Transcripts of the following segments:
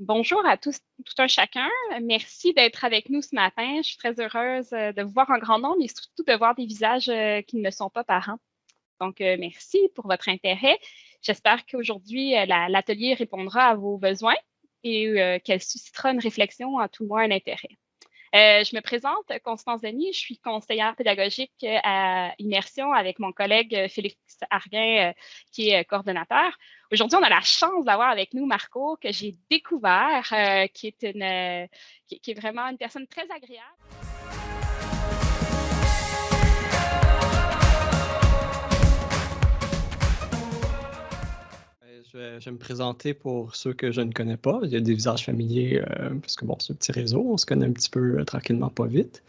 Bonjour à tous, tout un chacun. Merci d'être avec nous ce matin. Je suis très heureuse de vous voir en grand nombre et surtout de voir des visages qui ne me sont pas parents. Donc, merci pour votre intérêt. J'espère qu'aujourd'hui, l'atelier répondra à vos besoins et qu'elle suscitera une réflexion, à tout le moins un intérêt. Je me présente, Constance Denis, je suis conseillère pédagogique à Immersion avec mon collègue Félix Arguin, qui est coordonnateur. Aujourd'hui, on a la chance d'avoir avec nous Marco, que j'ai découvert, qui est vraiment une personne très agréable. Je vais me présenter pour ceux que je ne connais pas. Il y a des visages familiers, parce que bon, c'est un petit réseau, on se connaît un petit peu tranquillement, pas vite.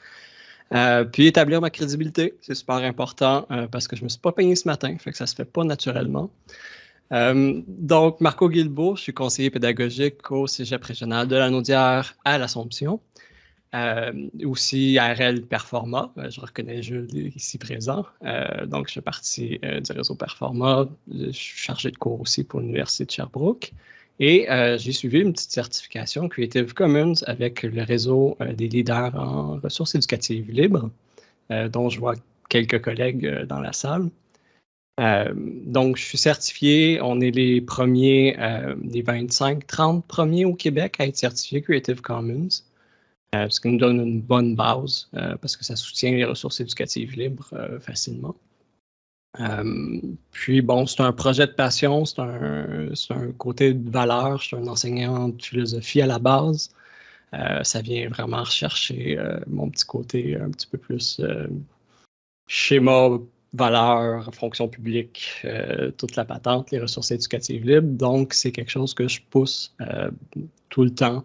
Puis établir ma crédibilité, c'est super important parce que je ne me suis pas peigné ce matin, fait que ça ne se fait pas naturellement. Donc, Marco Guilbeault, je suis conseiller pédagogique au Cégep régional de la Naudière à l'Assomption. Aussi ARL Performa, je reconnais Jules ici présent. Donc, je fais partie du réseau Performa. Je suis chargé de cours aussi pour l'Université de Sherbrooke. Et j'ai suivi une petite certification Creative Commons avec le réseau des leaders en ressources éducatives libres, dont je vois quelques collègues dans la salle. Donc, je suis certifié. On est les premiers, les 25-30 premiers au Québec à être certifiés Creative Commons. Ce qui nous donne une bonne base parce que ça soutient les ressources éducatives libres facilement. Puis bon, c'est un projet de passion, c'est un côté de valeur. Je suis un enseignant de philosophie à la base. Ça vient vraiment rechercher mon petit côté un petit peu plus schéma, valeur, fonction publique, toute la patente, les ressources éducatives libres. Donc, c'est quelque chose que je pousse tout le temps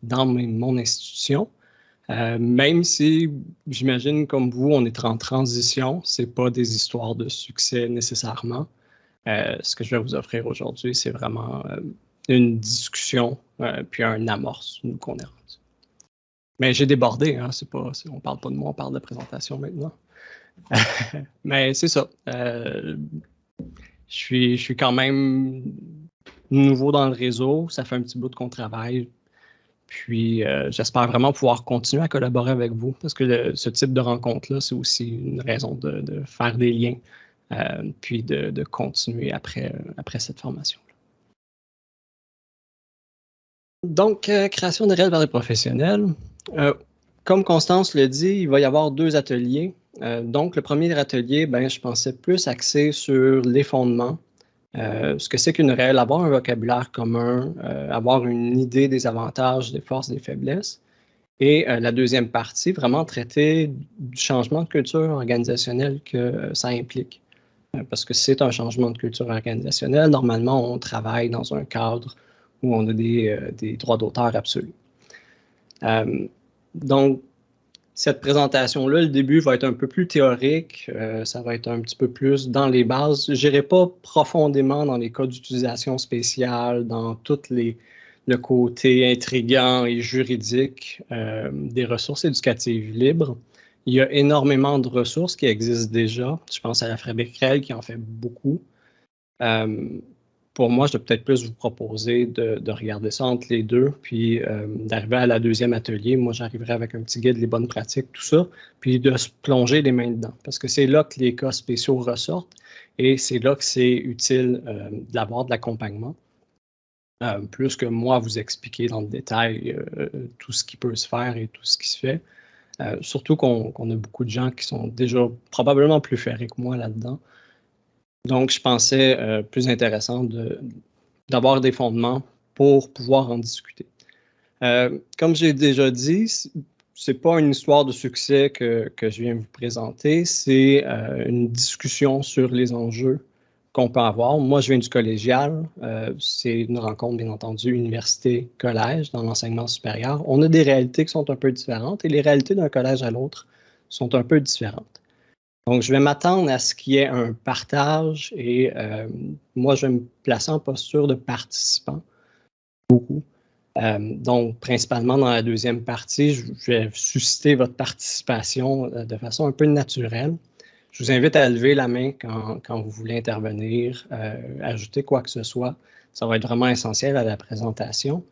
dans mon institution, même si j'imagine comme vous, on est en transition, ce n'est pas des histoires de succès nécessairement. Ce que je vais vous offrir aujourd'hui, c'est vraiment une discussion puis un amorce, nous qu'on est rendu. Mais j'ai débordé, hein, on ne parle pas de moi, on parle de présentation maintenant. Mais c'est ça. Je suis quand même nouveau dans le réseau, ça fait un petit bout qu'on travaille. Puis, j'espère vraiment pouvoir continuer à collaborer avec vous parce que ce type de rencontre-là, c'est aussi une raison de faire des liens puis de continuer après cette formation-là. Donc, création de réels vers les professionnels. Comme Constance le dit, il va y avoir 2 ateliers. Donc, le premier atelier, je pensais plus axer sur les fondements. Ce que c'est qu'une réelle, avoir un vocabulaire commun, avoir une idée des avantages, des forces, des faiblesses. Et la deuxième partie, vraiment traiter du changement de culture organisationnelle que ça implique. Parce que c'est un changement de culture organisationnelle. Normalement, on travaille dans un cadre où on a des droits d'auteur absolus. Donc, cette présentation-là, le début va être un peu plus théorique, ça va être un petit peu plus dans les bases. Je n'irai pas profondément dans les cas d'utilisation spéciale, dans tout le côté intriguant et juridique des ressources éducatives libres. Il y a énormément de ressources qui existent déjà. Je pense à la Fabrique-Rel qui en fait beaucoup. Pour moi, je vais peut-être plus vous proposer de regarder ça entre les deux, puis d'arriver à la deuxième atelier. Moi, j'arriverai avec un petit guide, les bonnes pratiques, tout ça, puis de se plonger les mains dedans. Parce que c'est là que les cas spéciaux ressortent et c'est là que c'est utile d'avoir de l'accompagnement. Plus que moi vous expliquer dans le détail tout ce qui peut se faire et tout ce qui se fait. Surtout qu'on a beaucoup de gens qui sont déjà probablement plus ferrés que moi là-dedans. Donc, je pensais plus intéressant d'avoir des fondements pour pouvoir en discuter. Comme j'ai déjà dit, c'est pas une histoire de succès que je viens vous présenter, c'est une discussion sur les enjeux qu'on peut avoir. Moi, je viens du collégial. C'est une rencontre, bien entendu, université-collège dans l'enseignement supérieur. On a des réalités qui sont un peu différentes et les réalités d'un collège à l'autre sont un peu différentes. Donc, je vais m'attendre à ce qu'il y ait un partage et moi, je vais me placer en posture de participant, beaucoup. Donc, principalement dans la deuxième partie, je vais susciter votre participation de façon un peu naturelle. Je vous invite à lever la main quand vous voulez intervenir, ajouter quoi que ce soit. Ça va être vraiment essentiel à la présentation.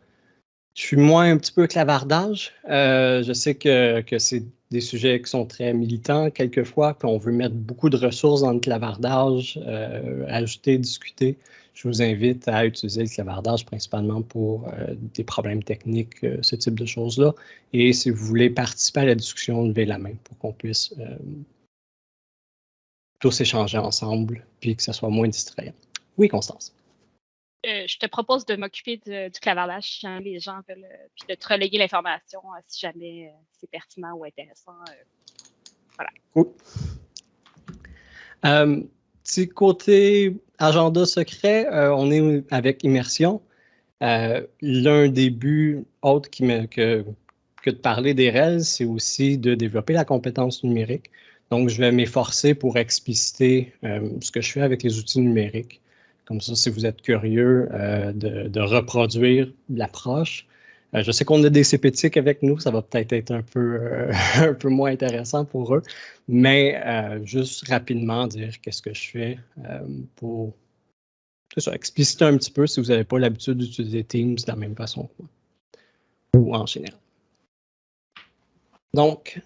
Je suis moins un petit peu clavardage. Je sais que c'est des sujets qui sont très militants quelquefois, puis on veut mettre beaucoup de ressources dans le clavardage, ajouter, discuter. Je vous invite à utiliser le clavardage principalement pour des problèmes techniques, ce type de choses-là. Et si vous voulez participer à la discussion, levez la main pour qu'on puisse tous échanger ensemble, puis que ça soit moins distrayant. Oui, Constance. Je te propose de m'occuper du clavardage si jamais les gens veulent, puis de te reléguer l'information si jamais c'est pertinent ou intéressant. Voilà. Cool. Petit côté agenda secret, on est avec Immersion. L'un des buts autres que de parler des REL, c'est aussi de développer la compétence numérique. Donc, je vais m'efforcer pour expliciter ce que je fais avec les outils numériques. Comme ça, si vous êtes curieux de reproduire l'approche. Je sais qu'on a des CPTIC avec nous, ça va peut-être être un peu moins intéressant pour eux, mais juste rapidement dire qu'est-ce que je fais pour expliciter un petit peu si vous n'avez pas l'habitude d'utiliser Teams de la même façon que moi, ou en général. Donc,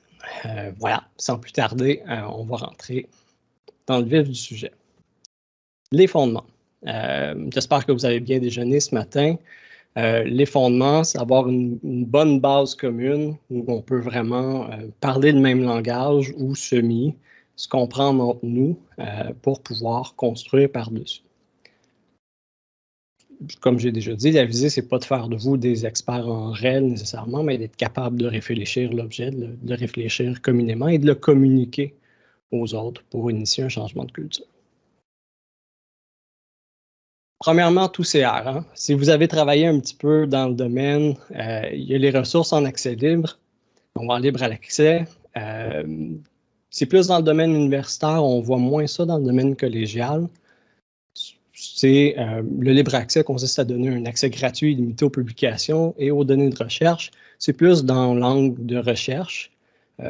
voilà, sans plus tarder, on va rentrer dans le vif du sujet. Les fondements. J'espère que vous avez bien déjeuné ce matin. Les fondements, c'est avoir une bonne base commune où on peut vraiment parler le même langage ou se comprendre entre nous pour pouvoir construire par-dessus. Comme j'ai déjà dit, la visée, ce n'est pas de faire de vous des experts en REL nécessairement, mais d'être capable de réfléchir l'objet, de le réfléchir communément et de le communiquer aux autres pour initier un changement de culture. Premièrement, tout CR. Hein? Si vous avez travaillé un petit peu dans le domaine, il y a les ressources en accès libre, donc en libre à l'accès. C'est plus dans le domaine universitaire, on voit moins ça dans le domaine collégial. Le libre accès consiste à donner un accès gratuit et limité aux publications et aux données de recherche. C'est plus dans l'angle de recherche.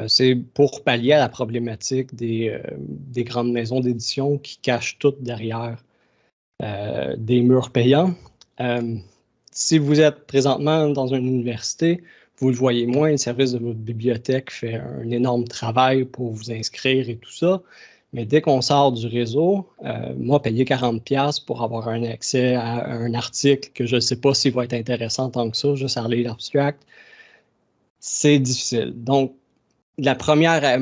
C'est pour pallier à la problématique des grandes maisons d'édition qui cachent toutes derrière des murs payants. Si vous êtes présentement dans une université, vous le voyez moins, le service de votre bibliothèque fait un énorme travail pour vous inscrire et tout ça. Mais dès qu'on sort du réseau, moi, payer 40$ pour avoir un accès à un article que je ne sais pas s'il va être intéressant tant que ça, juste à lire l'abstract, c'est difficile. Donc, la première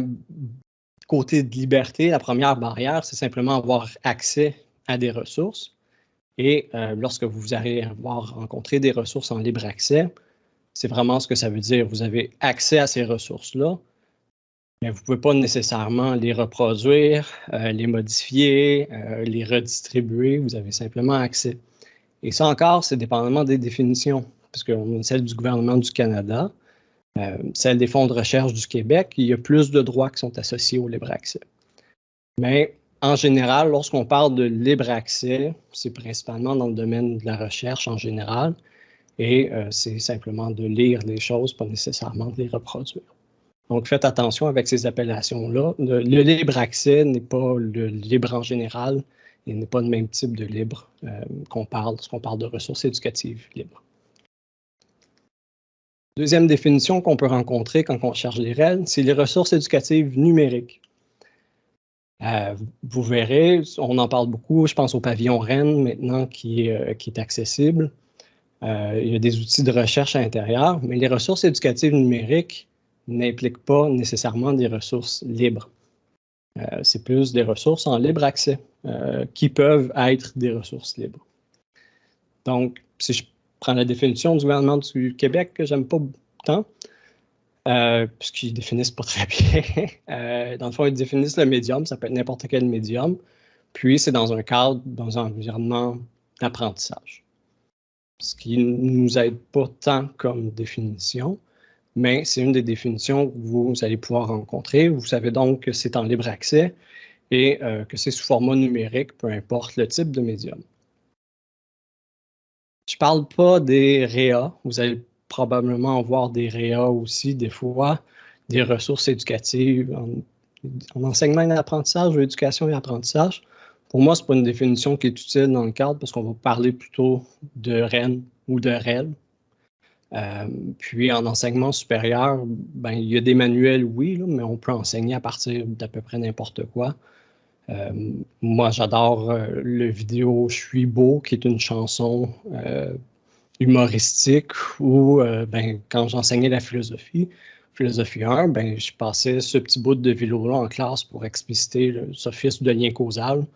côté de liberté, la première barrière, c'est simplement avoir accès à des ressources. Et lorsque vous allez avoir rencontré des ressources en libre accès, c'est vraiment ce que ça veut dire. Vous avez accès à ces ressources-là, mais vous ne pouvez pas nécessairement les reproduire, les modifier, les redistribuer. Vous avez simplement accès. Et ça encore, c'est dépendamment des définitions, parce qu'on a celle du gouvernement du Canada, celle des fonds de recherche du Québec. Il y a plus de droits qui sont associés au libre accès. Mais en général, lorsqu'on parle de libre accès, c'est principalement dans le domaine de la recherche en général, et c'est simplement de lire les choses, pas nécessairement de les reproduire. Donc, faites attention avec ces appellations-là. Le libre accès n'est pas le libre en général et n'est pas le même type de libre qu'on parle lorsqu'on parle de ressources éducatives libres. Deuxième définition qu'on peut rencontrer quand on cherche les REL, c'est les ressources éducatives numériques. Vous verrez, on en parle beaucoup, je pense au pavillon Rennes maintenant qui est accessible. Il y a des outils de recherche à l'intérieur, mais les ressources éducatives numériques n'impliquent pas nécessairement des ressources libres. C'est plus des ressources en libre accès qui peuvent être des ressources libres. Donc, si je prends la définition du gouvernement du Québec, que j'aime pas tant, puisqu'ils ne définissent pas très bien. Dans le fond, ils définissent le médium, ça peut être n'importe quel médium, puis c'est dans un cadre, dans un environnement d'apprentissage. Ce qui ne nous aide pas tant comme définition, mais c'est une des définitions que vous allez pouvoir rencontrer. Vous savez donc que c'est en libre accès et que c'est sous format numérique, peu importe le type de médium. Je ne parle pas des REA. Vous allez probablement voir des REA aussi, des fois, des ressources éducatives en enseignement et apprentissage ou éducation et apprentissage. Pour moi, ce n'est pas une définition qui est utile dans le cadre parce qu'on va parler plutôt de REN ou de REL. Puis en enseignement supérieur, ben, il y a des manuels, oui, là, mais on peut enseigner à partir d'à peu près n'importe quoi. Moi, j'adore le vidéo « Je suis beau » qui est une chanson humoristique où, ben, quand j'enseignais la philosophie 1, ben, je passais ce petit bout de vidéo-là en classe pour expliciter le sophisme de lien causal.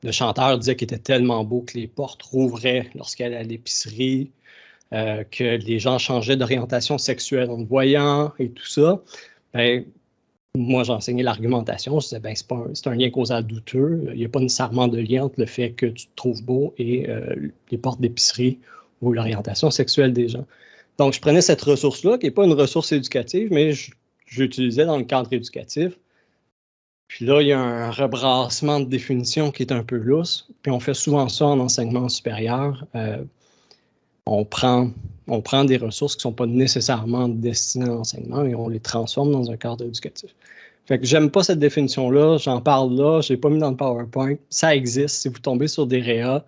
Le chanteur disait qu'il était tellement beau que les portes rouvraient lorsqu'il allait à l'épicerie, que les gens changeaient d'orientation sexuelle en le voyant et tout ça. Ben, moi, j'enseignais l'argumentation. Je disais, ben, c'est un lien causal douteux. Il n'y a pas nécessairement de lien entre le fait que tu te trouves beau et les portes d'épicerie ou l'orientation sexuelle des gens. Donc, je prenais cette ressource-là, qui n'est pas une ressource éducative, mais je l'utilisais dans le cadre éducatif. Puis là, il y a un rebrassement de définition qui est un peu lousse. Puis on fait souvent ça en enseignement supérieur. On prend des ressources qui ne sont pas nécessairement destinées à l'enseignement et on les transforme dans un cadre éducatif. Fait que j'aime pas cette définition-là, j'en parle là, je ne l'ai pas mis dans le PowerPoint. Ça existe, si vous tombez sur des REA,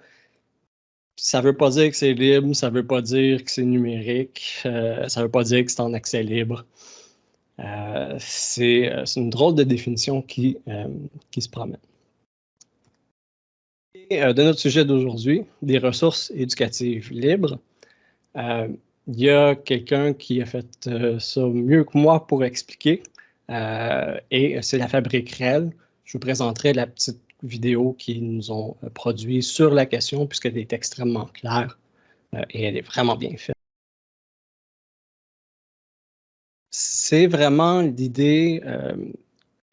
ça ne veut pas dire que c'est libre, ça ne veut pas dire que c'est numérique, ça ne veut pas dire que c'est en accès libre. C'est une drôle de définition qui se promène. Et, de notre sujet d'aujourd'hui, des ressources éducatives libres, il y a quelqu'un qui a fait ça mieux que moi pour expliquer, et c'est la Fabrique REL. Je vous présenterai la petite vidéo qu'ils nous ont produit sur la question, puisqu'elle est extrêmement claire et elle est vraiment bien faite. C'est vraiment l'idée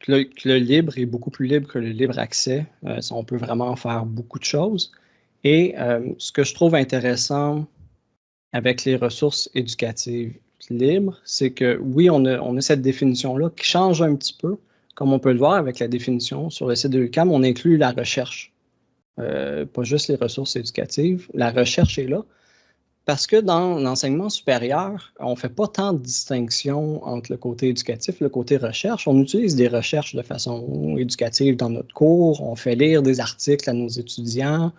que le libre est beaucoup plus libre que le libre accès. On peut vraiment faire beaucoup de choses. Et ce que je trouve intéressant avec les ressources éducatives libres, c'est que oui, on a cette définition-là qui change un petit peu. Comme on peut le voir avec la définition sur le site de l'UQAM, on inclut la recherche, pas juste les ressources éducatives. La recherche est là. Parce que dans l'enseignement supérieur, on ne fait pas tant de distinction entre le côté éducatif et le côté recherche. On utilise des recherches de façon éducative dans notre cours, on fait lire des articles à nos étudiants,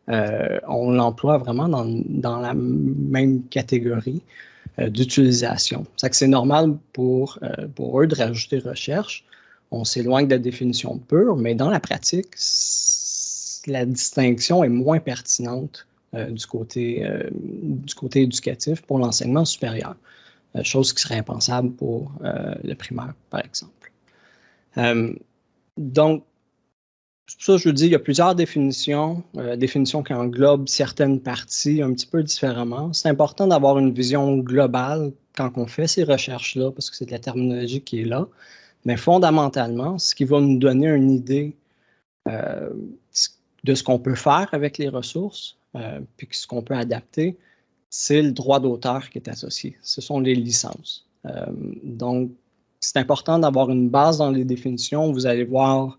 on l'emploie vraiment dans la même catégorie d'utilisation. C'est normal pour eux de rajouter recherche. On s'éloigne de la définition pure, mais dans la pratique, la distinction est moins pertinente du côté éducatif pour l'enseignement supérieur, chose qui serait impensable pour le primaire, par exemple. Donc, c'est pour ça que je vous dis, il y a plusieurs définitions qui englobent certaines parties un petit peu différemment. C'est important d'avoir une vision globale quand on fait ces recherches-là, parce que c'est de la terminologie qui est là. Mais fondamentalement, ce qui va nous donner une idée de ce qu'on peut faire avec les ressources, puis ce qu'on peut adapter, c'est le droit d'auteur qui est associé. Ce sont les licences. Donc, c'est important d'avoir une base dans les définitions. Vous allez voir,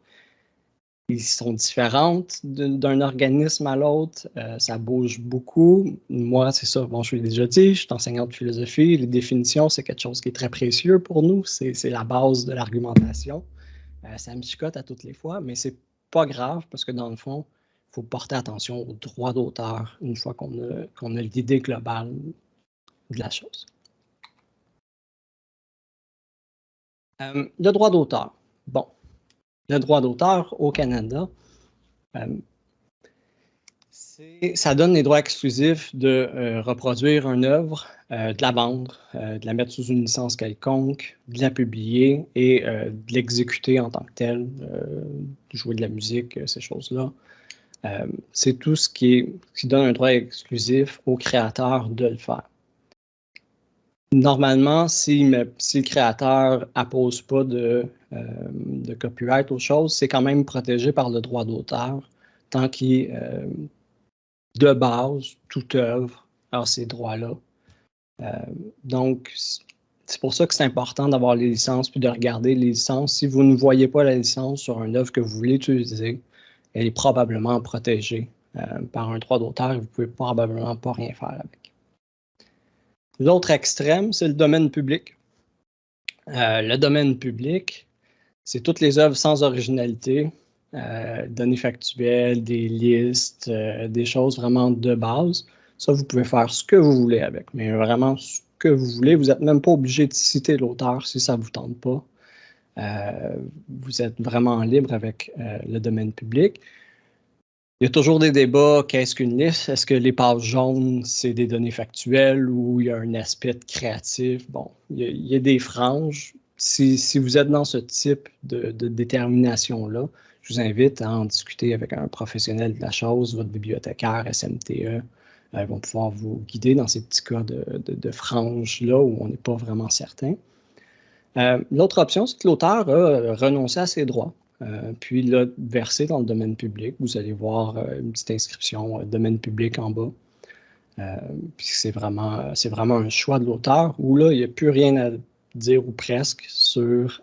ils sont différentes d'un organisme à l'autre. Ça bouge beaucoup. Moi, c'est ça. Bon, je l'ai déjà dit, je suis enseignant de philosophie. Les définitions, c'est quelque chose qui est très précieux pour nous. C'est la base de l'argumentation. Ça me chicote à toutes les fois, mais c'est pas grave parce que dans le fond, il faut porter attention au droit d'auteur une fois qu'on a l'idée globale de la chose. Le droit d'auteur. Bon, le droit d'auteur au Canada, ça donne les droits exclusifs de reproduire une œuvre, de la vendre, de la mettre sous une licence quelconque, de la publier et de l'exécuter en tant que telle, jouer de la musique, ces choses-là. C'est tout ce qui donne un droit exclusif au créateur de le faire. Normalement, si le créateur n'appose pas de copyright aux choses, c'est quand même protégé par le droit d'auteur, tant qu'il de base, toute œuvre a ces droits-là. Donc, c'est pour ça que c'est important d'avoir les licences puis de regarder les licences. Si vous ne voyez pas la licence sur une œuvre que vous voulez utiliser, elle est probablement protégée par un droit d'auteur et vous ne pouvez probablement pas rien faire avec. L'autre extrême, c'est le domaine public. Le domaine public, c'est toutes les œuvres sans originalité, données factuelles, des listes, des choses vraiment de base. Ça, vous pouvez faire ce que vous voulez avec, mais vraiment ce que vous voulez. Vous n'êtes même pas obligé de citer l'auteur si ça ne vous tente pas. Vous êtes vraiment libre avec le domaine public. Il y a toujours des débats. Qu'est-ce qu'une liste? Est-ce que les pages jaunes, c'est des données factuelles ou il y a un aspect créatif? Bon, il y a des franges. Si vous êtes dans ce type de détermination-là, je vous invite à en discuter avec un professionnel de la chose, votre bibliothécaire, SMTE. Ils vont pouvoir vous guider dans ces petits cas de franges-là où on n'est pas vraiment certain. L'autre option, c'est que l'auteur a renoncé à ses droits, puis l'a versé dans le domaine public. Vous allez voir une petite inscription domaine public en bas. Puis c'est vraiment un choix de l'auteur où là, il n'y a plus rien à dire ou presque sur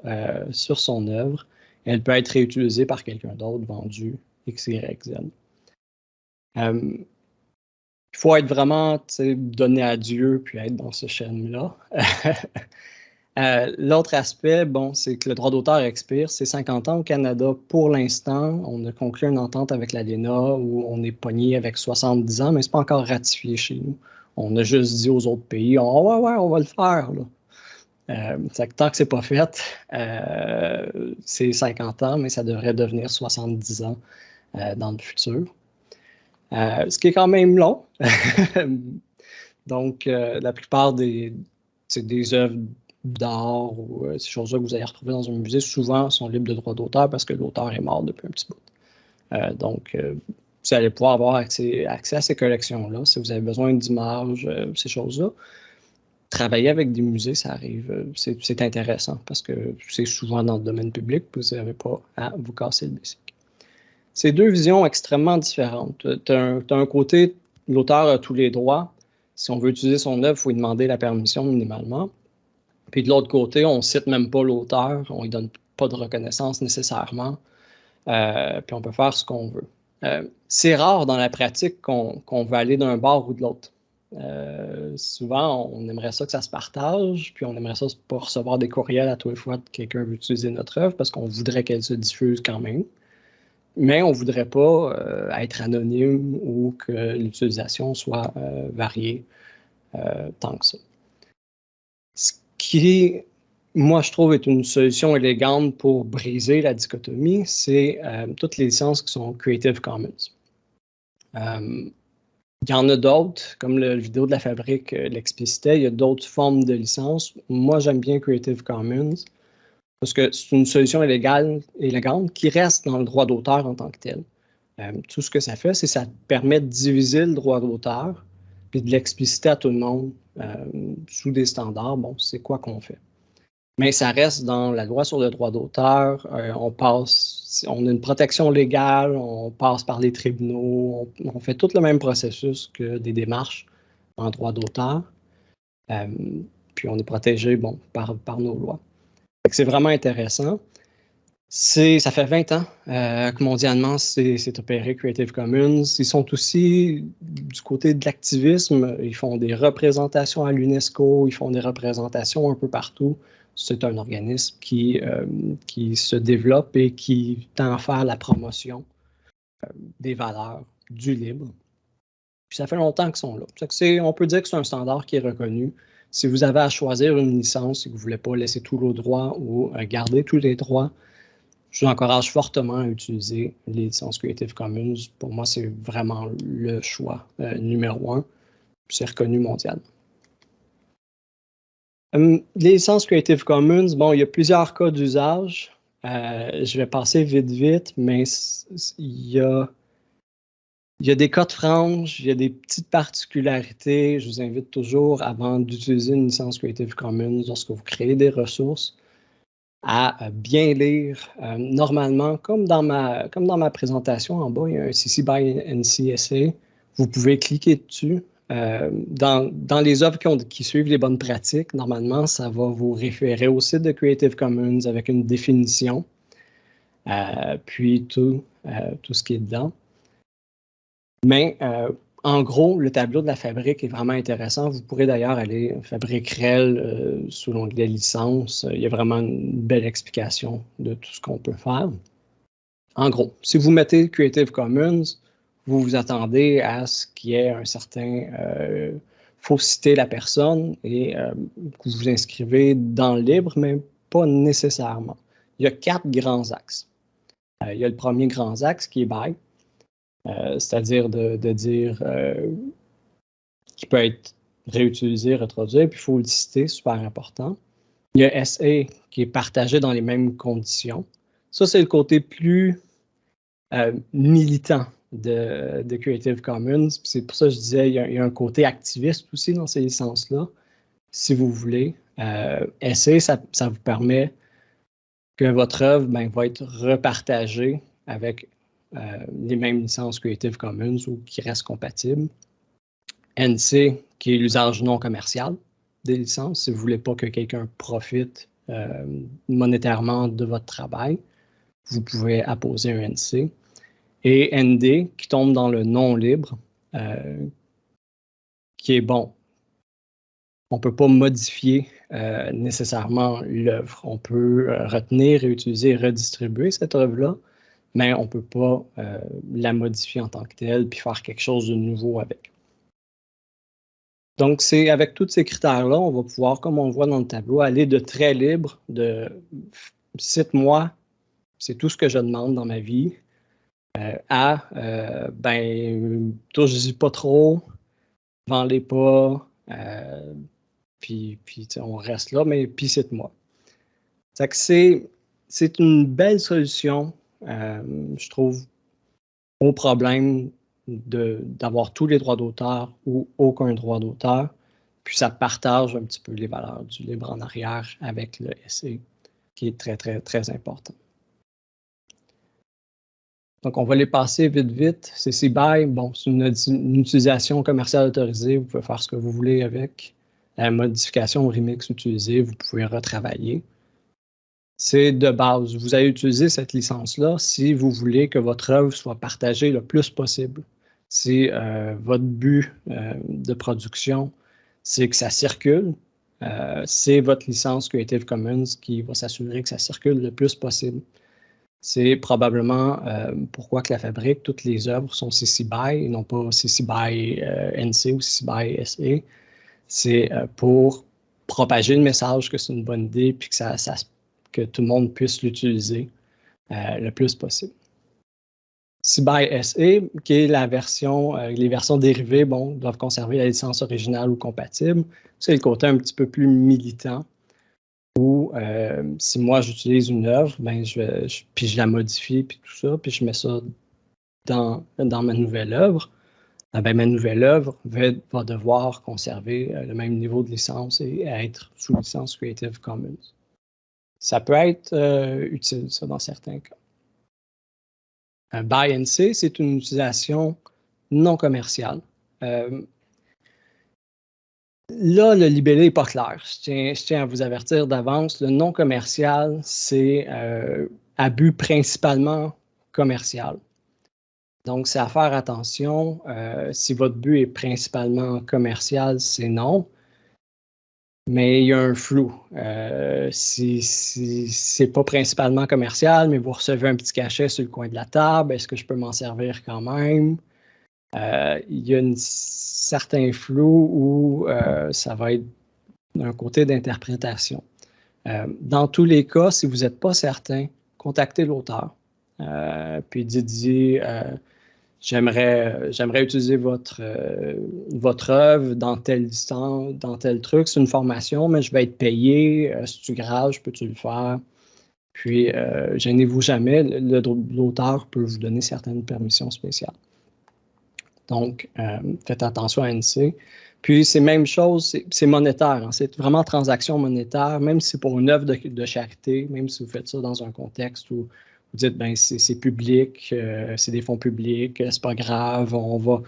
son œuvre. Elle peut être réutilisée par quelqu'un d'autre, vendue X, Y, Z. Il faut être vraiment donné à Dieu puis être dans ce chêne-là. L'autre aspect, bon, c'est que le droit d'auteur expire. C'est 50 ans au Canada pour l'instant. On a conclu une entente avec l'ALENA où on est pogné avec 70 ans, mais ce n'est pas encore ratifié chez nous. On a juste dit aux autres pays, ouais, on va le faire. Là. Tant que ce n'est pas fait, c'est 50 ans, mais ça devrait devenir 70 ans dans le futur. Ce qui est quand même long. Donc, la plupart des œuvres d'art ou ces choses-là que vous allez retrouver dans un musée, souvent sont libres de droit d'auteur parce que l'auteur est mort depuis un petit bout. Donc, vous allez pouvoir avoir accès à ces collections-là. Si vous avez besoin d'images, ces choses-là, travailler avec des musées, ça arrive. C'est intéressant parce que c'est souvent dans le domaine public, vous n'avez pas à vous casser le basic. C'est deux visions extrêmement différentes. Tu as un côté, l'auteur a tous les droits. Si on veut utiliser son œuvre, il faut lui demander la permission minimalement. Puis de l'autre côté, on ne cite même pas l'auteur, on ne lui donne pas de reconnaissance nécessairement, puis on peut faire ce qu'on veut. C'est rare dans la pratique qu'on va aller d'un bord ou de l'autre. Souvent, on aimerait ça que ça se partage, puis on aimerait ça pas recevoir des courriels à tous les fois que quelqu'un veut utiliser notre œuvre parce qu'on voudrait qu'elle se diffuse quand même. Mais on ne voudrait pas être anonyme ou que l'utilisation soit variée tant que ça. Ce qui, moi, je trouve, est une solution élégante pour briser la dichotomie, c'est toutes les licences qui sont Creative Commons. Il y en a d'autres, comme le vidéo de la fabrique l'explicitait, il y a d'autres formes de licences. Moi, j'aime bien Creative Commons parce que c'est une solution élégante qui reste dans le droit d'auteur en tant que tel. Tout ce que ça fait, c'est que ça permet de diviser le droit d'auteur puis de l'expliciter à tout le monde sous des standards. Bon, c'est quoi qu'on fait. Mais ça reste dans la loi sur le droit d'auteur. On a une protection légale, on passe par les tribunaux, on fait tout le même processus que des démarches en droit d'auteur. Puis on est protégé par nos lois. C'est vraiment intéressant. Ça fait 20 ans que mondialement, c'est opéré Creative Commons. Ils sont aussi du côté de l'activisme. Ils font des représentations à l'UNESCO, ils font des représentations un peu partout. C'est un organisme qui se développe et qui tend à faire la promotion des valeurs du libre. Puis ça fait longtemps qu'ils sont là. On peut dire que c'est un standard qui est reconnu. Si vous avez à choisir une licence et que vous ne voulez pas laisser tous les droits ou garder tous les droits, je vous encourage fortement à utiliser les licences Creative Commons. Pour moi, c'est vraiment le choix numéro 1. C'est reconnu mondialement. Les licences Creative Commons, bon, il y a plusieurs cas d'usage. Je vais passer vite, mais il y a des cas de frange, il y a des petites particularités. Je vous invite toujours, avant d'utiliser une licence Creative Commons, lorsque vous créez des ressources, à bien lire. Normalement, comme dans ma présentation en bas, il y a un CC by NCSA. Vous pouvez cliquer dessus. Dans les œuvres qui suivent les bonnes pratiques, normalement, ça va vous référer au site de Creative Commons avec une définition, puis tout ce qui est dedans. Mais En gros, le tableau de la fabrique est vraiment intéressant. Vous pourrez d'ailleurs aller Fabrique REL sous l'onglet licence. Il y a vraiment une belle explication de tout ce qu'on peut faire. En gros, si vous mettez Creative Commons, vous vous attendez à ce qu'il y ait un certain... faut citer la personne et que vous vous inscrivez dans le libre, mais pas nécessairement. Il y a 4 grands axes. Il y a le premier grand axe qui est by, c'est-à-dire de dire qu'il peut être réutilisé, retraduit, puis il faut le citer, super important. Il y a SA qui est partagé dans les mêmes conditions. Ça, c'est le côté plus militant de Creative Commons. C'est pour ça que je disais il y a un côté activiste aussi dans ces licences-là, si vous voulez. SA, ça vous permet que votre œuvre va être repartagée avec les mêmes licences Creative Commons ou qui restent compatibles. NC, qui est l'usage non commercial des licences, si vous ne voulez pas que quelqu'un profite monétairement de votre travail, vous pouvez apposer un NC. Et ND, qui tombe dans le non libre, qui est bon. On ne peut pas modifier nécessairement l'œuvre. On peut retenir, réutiliser, redistribuer cette œuvre-là, mais on ne peut pas la modifier en tant que telle puis faire quelque chose de nouveau avec. Donc, c'est avec tous ces critères-là, on va pouvoir, comme on le voit dans le tableau, aller de très libre, de cite-moi, c'est tout ce que je demande dans ma vie, à touche-y pas trop, vends-les pas, puis on reste là, mais puis cite-moi. C'est une belle solution, je trouve, au problème d'avoir tous les droits d'auteur ou aucun droit d'auteur. Puis ça partage un petit peu les valeurs du libre en arrière avec le SE, qui est très, très, très important. Donc, on va les passer vite. CC BY, bon, c'est une utilisation commerciale autorisée. Vous pouvez faire ce que vous voulez avec. La modification remix utilisée, vous pouvez retravailler. C'est de base. Vous allez utiliser cette licence-là si vous voulez que votre œuvre soit partagée le plus possible. Si votre but de production, c'est que ça circule, c'est votre licence Creative Commons qui va s'assurer que ça circule le plus possible. C'est probablement pourquoi que la fabrique, toutes les œuvres sont CC BY et non pas CC BY NC ou CC BY SE. C'est pour propager le message que c'est une bonne idée puis que tout le monde puisse l'utiliser le plus possible. CC BY SE, qui est la version, les versions dérivées, bon, doivent conserver la licence originale ou compatible. C'est le côté un petit peu plus militant. Ou si moi j'utilise une œuvre, puis je la modifie, puis tout ça, puis je mets ça dans ma nouvelle œuvre, ma nouvelle œuvre va devoir conserver le même niveau de licence et être sous licence Creative Commons. Ça peut être utile, ça, dans certains cas. BY NC, c'est une utilisation non commerciale. Là, le libellé n'est pas clair. Je tiens à vous avertir d'avance. Le non commercial, c'est à but principalement commercial. Donc, c'est à faire attention. Si votre but est principalement commercial, c'est non. Mais il y a un flou. Si ce n'est pas principalement commercial, mais vous recevez un petit cachet sur le coin de la table, est-ce que je peux m'en servir quand même? Il y a un certain flou où ça va être d'un côté d'interprétation. Dans tous les cas, si vous n'êtes pas certain, contactez l'auteur. Puis dites-y, j'aimerais utiliser votre œuvre dans tel distance, dans tel truc. C'est une formation, mais je vais être payé. Si tu grave, peux-tu le faire? Puis, gênez-vous jamais. L'auteur peut vous donner certaines permissions spéciales. Donc, faites attention à NC. Puis, c'est même chose, c'est monétaire. Hein, c'est vraiment transaction monétaire, même si c'est pour une œuvre de charité, même si vous faites ça dans un contexte où vous dites, c'est public, c'est des fonds publics, c'est pas grave, on va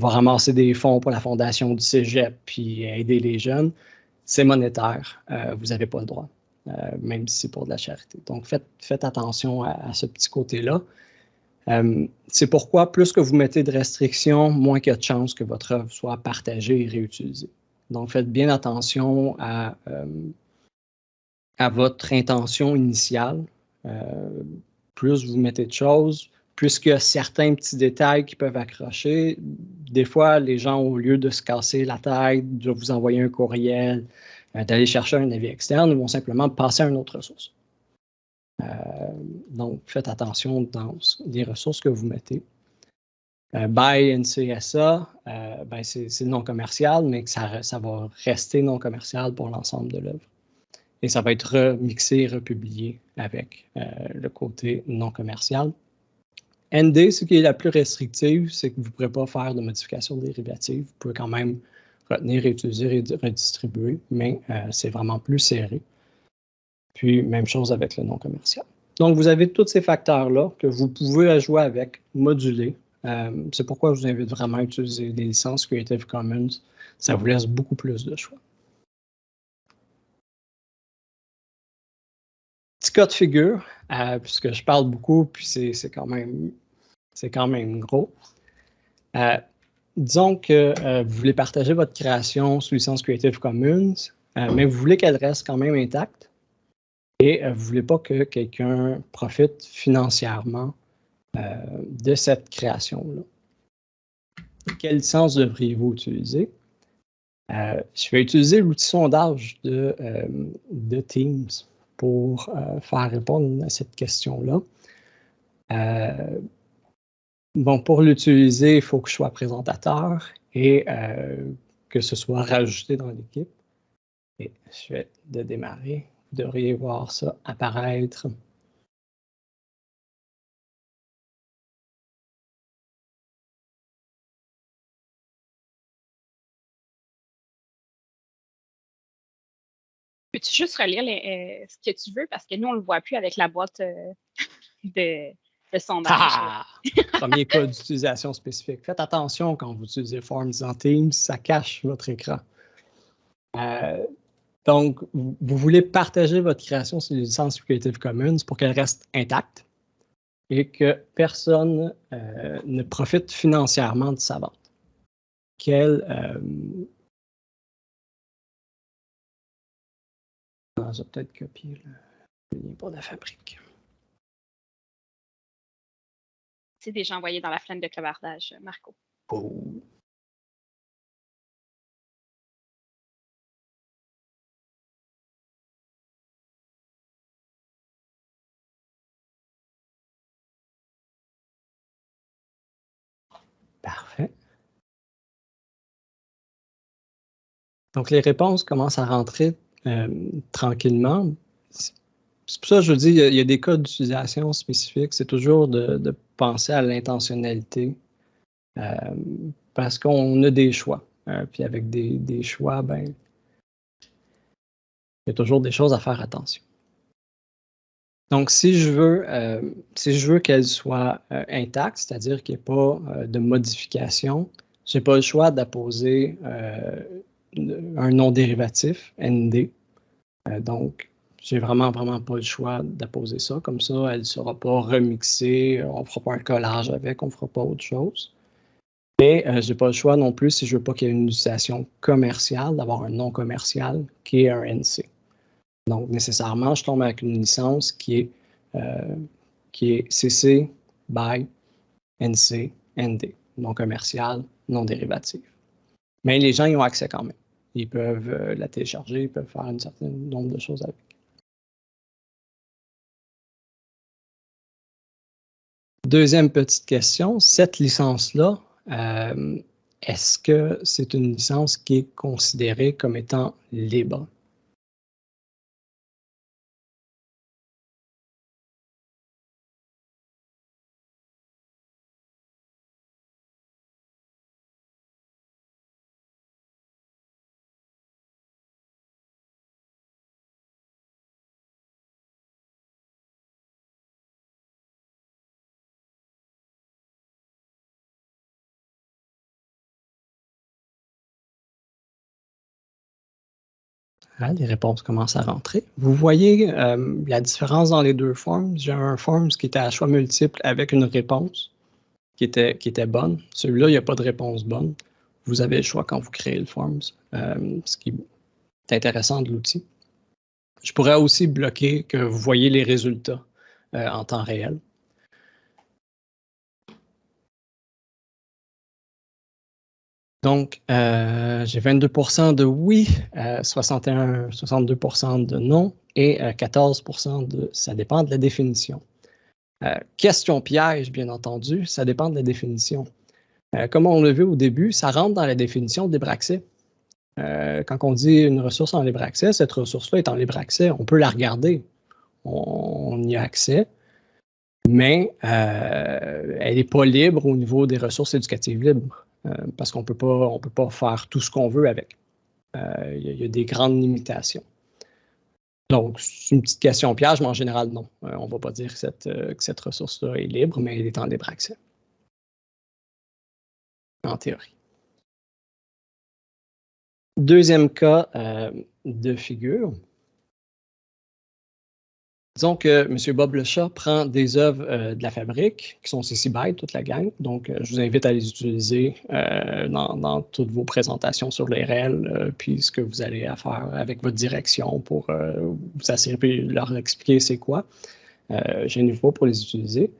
ramasser des fonds pour la fondation du cégep puis aider les jeunes. C'est monétaire. Vous n'avez pas le droit, même si c'est pour de la charité. Donc, faites attention à ce petit côté-là. C'est pourquoi plus que vous mettez de restrictions, moins il y a de chances que votre œuvre soit partagée et réutilisée. Donc, faites bien attention à votre intention initiale. Plus vous mettez de choses, plus qu'il y a certains petits détails qui peuvent accrocher. Des fois, les gens, au lieu de se casser la tête, de vous envoyer un courriel, d'aller chercher un avis externe, ils vont simplement passer à une autre ressource. Donc, faites attention dans les ressources que vous mettez. By NCSA, ben c'est non commercial, mais que ça va rester non commercial pour l'ensemble de l'œuvre. Et ça va être remixé et republié avec le côté non commercial. ND, ce qui est la plus restrictive, c'est que vous ne pourrez pas faire de modifications dérivatives. Vous pouvez quand même retenir, réutiliser et redistribuer, mais c'est vraiment plus serré. Puis, même chose avec le non commercial. Donc, vous avez tous ces facteurs-là que vous pouvez jouer avec, moduler. C'est pourquoi je vous invite vraiment à utiliser des licences Creative Commons. Ça vous laisse beaucoup plus de choix. Petit cas de figure, puisque je parle beaucoup, puis c'est quand même gros. Disons que vous voulez partager votre création sous licence Creative Commons, mais vous voulez qu'elle reste quand même intacte et vous ne voulez pas que quelqu'un profite financièrement de cette création-là. Quelle licence devriez-vous utiliser? Je vais utiliser l'outil sondage de Teams pour faire répondre à cette question-là. Bon, pour l'utiliser, il faut que je sois présentateur et que ce soit rajouté dans l'équipe. Et je vais de démarrer. Vous devriez voir ça apparaître. Peux-tu juste relire ce que tu veux? Parce que nous, on ne le voit plus avec la boîte de sondage. Ah! Premier cas d'utilisation spécifique. Faites attention quand vous utilisez Forms dans Teams, ça cache votre écran. Donc, vous voulez partager votre création sur les licences Creative Commons pour qu'elle reste intacte et que personne ne profite financièrement de sa vente. Je vais peut-être copier le lien pour la fabrique. C'est déjà envoyé dans la flamme de clavardage, Marco. Oh. Parfait. Donc, les réponses commencent à rentrer tranquillement. C'est pour ça que je vous dis, il y a des cas d'utilisation spécifiques. C'est toujours de penser à l'intentionnalité parce qu'on a des choix. Puis avec des choix, ben, il y a toujours des choses à faire attention. Donc, si je veux qu'elle soit intacte, c'est-à-dire qu'il n'y ait pas de modification, je n'ai pas le choix d'apposer un nom dérivatif, ND. Donc, j'ai vraiment pas le choix d'apposer ça. Comme ça, elle ne sera pas remixée, on ne fera pas un collage avec, on ne fera pas autre chose. Et je n'ai pas le choix non plus, si je ne veux pas qu'il y ait une utilisation commerciale, d'avoir un nom commercial qui est un NC. Donc, nécessairement, je tombe avec une licence qui est CC by NC ND, non commercial, non dérivatif. Mais les gens y ont accès quand même. Ils peuvent la télécharger, ils peuvent faire un certain nombre de choses avec. Deuxième petite question, cette licence-là, est-ce que c'est une licence qui est considérée comme étant libre? Les réponses commencent à rentrer. Vous voyez la différence dans les deux forms. J'ai un forms qui était à choix multiple avec une réponse qui était bonne. Celui-là, il n'y a pas de réponse bonne. Vous avez le choix quand vous créez le forms, ce qui est intéressant de l'outil. Je pourrais aussi bloquer que vous voyez les résultats en temps réel. Donc, j'ai 22% de oui, 62% de non et 14% de ça dépend de la définition. Question piège, bien entendu, ça dépend de la définition. Comme on l'a vu au début, ça rentre dans la définition de libre accès. Quand on dit une ressource en libre accès, cette ressource-là est en libre accès. On peut la regarder. On y a accès. Mais elle n'est pas libre au niveau des ressources éducatives libres, parce qu'on peut pas faire tout ce qu'on veut avec. Il y a des grandes limitations. Donc, c'est une petite question piège, mais en général, non. On ne va pas dire que cette ressource-là est libre, mais elle est en libre accès. En théorie. Deuxième cas de figure. Disons que M. Bob le chat prend des œuvres de la fabrique, qui sont CC BY, toute la gang. Donc, je vous invite à les utiliser dans toutes vos présentations sur les RL, puis ce que vous allez à faire avec votre direction pour vous assurer et leur expliquer c'est quoi. Gênez-vous pas pour les utiliser.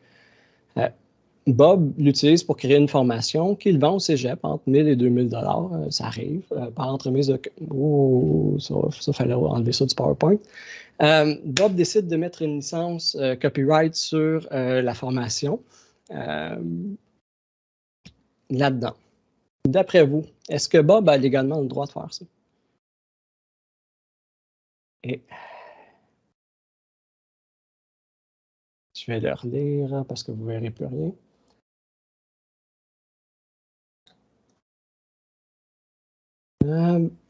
Bob l'utilise pour créer une formation qu'il vend au cégep entre 1 000 et 2 000 $. Ça arrive par entremise de... Oh, ça fallait enlever ça du PowerPoint. Bob décide de mettre une licence copyright sur la formation là-dedans. D'après vous, est-ce que Bob a légalement le droit de faire ça? Et je vais le relire parce que vous ne verrez plus rien.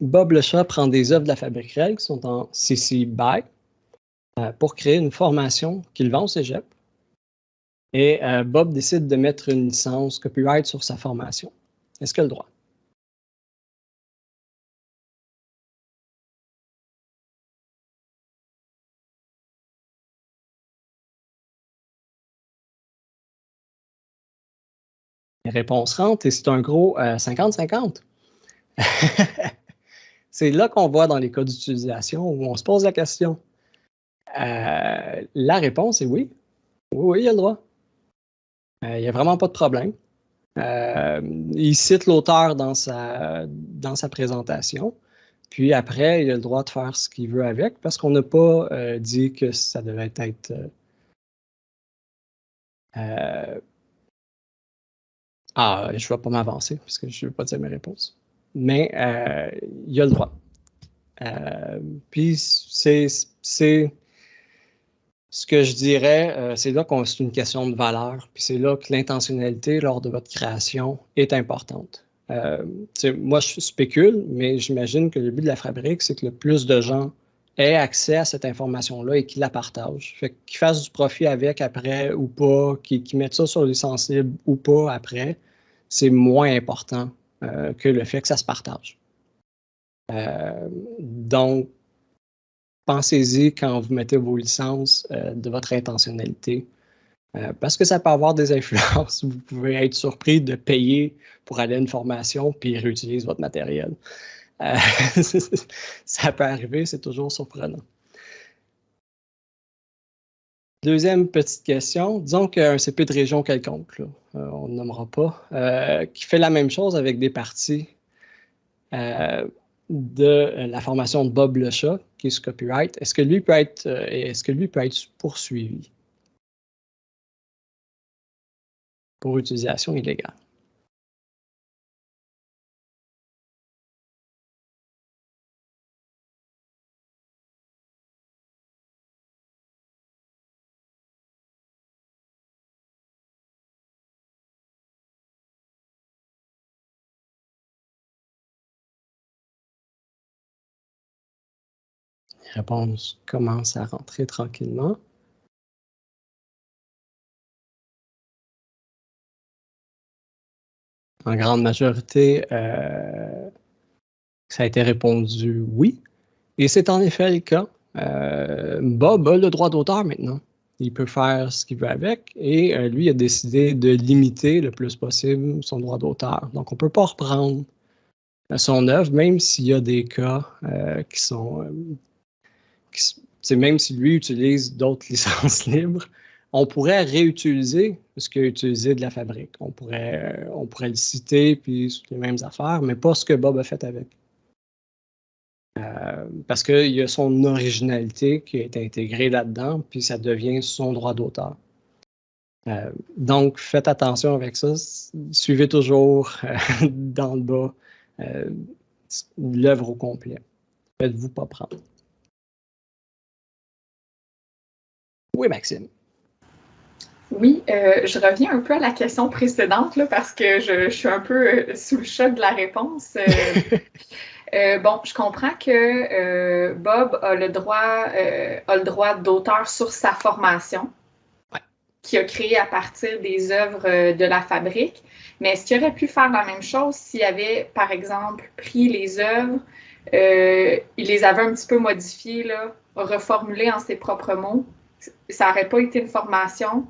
Bob le chat prend des œuvres de la Fabrique Réelle qui sont en CC BY pour créer une formation qu'il vend au cégep. Et Bob décide de mettre une licence copyright sur sa formation. Est-ce qu'il a le droit? Les réponses rentrent et c'est un gros 50-50. C'est là qu'on voit dans les cas d'utilisation où on se pose la question. La réponse est oui. Oui, il a le droit. Il n'y a vraiment pas de problème. Il cite l'auteur dans sa présentation. Puis après, il a le droit de faire ce qu'il veut avec parce qu'on n'a pas dit que ça devait être... je ne vais pas m'avancer parce que je ne veux pas dire mes réponses. Mais il a le droit. Puis c'est ce que je dirais, c'est là c'est une question de valeur, puis c'est là que l'intentionnalité lors de votre création est importante. Moi, je spécule, mais j'imagine que le but de la fabrique, c'est que le plus de gens aient accès à cette information-là et qu'ils la partagent. Fait qu'ils fassent du profit avec après ou pas, qu'ils mettent ça sur les sensibles ou pas après, c'est moins important que le fait que ça se partage. Donc, pensez-y quand vous mettez vos licences de votre intentionnalité. Parce que ça peut avoir des influences. Vous pouvez être surpris de payer pour aller à une formation puis réutiliser votre matériel. Ça peut arriver, c'est toujours surprenant. Deuxième petite question. Disons qu'un CP de région quelconque, là, on ne nommera pas, qui fait la même chose avec des parties de la formation de Bob le chat, qui est sous copyright, est-ce que lui peut être poursuivi pour utilisation illégale? Les réponses commencent à rentrer tranquillement. En grande majorité, ça a été répondu oui. Et c'est en effet le cas. Bob a le droit d'auteur maintenant. Il peut faire ce qu'il veut avec et lui a décidé de limiter le plus possible son droit d'auteur. Donc, on ne peut pas reprendre son œuvre, même s'il y a des cas qui sont... même si lui utilise d'autres licences libres, on pourrait réutiliser ce qu'il a utilisé de la fabrique. On pourrait le citer, puis les mêmes affaires, mais pas ce que Bob a fait avec. Parce qu'il y a son originalité qui est intégrée là-dedans, puis ça devient son droit d'auteur. Donc, faites attention avec ça. Suivez toujours dans le bas l'œuvre au complet. Faites-vous pas prendre. Oui, Maxime. Oui, je reviens un peu à la question précédente là, parce que je suis un peu sous le choc de la réponse. Bon, je comprends que Bob a le droit d'auteur sur sa formation, qu'il a créée à partir des œuvres de la fabrique. Mais est-ce qu'il aurait pu faire la même chose s'il avait, par exemple, pris les œuvres, il les avait un petit peu modifiées, là, reformulées en ses propres mots? Ça n'aurait pas été une formation.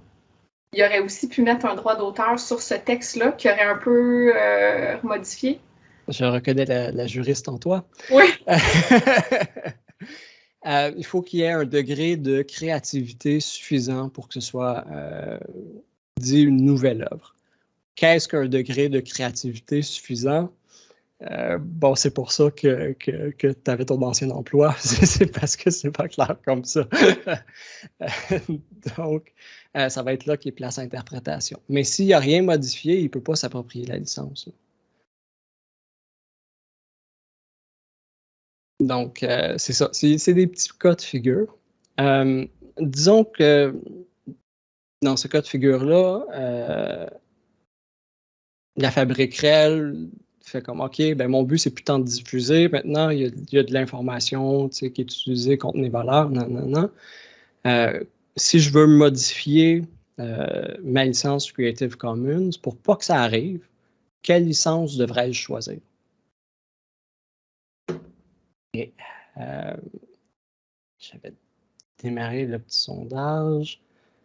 Il aurait aussi pu mettre un droit d'auteur sur ce texte-là qui aurait un peu modifié. Je reconnais la juriste en toi. Oui. Il faut qu'il y ait un degré de créativité suffisant pour que ce soit dit une nouvelle œuvre. Qu'est-ce qu'un degré de créativité suffisant? Bon, c'est pour ça que tu avais ton ancien emploi. C'est parce que c'est pas clair comme ça. Donc, ça va être là qu'il y a place à interprétation. Mais s'il n'y a rien modifié, il ne peut pas s'approprier la licence. Donc, c'est ça. C'est des petits cas de figure. Disons que dans ce cas de figure-là, la fabrique réelle fait comme, OK, ben mon but, c'est plus tant de diffuser. Maintenant, il y a de l'information qui est utilisée contre mes valeurs. Non. Si je veux modifier ma licence Creative Commons, pour pas que ça arrive, quelle licence devrais-je choisir? Et j'avais démarré le petit sondage.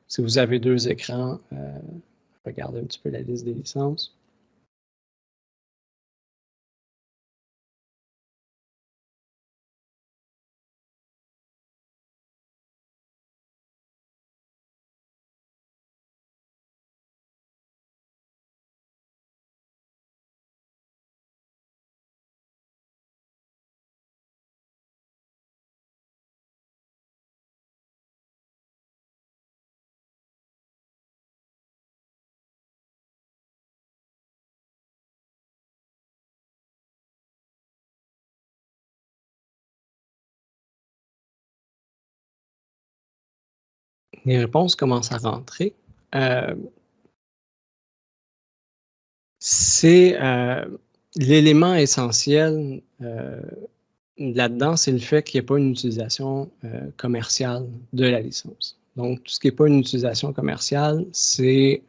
Si vous avez 2 écrans, regardez un petit peu la liste des licences. Les réponses commencent à rentrer. C'est l'élément essentiel là-dedans, c'est le fait qu'il n'y ait pas une utilisation commerciale de la licence. Donc, tout ce qui n'est pas une utilisation commerciale, c'est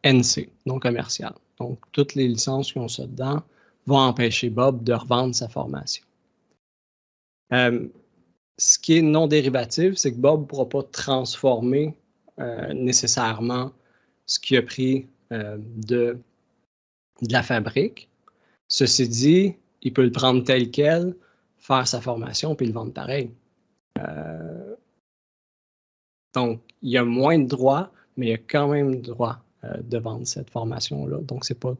NC, non commercial. Donc, toutes les licences qui ont ça dedans vont empêcher Bob de revendre sa formation. Ce qui est non dérivatif, c'est que Bob ne pourra pas transformer nécessairement ce qu'il a pris de la fabrique. Ceci dit, il peut le prendre tel quel, faire sa formation, puis le vendre pareil. Donc, il y a moins de droits, mais il y a quand même le droit de vendre cette formation-là. Donc, ce n'est pas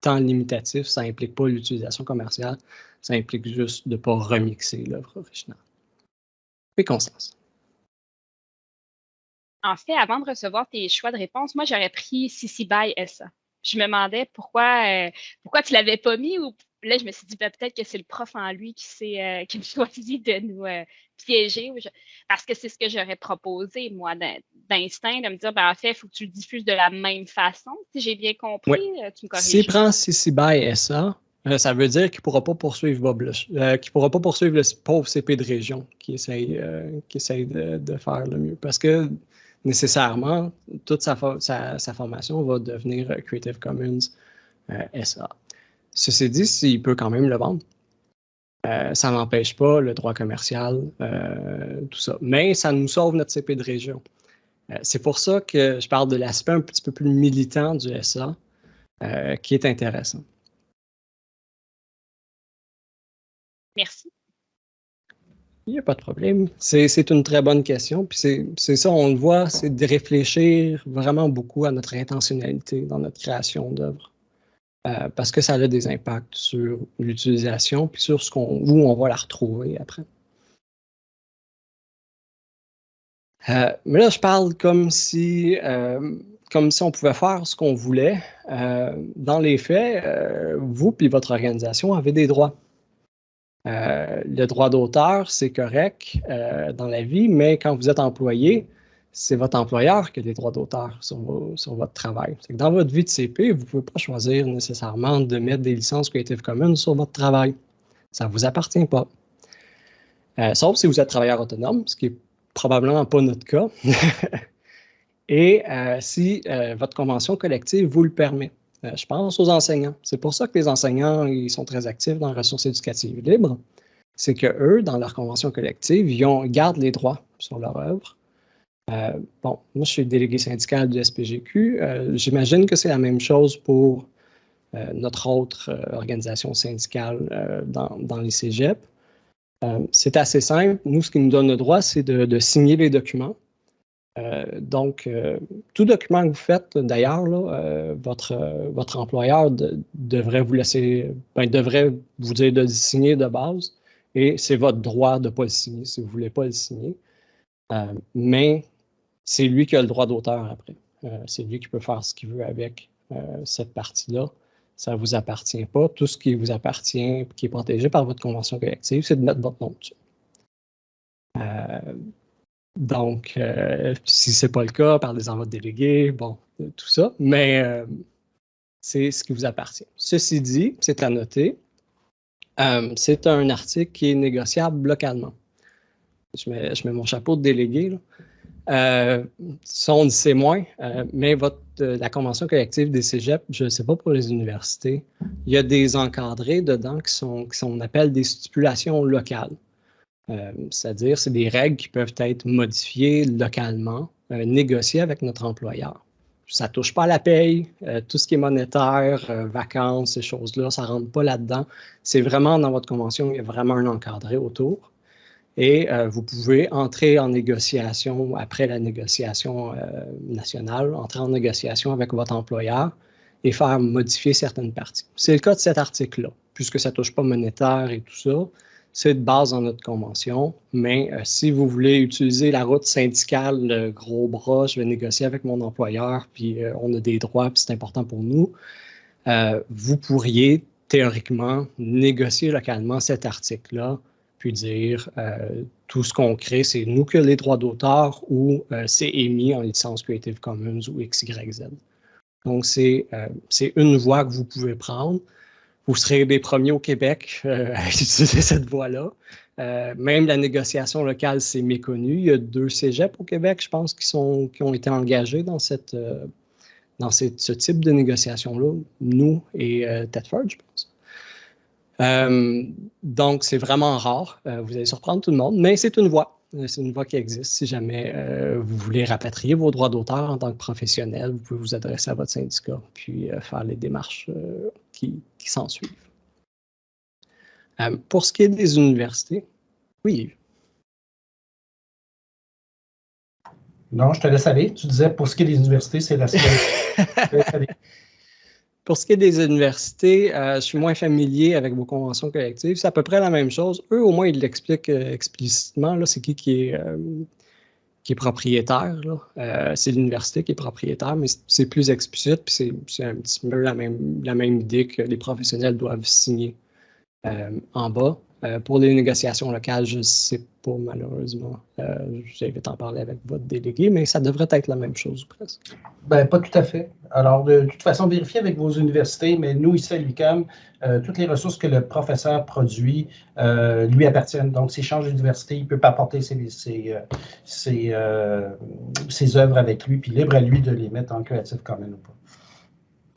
tant limitatif, ça n'implique pas l'utilisation commerciale, ça implique juste de ne pas remixer l'œuvre originale. Et Constance. En fait, avant de recevoir tes choix de réponse, moi, j'aurais pris CC BY SA. Je me demandais pourquoi tu ne l'avais pas mis, ou là, je me suis dit peut-être que c'est le prof en lui qui a choisi de nous piéger, parce que c'est ce que j'aurais proposé, moi, d'instinct, de me dire, en fait, il faut que tu le diffuses de la même façon. Si j'ai bien compris, tu me corriges. S'il prend CC BY SA, ça veut dire qu'il ne pourra pas poursuivre Bob, qu'il ne pourra pas poursuivre le pauvre CP de région qui essaye de faire le mieux. Parce que nécessairement, toute sa formation va devenir Creative Commons SA. Ceci dit, il peut quand même le vendre. Ça n'empêche pas le droit commercial, tout ça. Mais ça nous sauve notre CP de région. C'est pour ça que je parle de l'aspect un petit peu plus militant du SA, qui est intéressant. Merci. Il n'y a pas de problème. C'est une très bonne question. Puis c'est ça, on le voit, c'est de réfléchir vraiment beaucoup à notre intentionnalité dans notre création d'œuvres. Parce que ça a des impacts sur l'utilisation puis sur où on va la retrouver après. Mais là, je parle comme si on pouvait faire ce qu'on voulait. Dans les faits, vous et votre organisation avez des droits. Le droit d'auteur, c'est correct dans la vie, mais quand vous êtes employé, c'est votre employeur qui a des droits d'auteur sur votre travail. C'est que dans votre vie de CP, vous ne pouvez pas choisir nécessairement de mettre des licences Creative Commons sur votre travail. Ça ne vous appartient pas. Sauf si vous êtes travailleur autonome, ce qui n'est probablement pas notre cas. Et si votre convention collective vous le permet. Je pense aux enseignants. C'est pour ça que les enseignants ils sont très actifs dans les ressources éducatives libres. C'est qu'eux, dans leur convention collective, ils gardent les droits sur leur œuvre. Bon, moi, je suis délégué syndical du SPGQ. J'imagine que c'est la même chose pour notre autre organisation syndicale dans les cégeps. C'est assez simple. Nous, ce qui nous donne le droit, c'est de signer les documents. Donc, tout document que vous faites, d'ailleurs, votre employeur devrait vous devrait vous dire de le signer de base, et c'est votre droit de ne pas le signer si vous ne voulez pas le signer. Mais c'est lui qui a le droit d'auteur après. C'est lui qui peut faire ce qu'il veut avec cette partie-là. Ça ne vous appartient pas. Tout ce qui vous appartient, qui est protégé par votre convention collective, c'est de mettre votre nom dessus. Donc, si ce n'est pas le cas, parlez-en à votre délégué, bon, tout ça, mais c'est ce qui vous appartient. Ceci dit, c'est à noter, c'est un article qui est négociable localement. Je mets mon chapeau de délégué, là. Ça, on dit c'est moins, mais la convention collective des cégeps, je ne sais pas pour les universités, il y a des encadrés dedans qui on appelle des stipulations locales. C'est-à-dire, c'est des règles qui peuvent être modifiées localement, négociées avec notre employeur. Ça ne touche pas à la paye, tout ce qui est monétaire, vacances, ces choses-là, ça ne rentre pas là-dedans. C'est vraiment dans votre convention, il y a vraiment un encadré autour. Et vous pouvez entrer en négociation, après la négociation nationale, entrer en négociation avec votre employeur et faire modifier certaines parties. C'est le cas de cet article-là, puisque ça ne touche pas monétaire et tout ça. C'est de base dans notre convention, mais si vous voulez utiliser la route syndicale, le gros bras, je vais négocier avec mon employeur, puis on a des droits, puis c'est important pour nous, vous pourriez théoriquement négocier localement cet article-là, puis dire tout ce qu'on crée, c'est nous qui avons les droits d'auteur ou c'est émis en licence Creative Commons ou XYZ. Donc, c'est une voie que vous pouvez prendre. Vous serez les premiers au Québec à utiliser cette voie-là. Même la négociation locale, c'est méconnu. Il y a 2 cégeps au Québec, je pense, qui ont été engagés dans ce type de négociation-là, nous et Thetford, je pense. Donc, c'est vraiment rare. Vous allez surprendre tout le monde, mais c'est une voie. C'est une voie qui existe. Si jamais vous voulez rapatrier vos droits d'auteur en tant que professionnel, vous pouvez vous adresser à votre syndicat puis faire les démarches qui s'en suivent. Pour ce qui est des universités, oui. Non, je te laisse aller. Tu disais pour ce qui est des universités, c'est la seule. Je te laisse aller. Pour ce qui est des universités, je suis moins familier avec vos conventions collectives. C'est à peu près la même chose. Eux, au moins, ils l'expliquent explicitement. C'est qui est propriétaire. C'est l'université qui est propriétaire, mais c'est plus explicite. Puis c'est un petit peu la même idée que les professionnels doivent signer en bas. Pour les négociations locales, je ne sais pas, malheureusement. J'invite à en parler avec votre délégué, mais ça devrait être la même chose presque. Ben, pas tout à fait. Alors, de toute façon, vérifiez avec vos universités, mais nous, ici à l'UQAM, toutes les ressources que le professeur produit lui appartiennent. Donc, s'il change d'université, il ne peut pas apporter ses œuvres avec lui, puis libre à lui de les mettre en Creative Commons ou pas.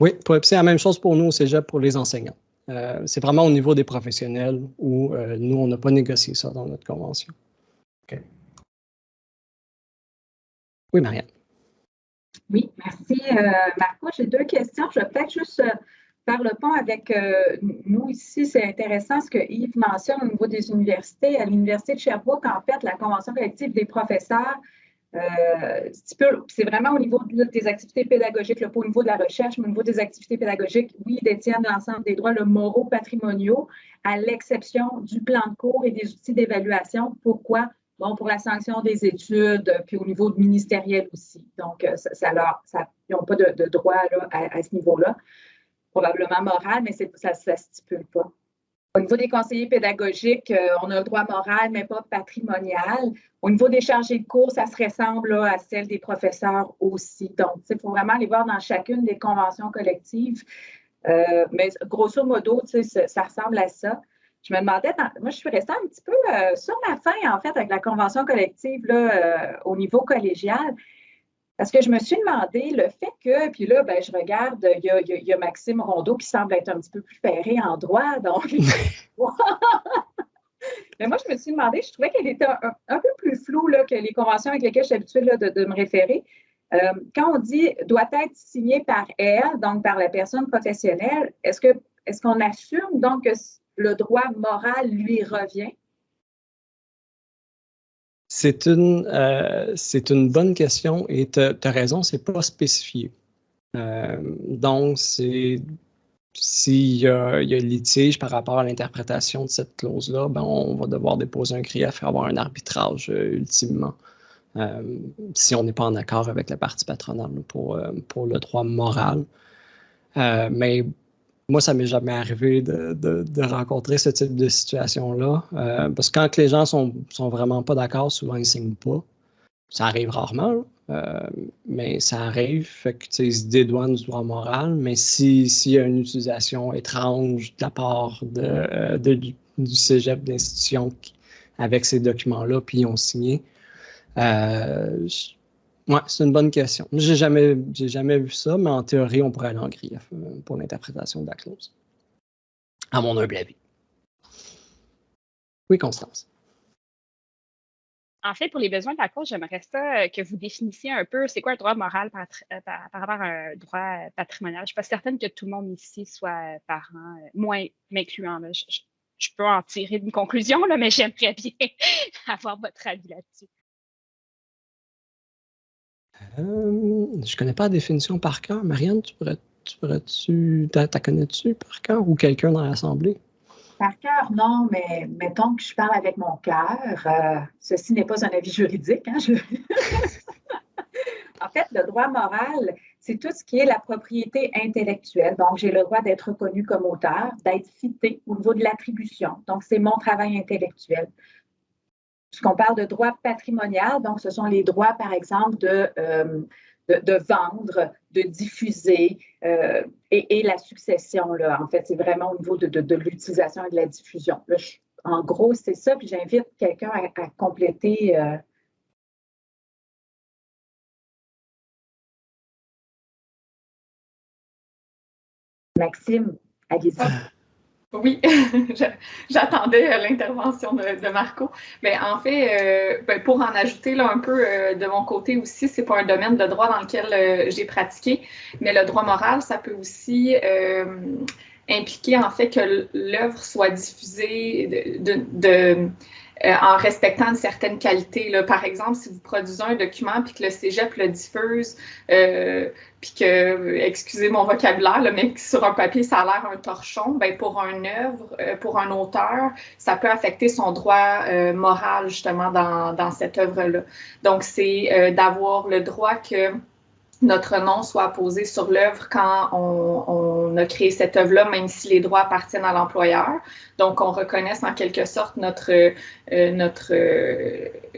Oui, c'est la même chose pour nous au cégep pour les enseignants. C'est vraiment au niveau des professionnels où nous, on n'a pas négocié ça dans notre convention. OK. Oui, Marianne. Oui, merci. Marco, j'ai 2 questions. Je vais peut-être juste faire le pont avec nous ici. C'est intéressant ce que Yves mentionne au niveau des universités. À l'Université de Sherbrooke, en fait, la convention collective des professeurs, c'est vraiment au niveau des activités pédagogiques, pas au niveau de la recherche, mais au niveau des activités pédagogiques, oui, ils détiennent l'ensemble des droits moraux patrimoniaux, à l'exception du plan de cours et des outils d'évaluation. Pourquoi? Bon, pour la sanction des études, puis au niveau ministériel aussi. Donc, ils n'ont pas de droit là, à ce niveau-là. Probablement moral, mais ça ne stipule pas. Au niveau des conseillers pédagogiques, on a le droit moral, mais pas patrimonial. Au niveau des chargés de cours, ça se ressemble là, à celle des professeurs aussi. Donc, il faut vraiment aller voir dans chacune des conventions collectives. Mais grosso modo, ça ressemble à ça. Je me demandais, moi, je suis restée un petit peu sur la fin, en fait, avec la convention collective là, au niveau collégial. Parce que je me suis demandé le fait que, puis là, je regarde, il y a Maxime Rondeau qui semble être un petit peu plus ferré en droit, donc. Mais moi, je me suis demandé, je trouvais qu'elle était un peu plus floue là, que les conventions avec lesquelles je suis habituée là, de me référer. Quand on dit doit être signé par elle, donc par la personne professionnelle, est-ce qu'on assume donc que le droit moral lui revient? C'est une bonne question et tu as raison, c'est pas spécifié. Donc, s'il y a litige par rapport à l'interprétation de cette clause-là, on va devoir déposer un grief et avoir un arbitrage ultimement, si on n'est pas en accord avec la partie patronale pour le droit moral. Mais moi, ça ne m'est jamais arrivé de rencontrer ce type de situation-là. Parce que quand les gens sont vraiment pas d'accord, souvent ils ne signent pas. Ça arrive rarement, mais ça arrive. Fait que, ils se dédouanent du droit moral. Mais s'il y a une utilisation étrange de la part du cégep d'institution avec ces documents-là, puis ils ont signé, ouais, c'est une bonne question. J'ai jamais vu ça, mais en théorie, on pourrait aller en grief pour l'interprétation de la clause. À mon humble avis. Oui, Constance. En fait, pour les besoins de la cause, j'aimerais ça que vous définissiez un peu c'est quoi un droit moral par rapport à un droit patrimonial. Je ne suis pas certaine que tout le monde ici soit parent, moi m'incluant. Je peux en tirer une conclusion, là, mais j'aimerais bien avoir votre avis là-dessus. Je ne connais pas la définition par cœur. Marianne, t'as connais-tu par cœur ou quelqu'un dans l'Assemblée? Par cœur, non, mais mettons que je parle avec mon cœur. Ceci n'est pas un avis juridique. Hein, En fait, le droit moral, c'est tout ce qui est la propriété intellectuelle. Donc, j'ai le droit d'être reconnu comme auteur, d'être cité au niveau de l'attribution. Donc, c'est mon travail intellectuel. Puisqu'on parle de droit patrimonial, donc ce sont les droits, par exemple, de vendre, de diffuser et la succession. Là, en fait, c'est vraiment au niveau de l'utilisation et de la diffusion. Là, en gros, c'est ça. Puis j'invite quelqu'un à compléter. Maxime, allez-y. Oui, j'attendais l'intervention de Marco. Mais en fait, pour en ajouter là, un peu de mon côté aussi, c'est pas un domaine de droit dans lequel j'ai pratiqué, mais le droit moral, ça peut aussi impliquer en fait que l'œuvre soit diffusée en respectant une certaine qualité. Là. Par exemple, si vous produisez un document puis que le cégep le diffuse, puis que, excusez mon vocabulaire, là, mais que sur un papier, ça a l'air un torchon, ben pour une œuvre, pour un auteur, ça peut affecter son droit moral, justement, dans cette œuvre-là. Donc, c'est d'avoir le droit que notre nom soit apposé sur l'œuvre quand on a créé cette œuvre-là, même si les droits appartiennent à l'employeur. Donc, on reconnaisse en quelque sorte notre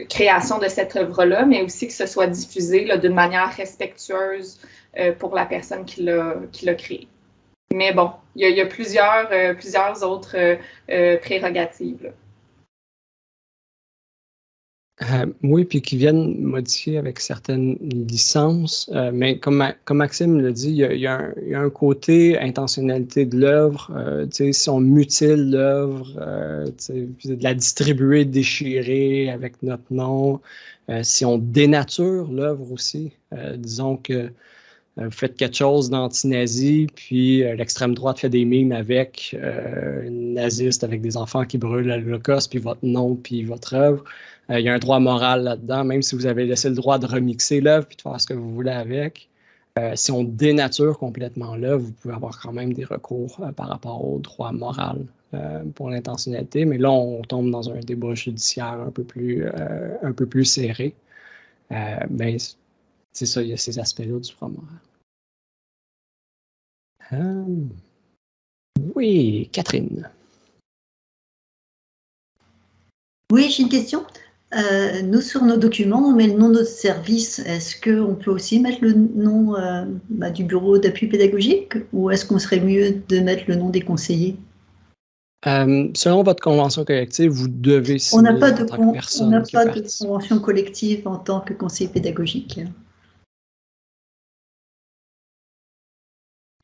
création de cette œuvre-là, mais aussi que ce soit diffusé d'une manière respectueuse pour la personne qui l'a créée. Mais bon, il y a plusieurs autres prérogatives. Là. Oui, puis qui viennent modifier avec certaines licences. Mais comme Maxime l'a dit, il y a un côté intentionnalité de l'œuvre. Si on mutile l'œuvre, de la distribuer, déchirer avec notre nom, si on dénature l'œuvre aussi, disons que vous faites quelque chose d'anti-nazi, puis l'extrême droite fait des mimes avec nazistes, avec des enfants qui brûlent à l'Holocauste, puis votre nom, puis votre œuvre. Il y a un droit moral là-dedans, même si vous avez laissé le droit de remixer l'œuvre puis de faire ce que vous voulez avec. Si on dénature complètement l'œuvre, vous pouvez avoir quand même des recours par rapport au droit moral pour l'intentionnalité. Mais là, on tombe dans un débat judiciaire un peu plus serré. Mais c'est ça, il y a ces aspects-là du droit moral. Oui, Catherine. Oui, j'ai une question. Nous, sur nos documents, on met le nom de notre service. Est-ce qu'on peut aussi mettre le nom du bureau d'appui pédagogique ou est-ce qu'on serait mieux de mettre le nom des conseillers? Selon votre convention collective, vous devez signer en tant que personne. On n'a pas de convention collective en tant que conseiller pédagogique.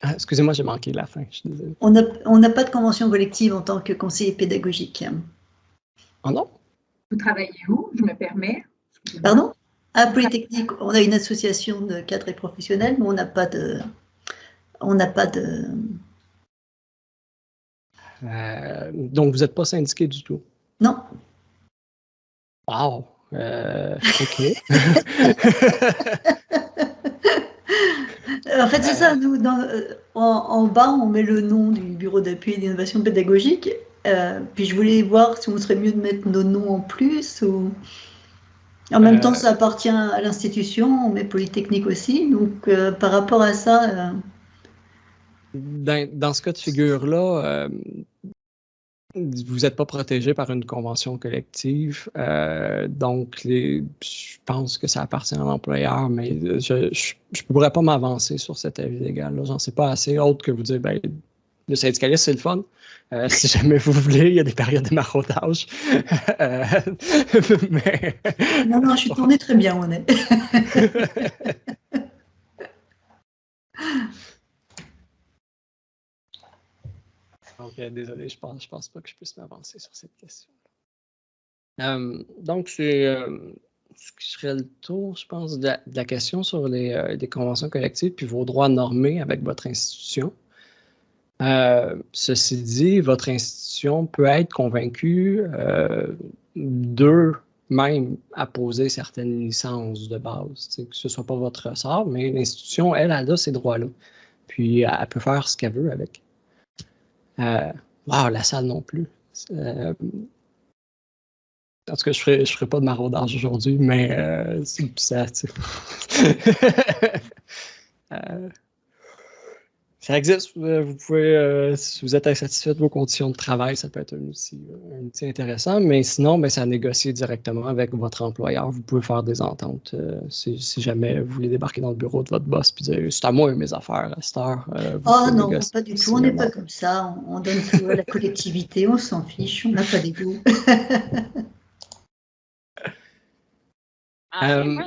Excusez-moi, j'ai manqué la fin. Je suis désolé. On n'a pas de convention collective en tant que conseiller pédagogique. Ah non? Vous travaillez où? Je me permets. Pardon? À Polytechnique, on a une association de cadres et professionnels, mais on n'a pas de. Donc, vous n'êtes pas syndiqué du tout? Non. Wow! OK. En fait, c'est ça. Nous, en bas, on met le nom du bureau d'appui et d'innovation pédagogique. Puis je voulais voir si on serait mieux de mettre nos noms en plus ou. En même temps, ça appartient à l'institution, on met Polytechnique aussi. Donc, par rapport à ça. Dans ce cas de figure-là, vous n'êtes pas protégé par une convention collective. Donc, je pense que ça appartient à l'employeur, mais je ne pourrais pas m'avancer sur cet avis légal. J'en sais pas assez, autre que vous dire, ben, le syndicalisme, c'est le fun. Si jamais vous voulez, il y a des périodes de maraudage. Mais... Non, je suis tournée très bien, on est. Donc, désolé, je pense pas que je puisse m'avancer sur cette question. Donc, c'est ce qui serait le tour, je pense, de la question sur les conventions collectives puis vos droits normés avec votre institution. Ceci dit, votre institution peut être convaincue d'eux-mêmes à poser certaines licences de base, que ce ne soit pas votre ressort, mais l'institution, elle a ces droits-là. Puis, elle peut faire ce qu'elle veut avec. La salle non plus. En tout cas, je ferai pas de maraudage aujourd'hui, mais ça, ça existe. Vous pouvez, si vous êtes insatisfait de vos conditions de travail, ça peut être un outil intéressant, mais sinon, ben, c'est à négocier directement avec votre employeur. Vous pouvez faire des ententes si jamais vous voulez débarquer dans le bureau de votre boss et dire c'est à moi mes affaires à cette heure. Non, pas du tout. On n'est pas comme ça. On donne tout à la collectivité, on s'en fiche, on n'a pas d'ego. Moi,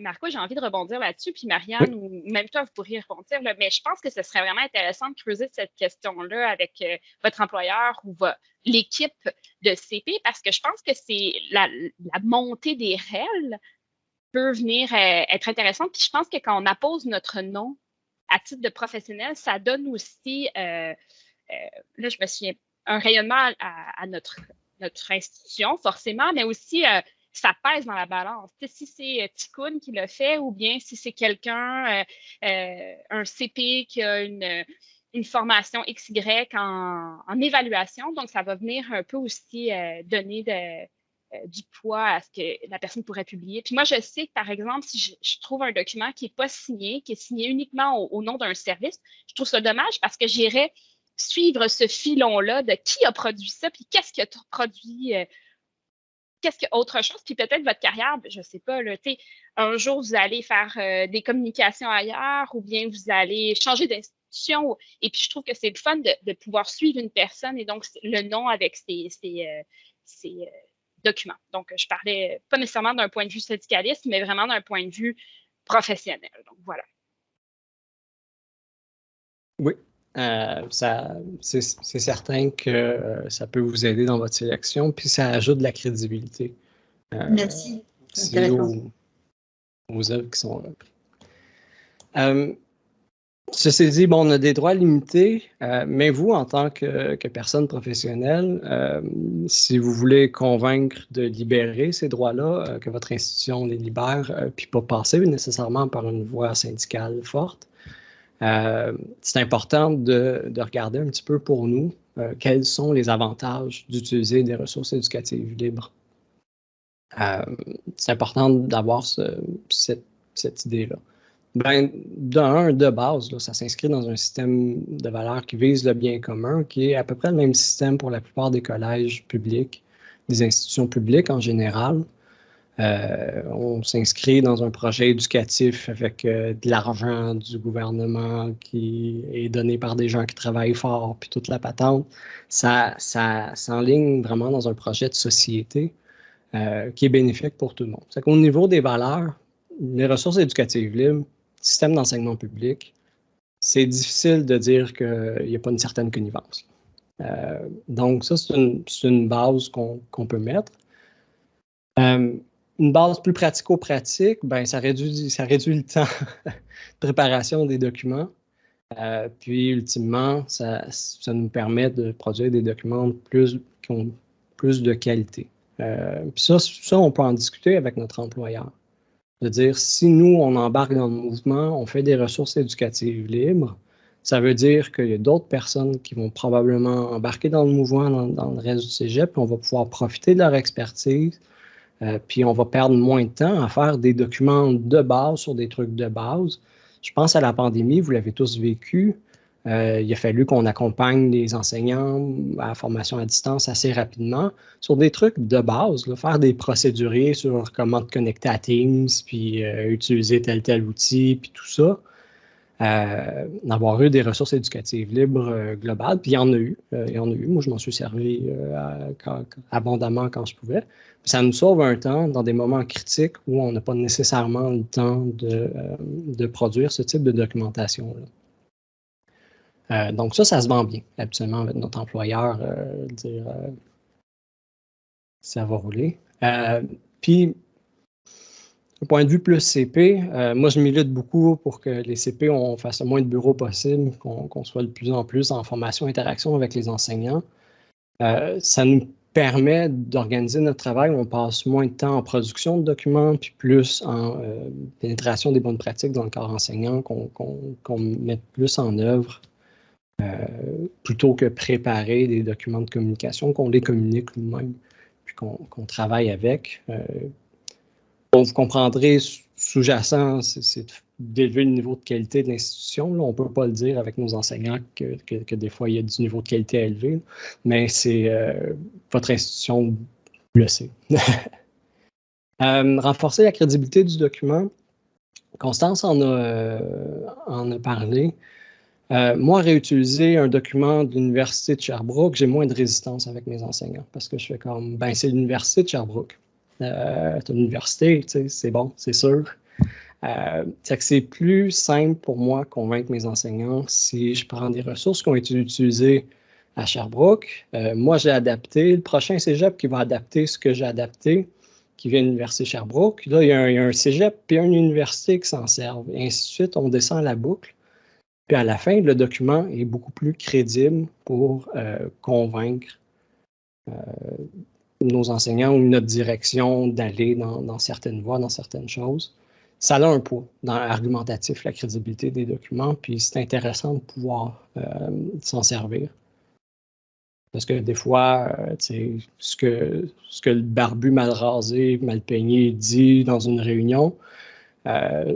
Marco, j'ai envie de rebondir là-dessus, puis Marianne, ou même toi, vous pourriez rebondir, là, mais je pense que ce serait vraiment intéressant de creuser cette question-là avec votre employeur ou l'équipe de CP, parce que je pense que c'est la montée des REL peut venir être intéressante. Puis je pense que quand on appose notre nom à titre de professionnel, ça donne aussi, là, je me souviens, un rayonnement à notre institution, forcément, mais aussi ça pèse dans la balance. Si c'est Ticoun qui l'a fait ou bien si c'est quelqu'un, un CP qui a une formation XY en évaluation, donc ça va venir un peu aussi donner du poids à ce que la personne pourrait publier. Puis moi, je sais que, par exemple, si je trouve un document qui n'est pas signé, qui est signé uniquement au nom d'un service, je trouve ça dommage parce que j'irais suivre ce filon-là de qui a produit ça, puis qu'est-ce qui a produit, qu'est-ce qu'il y a autre chose, puis peut-être votre carrière, je ne sais pas, là, un jour, vous allez faire des communications ailleurs ou bien vous allez changer d'institution. Et puis, je trouve que c'est le fun de pouvoir suivre une personne et donc le nom avec ses documents. Donc, je parlais pas nécessairement d'un point de vue syndicaliste, mais vraiment d'un point de vue professionnel. Donc, voilà. Oui, c'est certain que ça peut vous aider dans votre sélection, puis ça ajoute de la crédibilité. Merci. Aux œuvres qui sont reprises. Ceci dit, bon, on a des droits limités, mais vous, en tant que personne professionnelle, si vous voulez convaincre de libérer ces droits-là, que votre institution les libère, puis pas passer nécessairement par une voie syndicale forte, c'est important de regarder un petit peu pour nous quels sont les avantages d'utiliser des ressources éducatives libres. C'est important d'avoir cette idée-là. Ben, de base, là, ça s'inscrit dans un système de valeurs qui vise le bien commun, qui est à peu près le même système pour la plupart des collèges publics, des institutions publiques en général. On s'inscrit dans un projet éducatif avec de l'argent du gouvernement qui est donné par des gens qui travaillent fort, puis toute la patente. Ça s'enligne vraiment dans un projet de société qui est bénéfique pour tout le monde. C'est qu'au niveau des valeurs, les ressources éducatives libres, système d'enseignement public, c'est difficile de dire qu'il n'y a pas une certaine connivence. Donc ça, c'est une base qu'on peut mettre. Une base plus pratico-pratique, ben, ça réduit le temps de préparation des documents. Puis, ultimement, ça nous permet de produire des documents qui ont plus de qualité. Puis ça, on peut en discuter avec notre employeur. De dire, si nous, on embarque dans le mouvement, on fait des ressources éducatives libres, ça veut dire qu'il y a d'autres personnes qui vont probablement embarquer dans le mouvement, dans le reste du cégep, puis on va pouvoir profiter de leur expertise, puis on va perdre moins de temps à faire des documents de base sur des trucs de base. Je pense à la pandémie, vous l'avez tous vécu. Il a fallu qu'on accompagne les enseignants à la formation à distance assez rapidement sur des trucs de base, là, faire des procéduriers sur comment te connecter à Teams, puis utiliser tel outil, puis tout ça. D'avoir eu des ressources éducatives libres globales, puis il y en a eu. Moi, je m'en suis servi abondamment quand je pouvais. Puis ça nous sauve un temps dans des moments critiques où on n'a pas nécessairement le temps de produire ce type de documentation-là. Donc ça se vend bien, habituellement, avec notre employeur, dire ça va rouler. Puis, au point de vue plus CP, moi, je milite beaucoup pour que les CP, on fasse le moins de bureaux possible, qu'on soit de plus en plus en formation, interaction avec les enseignants. Ça nous permet d'organiser notre travail, on passe moins de temps en production de documents, puis plus en pénétration des bonnes pratiques dans le corps enseignant, qu'on mette plus en œuvre. Plutôt que préparer des documents de communication, qu'on les communique nous-mêmes, puis qu'on travaille avec. Vous comprendrez, sous-jacent, c'est d'élever le niveau de qualité de l'institution. On ne peut pas le dire avec nos enseignants que des fois, il y a du niveau de qualité à élever, mais c'est votre institution le sait. Renforcer la crédibilité du document. Constance en a parlé. Moi, réutiliser un document de l'Université de Sherbrooke, j'ai moins de résistance avec mes enseignants parce que je fais comme, ben c'est l'Université de Sherbrooke. C'est une université, c'est bon, c'est sûr. C'est plus simple pour moi convaincre mes enseignants si je prends des ressources qui ont été utilisées à Sherbrooke. Moi, j'ai adapté. Le prochain cégep qui va adapter ce que j'ai adapté, qui vient de l'Université de Sherbrooke, là, il y a un cégep puis une université qui s'en servent. Et ainsi de suite, on descend la boucle. Puis à la fin, le document est beaucoup plus crédible pour convaincre nos enseignants ou notre direction d'aller dans certaines voies, dans certaines choses. Ça a un poids dans l'argumentatif, la crédibilité des documents, puis c'est intéressant de pouvoir s'en servir. Parce que des fois, ce que le barbu mal rasé, mal peigné dit dans une réunion,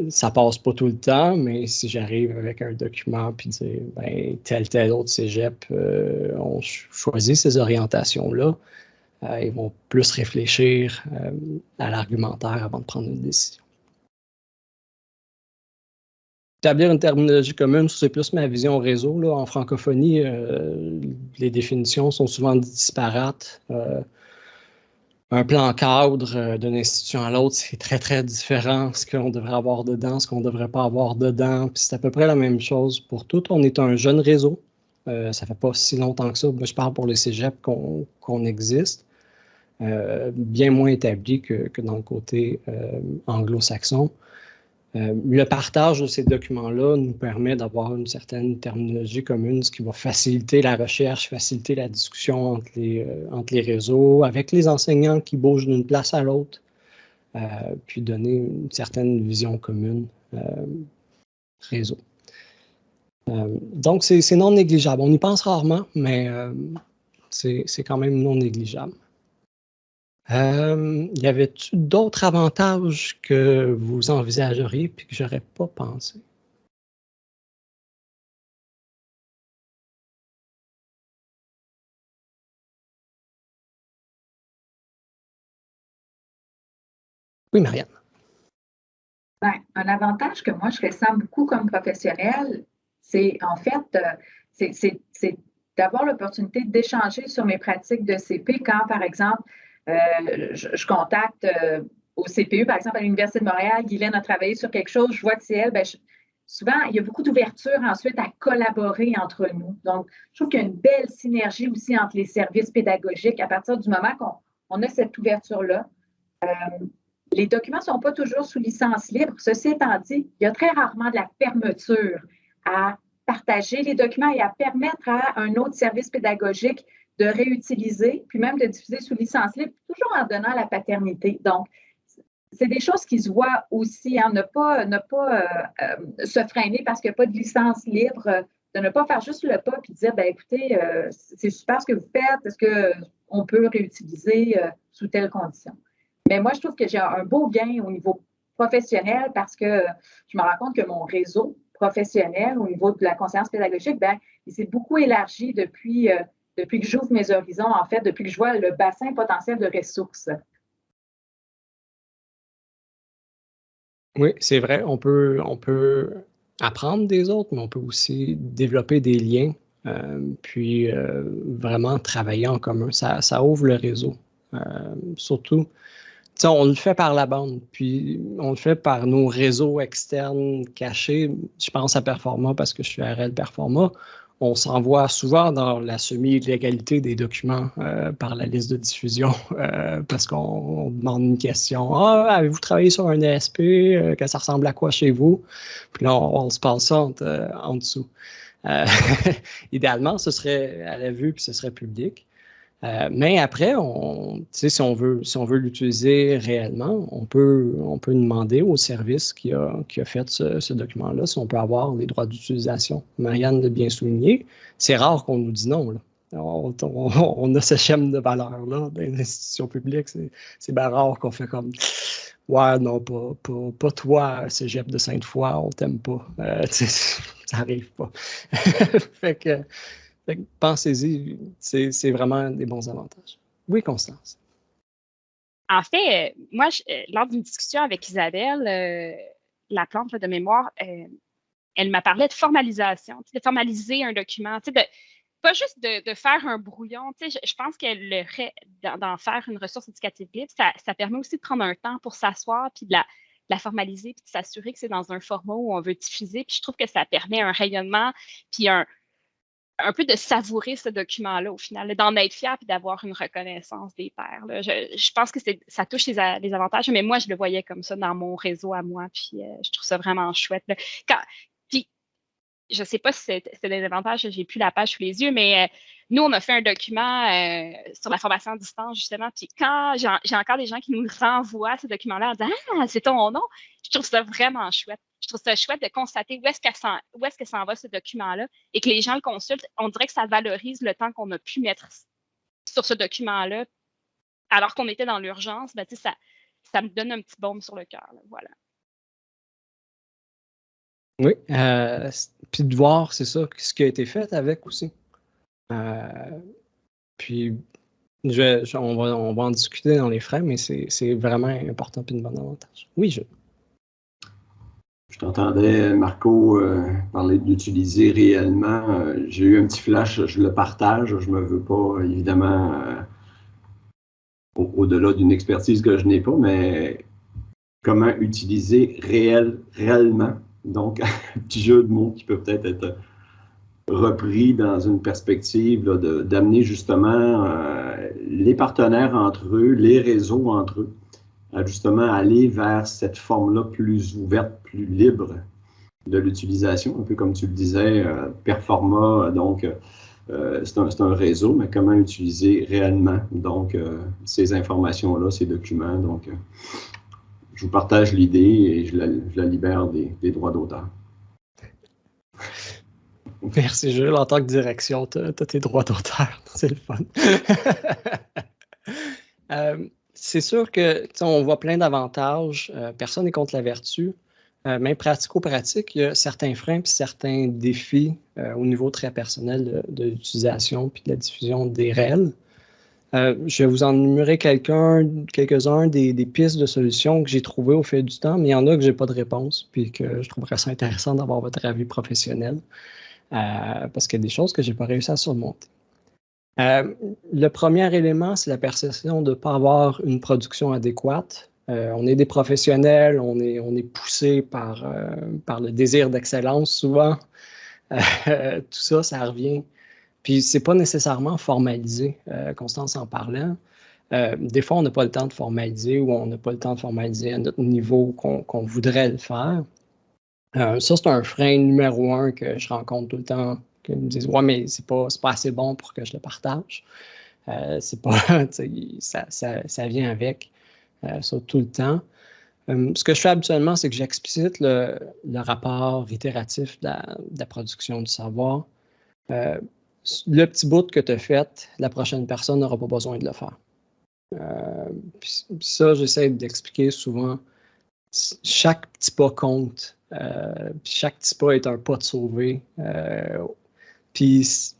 ça passe pas tout le temps, mais si j'arrive avec un document puis dire ben, tel autre cégep ont choisi ces orientations-là, ils vont plus réfléchir à l'argumentaire avant de prendre une décision. Établir une terminologie commune, c'est plus ma vision réseau. Là. En francophonie, les définitions sont souvent disparates. un plan cadre d'une institution à l'autre, c'est très, très différent. Ce qu'on devrait avoir dedans, ce qu'on ne devrait pas avoir dedans. Puis c'est à peu près la même chose pour tout. On est un jeune réseau. Ça ne fait pas si longtemps que ça. Moi, je parle pour les cégeps qu'on existe. Bien moins établi que dans le côté anglo-saxon. Le partage de ces documents-là nous permet d'avoir une certaine terminologie commune, ce qui va faciliter la recherche, faciliter la discussion entre les réseaux, avec les enseignants qui bougent d'une place à l'autre, puis donner une certaine vision commune réseau. Donc, c'est non négligeable. On y pense rarement, mais c'est quand même non négligeable. Y avait-tu d'autres avantages que vous envisageriez et que je n'aurais pas pensé? Oui, Marianne. Ben, un avantage que moi, je ressens beaucoup comme professionnel, c'est en fait, c'est d'avoir l'opportunité d'échanger sur mes pratiques de CP quand, par exemple, je contacte au CPU, par exemple, à l'Université de Montréal, Guylaine a travaillé sur quelque chose, je vois de elle, ben, souvent, il y a beaucoup d'ouverture ensuite à collaborer entre nous. Donc, je trouve qu'il y a une belle synergie aussi entre les services pédagogiques à partir du moment qu'on a cette ouverture-là. Les documents ne sont pas toujours sous licence libre. Ceci étant dit, il y a très rarement de la fermeture à partager les documents et à permettre à un autre service pédagogique de réutiliser, puis même de diffuser sous licence libre, toujours en donnant la paternité. Donc, c'est des choses qui se voient aussi, hein, ne pas se freiner parce qu'il n'y a pas de licence libre, de ne pas faire juste le pas et dire, ben écoutez, c'est super ce que vous faites, est-ce qu'on peut réutiliser sous telles conditions? Mais moi, je trouve que j'ai un beau gain au niveau professionnel parce que je me rends compte que mon réseau professionnel au niveau de la conscience pédagogique, ben, il s'est beaucoup élargi depuis que j'ouvre mes horizons, en fait, depuis que je vois le bassin potentiel de ressources. Oui, c'est vrai, on peut apprendre des autres, mais on peut aussi développer des liens, puis vraiment travailler en commun. Ça ouvre le réseau. Surtout, on le fait par la bande, puis on le fait par nos réseaux externes cachés. Je pense à Performa parce que je suis RL Performa. On s'envoie souvent dans la semi-illégalité des documents par la liste de diffusion parce qu'on demande une question. « Ah, avez-vous travaillé sur un ESP? Que ça ressemble à quoi chez vous? » Puis là, on se passe ça en dessous. Idéalement, ce serait à la vue puis ce serait public. Mais après, si on veut l'utiliser réellement, on peut demander au service qui a fait ce document-là si on peut avoir les droits d'utilisation. Marianne l'a bien souligné, c'est rare qu'on nous dise non. Là. On a ce schème de valeur-là dans les institutions publiques. C'est bien rare qu'on fait comme « Ouais, non, pas toi, cégep de Sainte-Foy, on t'aime pas. » Ça n'arrive pas. Fait que pensez-y, c'est vraiment des bons avantages. Oui, Constance. En fait, moi, lors d'une discussion avec Isabelle, la plante de mémoire, elle m'a parlé de formalisation, de formaliser un document, pas juste de faire un brouillon. Je pense que d'en faire une ressource éducative libre, ça permet aussi de prendre un temps pour s'asseoir puis de la formaliser puis de s'assurer que c'est dans un format où on veut diffuser. Puis je trouve que ça permet un rayonnement puis un peu de savourer ce document-là au final, d'en être fier et d'avoir une reconnaissance des pairs. Là. Je pense que ça touche les avantages, mais moi, je le voyais comme ça dans mon réseau à moi, puis je trouve ça vraiment chouette. Là. Puis, je ne sais pas si c'est des avantages, j'ai plus la page sous les yeux, mais nous, on a fait un document sur la formation à distance, justement, puis quand j'ai encore des gens qui nous renvoient ce document-là en disant « Ah, c'est ton nom », je trouve ça vraiment chouette. Je trouve ça chouette de constater où est-ce que s'en va ce document-là et que les gens le consultent. On dirait que ça valorise le temps qu'on a pu mettre sur ce document-là alors qu'on était dans l'urgence. Ben, ça me donne un petit baume sur le cœur. Voilà. Oui, puis de voir, c'est ça, ce qui a été fait avec aussi. Puis, on va en discuter dans les frais, mais c'est vraiment important et une bonne avantage. Oui, Je t'entendais, Marco, parler d'utiliser réellement. J'ai eu un petit flash, je le partage. Je ne me veux pas, évidemment, au-delà d'une expertise que je n'ai pas, mais comment utiliser réellement. Donc, un petit jeu de mots qui peut peut-être être repris dans une perspective d'amener justement les partenaires entre eux, les réseaux entre eux, à justement aller vers cette forme-là plus ouverte, plus libre de l'utilisation, un peu comme tu le disais, Performa, donc c'est un réseau, mais comment utiliser réellement donc ces informations-là, ces documents. Donc, je vous partage l'idée et je la libère des droits d'auteur. Merci, Jules. En tant que direction, tu as tes droits d'auteur. C'est le fun. C'est sûr que on voit plein d'avantages. Personne n'est contre la vertu. Même pratico-pratique, il y a certains freins et certains défis au niveau très personnel de l'utilisation et de la diffusion des REL. Je vais vous en énumérer quelques-uns des pistes de solutions que j'ai trouvées au fil du temps, mais il y en a que je n'ai pas de réponse puis que je trouverais ça intéressant d'avoir votre avis professionnel parce qu'il y a des choses que je n'ai pas réussi à surmonter. Le premier élément, c'est la perception de ne pas avoir une production adéquate. On est des professionnels, on est poussé par le désir d'excellence souvent. Tout ça, ça revient. Puis, ce n'est pas nécessairement formalisé, Constance en parlant. Des fois, on n'a pas le temps de formaliser ou on n'a pas le temps de formaliser à notre niveau qu'on voudrait le faire. Ça, c'est un frein numéro 1 que je rencontre tout le temps, qui me disent « Ouais, mais c'est pas assez bon pour que je le partage. » C'est pas, ça vient avec ça tout le temps. Ce que je fais habituellement, c'est que j'explicite le rapport itératif de la production du savoir. Le petit bout que tu as fait, la prochaine personne n'aura pas besoin de le faire. Puis ça, j'essaie d'expliquer souvent. Chaque petit pas compte. Chaque petit pas est un pas de sauver. Puis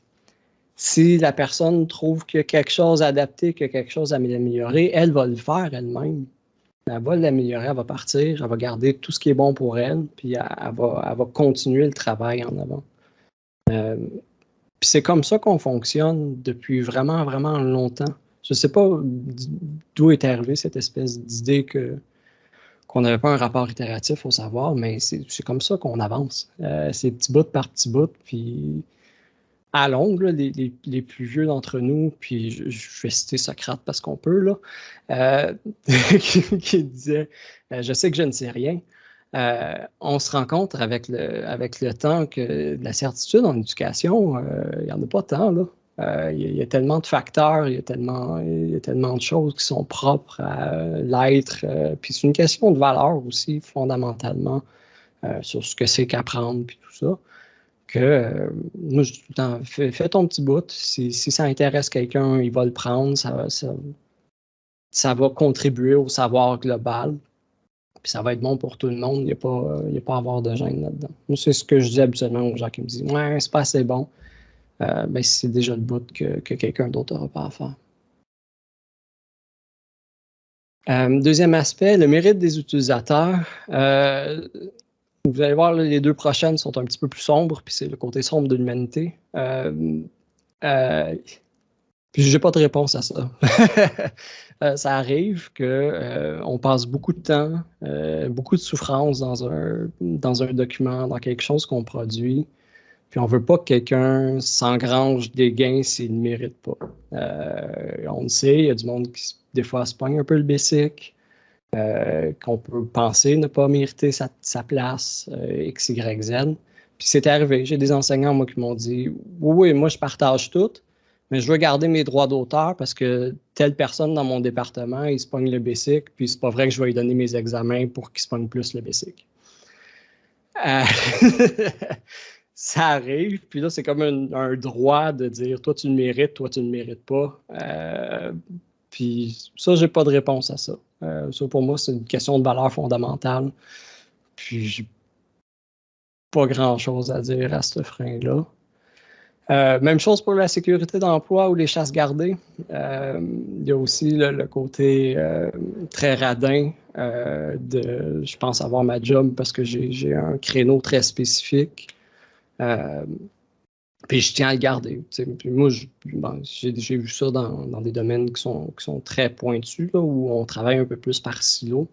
si la personne trouve qu'il y a quelque chose à adapter, qu'il y a quelque chose à améliorer, elle va le faire elle-même. Elle va l'améliorer, elle va partir, elle va garder tout ce qui est bon pour elle, puis elle va continuer le travail en avant. Puis c'est comme ça qu'on fonctionne depuis vraiment, vraiment longtemps. Je ne sais pas d'où est arrivée cette espèce d'idée qu'on n'avait pas un rapport itératif au savoir, mais c'est comme ça qu'on avance. C'est petit bout par petit bout, puis à longue, là, les plus vieux d'entre nous, puis je vais citer Socrate parce qu'on peut, là, qui disait « Je sais que je ne sais rien ». On se rend compte avec le temps que la certitude en éducation, il n'y en a pas tant, là. Il y a tellement de facteurs, il y a tellement de choses qui sont propres à l'être. Puis c'est une question de valeur aussi, fondamentalement, sur ce que c'est qu'apprendre, puis tout ça. Que moi, je dis tout le temps, fais ton petit bout. Si ça intéresse quelqu'un, il va le prendre. Ça va contribuer au savoir global. Puis ça va être bon pour tout le monde. Il n'y a pas à avoir de gêne là-dedans. Moi, c'est ce que je dis habituellement aux gens qui me disent « Ouais, c'est pas assez bon. » Ben, c'est déjà le bout que quelqu'un d'autre n'aura pas à faire. Deuxième aspect, le mérite des utilisateurs. Vous allez voir, là, les deux prochaines sont un petit peu plus sombres, puis c'est le côté sombre de l'humanité. Puis j'ai pas de réponse à ça. Ça arrive qu'on passe beaucoup de temps, beaucoup de souffrance dans un document, dans quelque chose qu'on produit. Puis on ne veut pas que quelqu'un s'engrange des gains s'il ne mérite pas. On le sait, il y a du monde qui, des fois, se pogne un peu le basic, qu'on peut penser ne pas mériter sa place, X, Y, Z. Puis c'est arrivé. J'ai des enseignants, moi, qui m'ont dit « Oui, moi, je partage tout, mais je veux garder mes droits d'auteur parce que telle personne dans mon département, il se pogne le basic, puis c'est pas vrai que je vais lui donner mes examens pour qu'il se pogne plus le basic. » Ça arrive, puis là, c'est comme un droit de dire « Toi, tu le mérites, toi, tu ne le mérites pas. » Puis ça, j'ai pas de réponse à ça. Ça, pour moi, c'est une question de valeur fondamentale. Puis j'ai pas grand-chose à dire à ce frein-là. Même chose pour la sécurité d'emploi ou les chasses gardées. Il y a aussi le côté très radin de « je pense avoir ma job parce que j'ai un créneau très spécifique ». Puis je tiens à le garder. Puis moi, j'ai vu ça dans des domaines qui sont très pointus, là, où on travaille un peu plus par silo.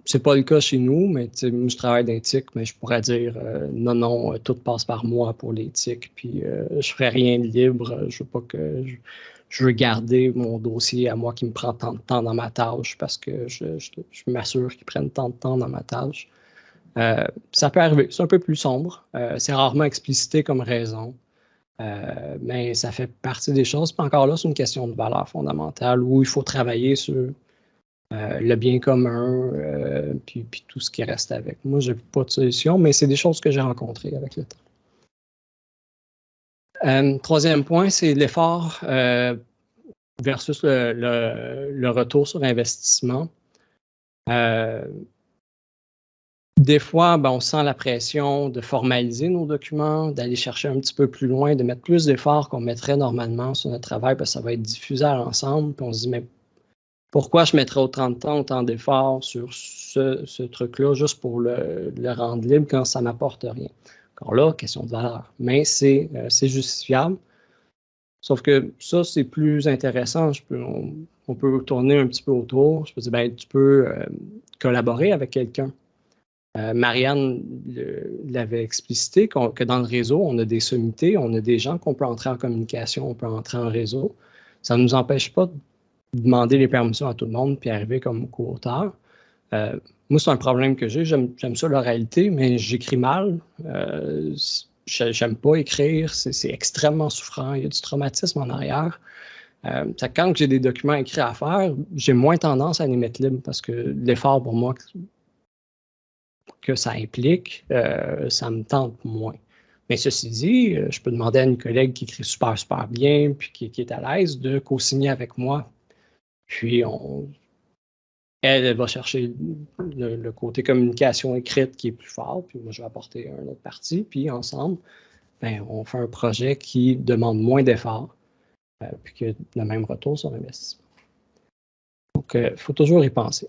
C'est pas le cas chez nous, mais moi, je travaille d'éthique, mais je pourrais dire non, tout passe par moi pour l'éthique, puis je ferai rien de libre. Je veux pas que je veux garder mon dossier à moi qui me prend tant de temps dans ma tâche parce que je m'assure qu'il prenne tant de temps dans ma tâche. Ça peut arriver, c'est un peu plus sombre. C'est rarement explicité comme raison, mais ça fait partie des choses. Puis encore là, c'est une question de valeur fondamentale où il faut travailler sur le bien commun, puis tout ce qui reste avec. Moi, je n'ai pas de solution, mais c'est des choses que j'ai rencontrées avec le temps. Troisième point, c'est l'effort versus le retour sur investissement. Des fois, on sent la pression de formaliser nos documents, d'aller chercher un petit peu plus loin, de mettre plus d'efforts qu'on mettrait normalement sur notre travail, parce que ça va être diffusé à l'ensemble. Puis on se dit, mais pourquoi je mettrais autant de temps, autant d'efforts sur ce truc-là juste pour le rendre libre quand ça ne m'apporte rien? Encore là, question de valeur. Mais c'est justifiable. Sauf que ça, c'est plus intéressant. On peut tourner un petit peu autour. Je peux dire, tu peux collaborer avec quelqu'un. Marianne l'avait explicité que dans le réseau, on a des sommités, on a des gens qu'on peut entrer en communication, on peut entrer en réseau. Ça ne nous empêche pas de demander les permissions à tout le monde puis arriver comme co-auteur. Moi, c'est un problème que j'ai. J'aime ça l'oralité, mais j'écris mal. J'aime pas écrire. C'est extrêmement souffrant. Il y a du traumatisme en arrière. Quand j'ai des documents écrits à faire, j'ai moins tendance à les mettre libres parce que l'effort pour moi que ça implique, ça me tente moins. Mais ceci dit, je peux demander à une collègue qui écrit super, super bien puis qui est à l'aise de co-signer avec moi. Puis, elle va chercher le côté communication écrite qui est plus fort, puis moi, je vais apporter un autre parti, puis ensemble, on fait un projet qui demande moins d'efforts, puis qui a le même retour sur l'investissement. Donc, il faut toujours y penser.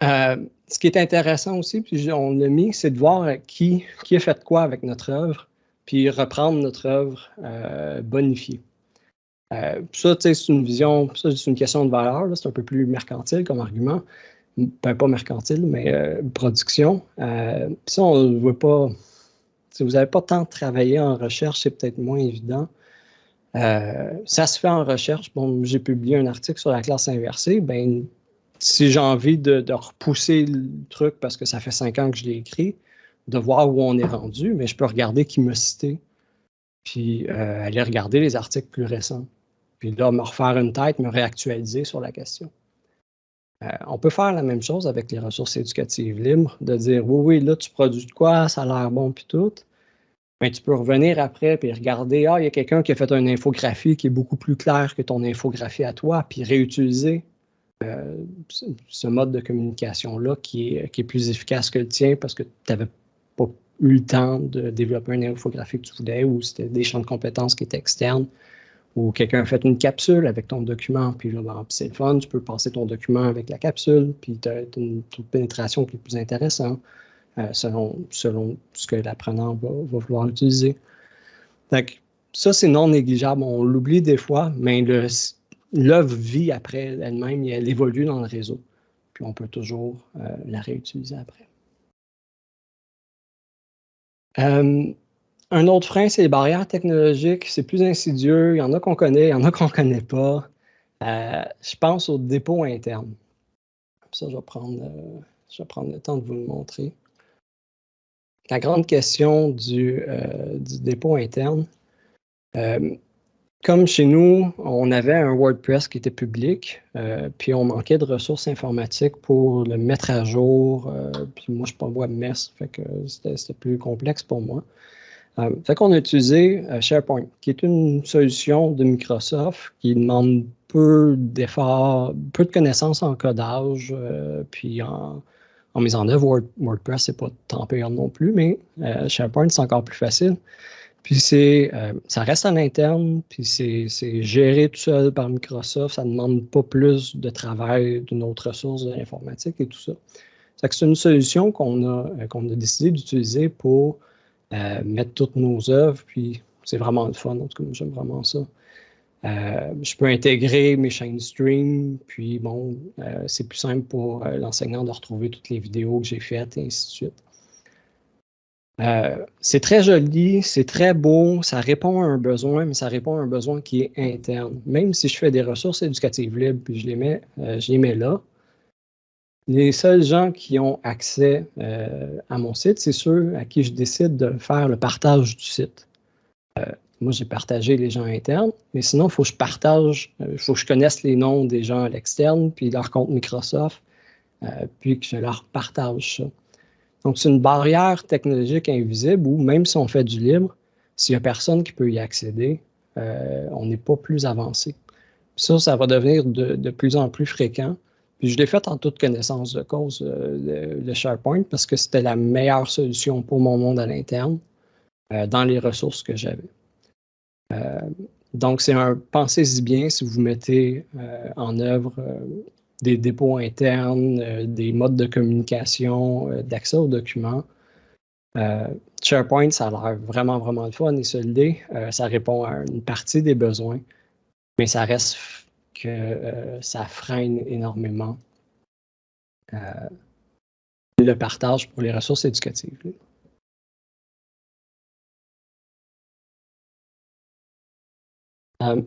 Ce qui est intéressant aussi, puis on l'a mis, c'est de voir qui a fait quoi avec notre œuvre, puis reprendre notre œuvre bonifiée. Ça, c'est une vision, ça, c'est une question de valeur, c'est un peu plus mercantile comme argument. Pas mercantile, mais production. Ça, on ne veut pas. Si vous n'avez pas tant travaillé en recherche, c'est peut-être moins évident. Ça se fait en recherche. Bon, j'ai publié un article sur la classe inversée. Si j'ai envie de repousser le truc parce que ça fait 5 ans que je l'ai écrit, de voir où on est rendu, mais je peux regarder qui m'a cité, puis aller regarder les articles plus récents. Puis là, me refaire une tête, me réactualiser sur la question. On peut faire la même chose avec les ressources éducatives libres, de dire, oui, là, tu produis de quoi, ça a l'air bon, puis tout. Mais tu peux revenir après, puis regarder, il y a quelqu'un qui a fait une infographie qui est beaucoup plus claire que ton infographie à toi, puis réutiliser ce mode de communication-là qui est plus efficace que le tien parce que tu n'avais pas eu le temps de développer une infographie que tu voulais ou c'était des champs de compétences qui étaient externes ou quelqu'un a fait une capsule avec ton document, puis là, c'est le fun, tu peux passer ton document avec la capsule, puis tu as une taux de pénétration qui est plus intéressant selon ce que l'apprenant va vouloir utiliser. Donc, ça, c'est non négligeable. On l'oublie des fois, mais l'œuvre vit après elle-même et elle évolue dans le réseau. Puis on peut toujours la réutiliser après. Un autre frein, c'est les barrières technologiques. C'est plus insidieux. Il y en a qu'on connaît, il y en a qu'on ne connaît pas. Je pense au dépôt interne. Ça, je vais prendre le temps de vous le montrer. La grande question du dépôt interne. Comme chez nous, on avait un WordPress qui était public, puis on manquait de ressources informatiques pour le mettre à jour. Puis moi, je ne suis pas webmaster, fait que c'était plus complexe pour moi. Fait qu'on a utilisé SharePoint, qui est une solution de Microsoft qui demande peu d'efforts, peu de connaissances en codage, puis en mise en œuvre. WordPress, c'est pas tant payant non plus, mais SharePoint, c'est encore plus facile. Puis ça reste à l'interne, puis c'est géré tout seul par Microsoft. Ça ne demande pas plus de travail d'une autre ressource de l'informatique et tout ça. C'est une solution qu'on a décidé d'utiliser pour mettre toutes nos œuvres, puis c'est vraiment le fun. En tout cas, j'aime vraiment ça. Je peux intégrer mes chaînes stream, puis bon, c'est plus simple pour l'enseignant de retrouver toutes les vidéos que j'ai faites, et ainsi de suite. C'est très joli, c'est très beau, ça répond à un besoin, mais ça répond à un besoin qui est interne. Même si je fais des ressources éducatives libres, puis je les mets là, les seuls gens qui ont accès à mon site, c'est ceux à qui je décide de faire le partage du site. Moi, j'ai partagé les gens internes, mais sinon, il faut que je partage, il faut que je connaisse les noms des gens à l'externe, puis leur compte Microsoft, puis que je leur partage ça. Donc, c'est une barrière technologique invisible où même si on fait du libre, s'il n'y a personne qui peut y accéder, on n'est pas plus avancé. Puis ça va devenir de plus en plus fréquent. Puis je l'ai fait en toute connaissance de cause, le SharePoint, parce que c'était la meilleure solution pour mon monde à l'interne, dans les ressources que j'avais. Donc, pensez-y bien si vous mettez en œuvre des dépôts internes, des modes de communication, d'accès aux documents. SharePoint, ça a l'air vraiment, vraiment le fun et solide. Ça répond à une partie des besoins, mais ça reste que ça freine énormément le partage pour les ressources éducatives.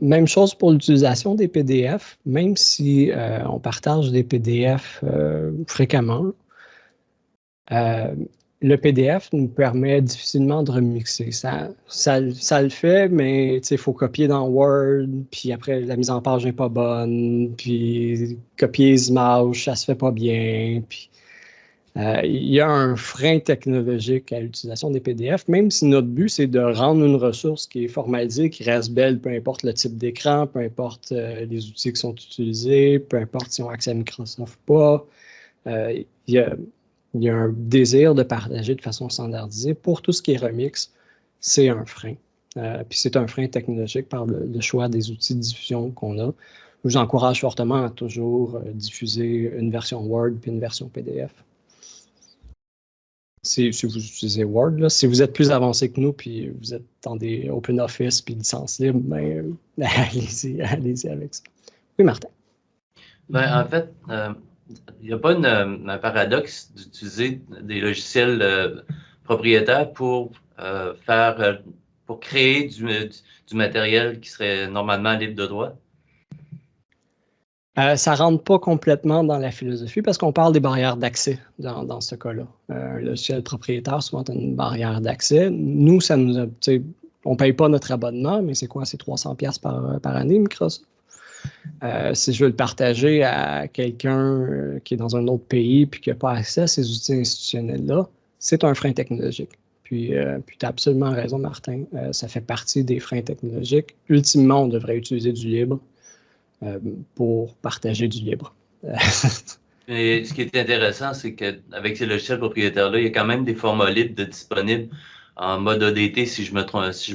Même chose pour l'utilisation des PDF, même si on partage des PDF fréquemment. Le PDF nous permet difficilement de remixer. Ça le fait, mais il faut copier dans Word, puis après la mise en page n'est pas bonne, puis copier les images, ça se fait pas bien. Puis, il y a un frein technologique à l'utilisation des PDF, même si notre but, c'est de rendre une ressource qui est formalisée, qui reste belle, peu importe le type d'écran, peu importe les outils qui sont utilisés, peu importe si on a accès à Microsoft ou pas. Il y a un désir de partager de façon standardisée. Pour tout ce qui est remix, c'est un frein. Puis c'est un frein technologique par le choix des outils de diffusion qu'on a. Je vous encourage fortement à toujours diffuser une version Word puis une version PDF. Si vous utilisez Word, là, si vous êtes plus avancé que nous, puis vous êtes dans des OpenOffice puis licences libres, ben, allez-y avec ça. Oui, Martin. Ben, en fait, il n'y a pas un paradoxe d'utiliser des logiciels propriétaires pour créer du matériel qui serait normalement libre de droit? Ça ne rentre pas complètement dans la philosophie parce qu'on parle des barrières d'accès dans ce cas-là. Un logiciel propriétaire, souvent, a une barrière d'accès. Nous, on ne paye pas notre abonnement, mais c'est quoi? C'est 300$ par année, Microsoft. Si je veux le partager à quelqu'un qui est dans un autre pays et qui n'a pas accès à ces outils institutionnels-là, c'est un frein technologique. Puis tu as absolument raison, Martin. Ça fait partie des freins technologiques. Ultimement, on devrait utiliser du libre pour partager du libre. Et ce qui est intéressant, c'est qu'avec ces logiciels propriétaires-là, il y a quand même des formats libres disponibles en mode ODT, si je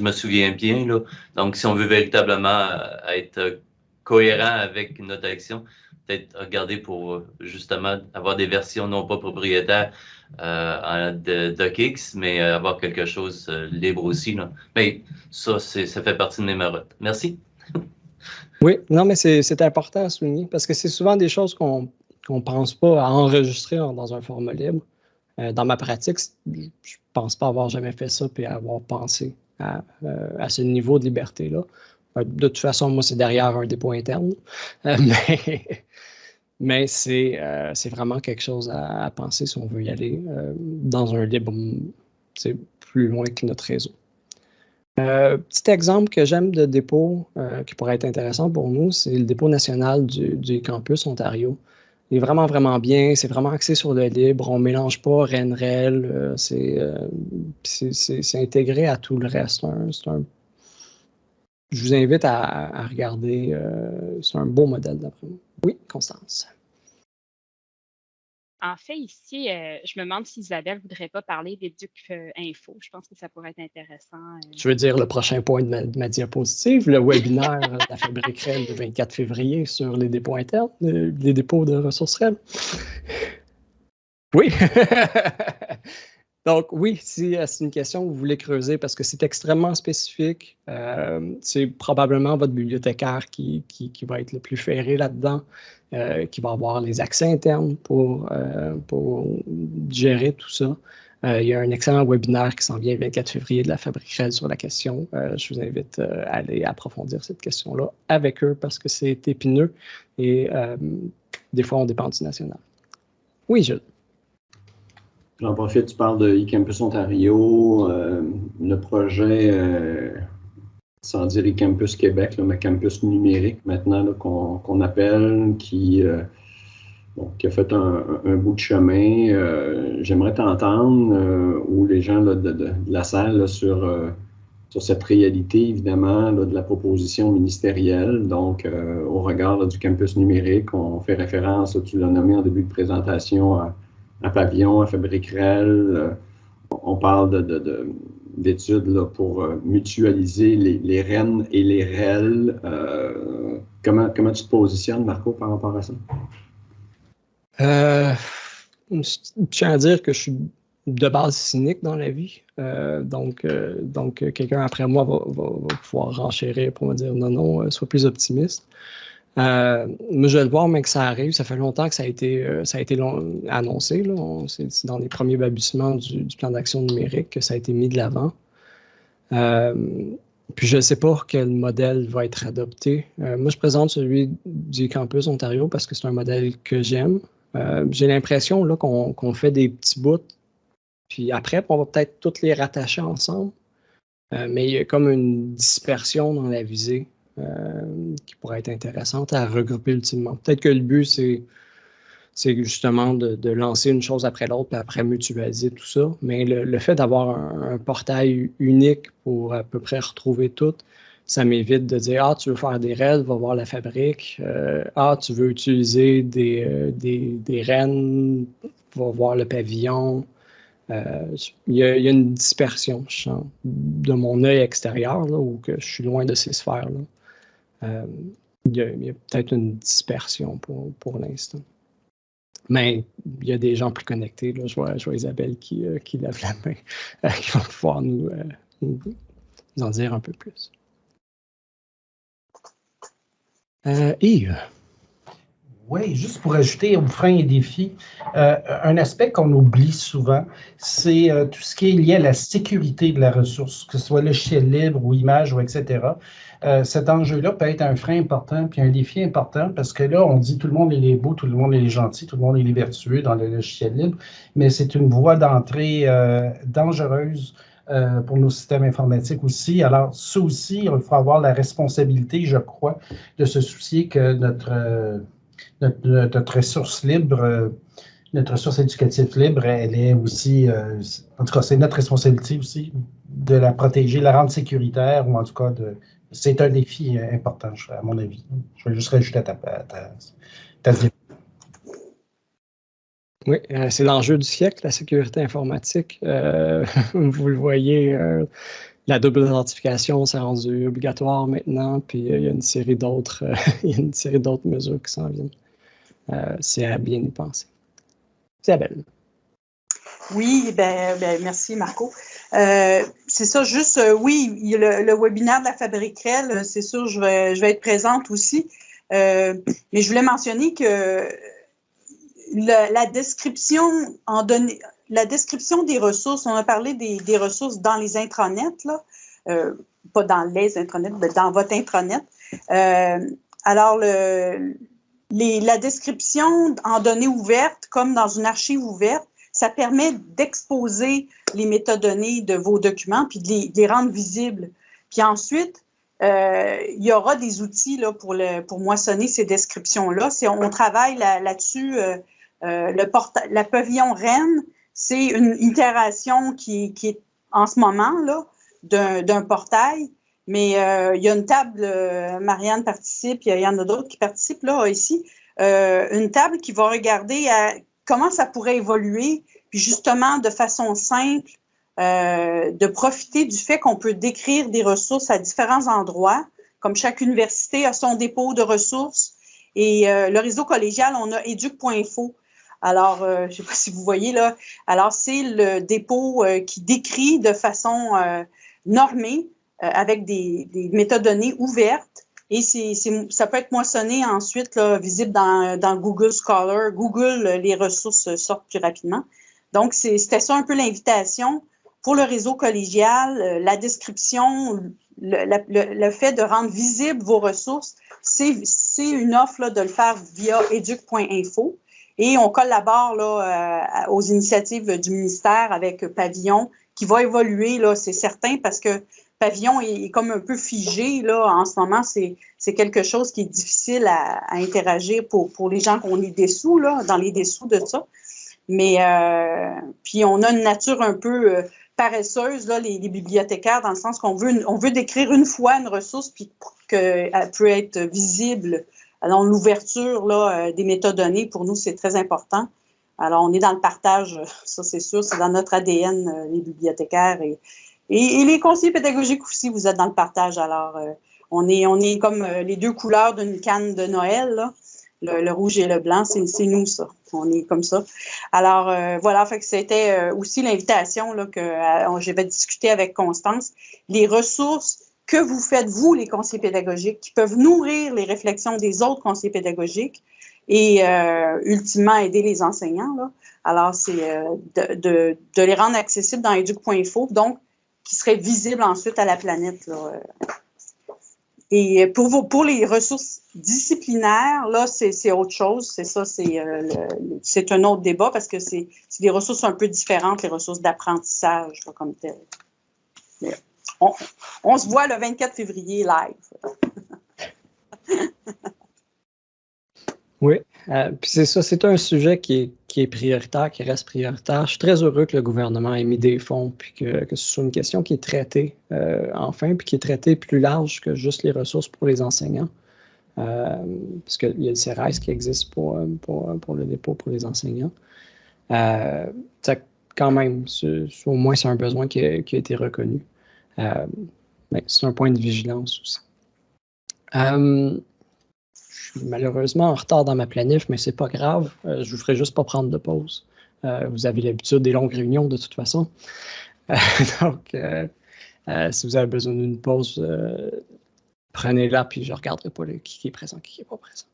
me souviens bien. Là. Donc, si on veut véritablement être cohérent avec notre action, peut-être regarder pour justement avoir des versions non pas propriétaires de DocX, mais avoir quelque chose libre aussi. Là. Mais ça fait partie de mes marottes. Merci. Oui, non, mais c'est important à souligner parce que c'est souvent des choses qu'on ne pense pas à enregistrer dans un format libre. Dans ma pratique, je ne pense pas avoir jamais fait ça et avoir pensé à ce niveau de liberté-là. De toute façon, moi, c'est derrière un dépôt interne. Mais c'est vraiment quelque chose à penser si on veut y aller dans un libre plus loin que notre réseau. Petit exemple que j'aime de dépôt qui pourrait être intéressant pour nous, c'est le dépôt national du campus Ontario. Il est vraiment, vraiment bien. C'est vraiment axé sur le libre. On ne mélange pas RenRel. C'est intégré à tout le reste. Je vous invite à regarder. C'est un beau modèle d'après moi. Oui, Constance. En fait, ici, je me demande si Isabelle ne voudrait pas parler d'Éduc Info. Je pense que ça pourrait être intéressant. Je veux dire le prochain point de ma diapositive, le webinaire de la Fabrique REL le 24 février sur les dépôts internes, les dépôts de ressources REL. Oui. Donc, oui, si c'est une question que vous voulez creuser parce que c'est extrêmement spécifique, c'est probablement votre bibliothécaire qui va être le plus ferré là-dedans, qui va avoir les accès internes pour gérer tout ça. Il y a un excellent webinaire qui s'en vient le 24 février de la Fabrique REL sur la question. Je vous invite à aller approfondir cette question-là avec eux parce que c'est épineux et des fois, on dépend du national. Oui, Jules. J'en profite, tu parles de eCampus Ontario, le projet, sans dire eCampus Québec, là, mais campus numérique maintenant qu'on appelle, qui a fait un bout de chemin. J'aimerais t'entendre, ou les gens là, de la salle là, sur cette réalité, évidemment, là, de la proposition ministérielle. Donc, au regard là, du campus numérique, on fait référence, là, tu l'as nommé en début de présentation, à Pavillon, à Fabrique REL. On parle d'études là, pour mutualiser les REN et les REL. Comment tu te positionnes, Marco, par rapport à ça? Je tiens à dire que je suis de base cynique dans la vie. Donc quelqu'un après moi va pouvoir renchérir pour me dire non, sois plus optimiste. Moi, je vais le voir, mais que ça arrive. Ça fait longtemps que ça a été annoncé. C'est dans les premiers balbutiements du plan d'action numérique que ça a été mis de l'avant. Puis je ne sais pas quel modèle va être adopté. Moi, je présente celui du Campus Ontario parce que c'est un modèle que j'aime. J'ai l'impression là, qu'on fait des petits bouts, puis après, on va peut-être tous les rattacher ensemble. Mais il y a comme une dispersion dans la visée qui pourrait être intéressante à regrouper ultimement. Peut-être que le but, c'est justement de lancer une chose après l'autre, puis après mutualiser tout ça. Mais le fait d'avoir un portail unique pour à peu près retrouver tout, ça m'évite de dire « Ah, tu veux faire des REL, va voir la fabrique. Ah, tu veux utiliser des REN, va voir le pavillon. » Il y a une dispersion, je sens, de mon œil extérieur, là, où que je suis loin de ces sphères-là. Il y a peut-être une dispersion pour l'instant. Mais il y a des gens plus connectés. Là. Je vois Isabelle qui lève la main, qui vont pouvoir nous en dire un peu plus. Yves? Oui, juste pour ajouter aux freins et défis, un aspect qu'on oublie souvent, c'est tout ce qui est lié à la sécurité de la ressource, que ce soit logiciel libre ou image ou etc. Cet enjeu-là peut être un frein important puis un défi important parce que là, on dit tout le monde est beau, tout le monde est gentil, tout le monde est vertueux dans le logiciel libre, mais c'est une voie d'entrée dangereuse pour nos systèmes informatiques aussi. Alors, ça aussi, il faut avoir la responsabilité, je crois, de se soucier que notre ressource libre, notre ressource éducative libre, elle est aussi, en tout cas, c'est notre responsabilité aussi de la protéger, la rendre sécuritaire, ou en tout cas, c'est un défi important, à mon avis. Je vais juste rajouter à ta vie. Oui, c'est l'enjeu du siècle, la sécurité informatique. Vous le voyez, la double authentification, c'est rendu obligatoire maintenant, puis il y a une série d'autres mesures qui s'en viennent. C'est à bien y penser. Isabelle. Oui, merci Marco. C'est ça, juste, oui, le webinaire de la Fabrique REL, c'est sûr, je vais être présente aussi. Mais je voulais mentionner que la description des ressources, on a parlé des ressources dans les intranets, là, pas dans les intranets, mais dans votre intranet. Alors, la description en données ouvertes, comme dans une archive ouverte, ça permet d'exposer les métadonnées de vos documents puis de les rendre visibles. Puis ensuite, il y aura des outils là, pour moissonner ces descriptions-là. On travaille là-dessus. La pavillon REN, c'est une itération qui est en ce moment là, d'un portail. Mais il y a une table, Marianne participe, il y en a d'autres qui participent là, ici, une table qui va regarder comment ça pourrait évoluer, puis justement de façon simple, de profiter du fait qu'on peut décrire des ressources à différents endroits, comme chaque université a son dépôt de ressources, et le réseau collégial, on a éduc.info. Alors, je ne sais pas si vous voyez là. Alors, c'est le dépôt qui décrit de façon normée avec des métadonnées ouvertes. Et ça peut être moissonné ensuite, là, visible dans Google Scholar. Google, les ressources sortent plus rapidement. Donc, c'était ça un peu l'invitation pour le réseau collégial, la description, le fait de rendre visibles vos ressources. C'est une offre là, de le faire via educ.info. Et on collabore là, aux initiatives du ministère avec Pavillon, qui va évoluer, là, c'est certain, parce que Pavillon est comme un peu figé là, en ce moment. C'est quelque chose qui est difficile à interagir pour les gens qu'on est dessous, là, dans les dessous de ça. Mais puis on a une nature un peu paresseuse, là, les bibliothécaires, dans le sens qu'on veut décrire une fois une ressource puis qu'elle peut être visible. Alors, l'ouverture là, des métadonnées, pour nous, c'est très important. Alors, on est dans le partage, ça c'est sûr, c'est dans notre ADN, les bibliothécaires et les conseillers pédagogiques aussi, vous êtes dans le partage. Alors, on est comme les deux couleurs d'une canne de Noël, là. Le rouge et le blanc, c'est nous, ça. On est comme ça. Alors, voilà, fait que c'était aussi l'invitation là, que j'avais discuté avec Constance. Les ressources que vous faites, vous, les conseillers pédagogiques, qui peuvent nourrir les réflexions des autres conseillers pédagogiques et, ultimement, aider les enseignants. Là. Alors, c'est de les rendre accessibles dans educ.info, donc, qui seraient visibles ensuite à la planète, là. Et pour les ressources disciplinaires, là, c'est autre chose. C'est ça, c'est un autre débat parce que c'est des ressources un peu différentes, les ressources d'apprentissage, là, comme tel. Mais on se voit le 24 février live. Oui, puis c'est ça, c'est un sujet qui est prioritaire, qui reste prioritaire. Je suis très heureux que le gouvernement ait mis des fonds, puis que ce soit une question qui est traitée enfin, puis qui est traitée plus large que juste les ressources pour les enseignants. Parce qu'il y a le CERES qui existe pour le dépôt pour les enseignants. Quand même, au moins, c'est un besoin qui a été reconnu. Mais c'est un point de vigilance aussi. Je suis malheureusement en retard dans ma planif, mais c'est pas grave. Je vous ferai juste pas prendre de pause. Vous avez l'habitude des longues réunions de toute façon. Donc, si vous avez besoin d'une pause, prenez-la, puis je ne regarderai pas qui est présent, qui n'est pas présent.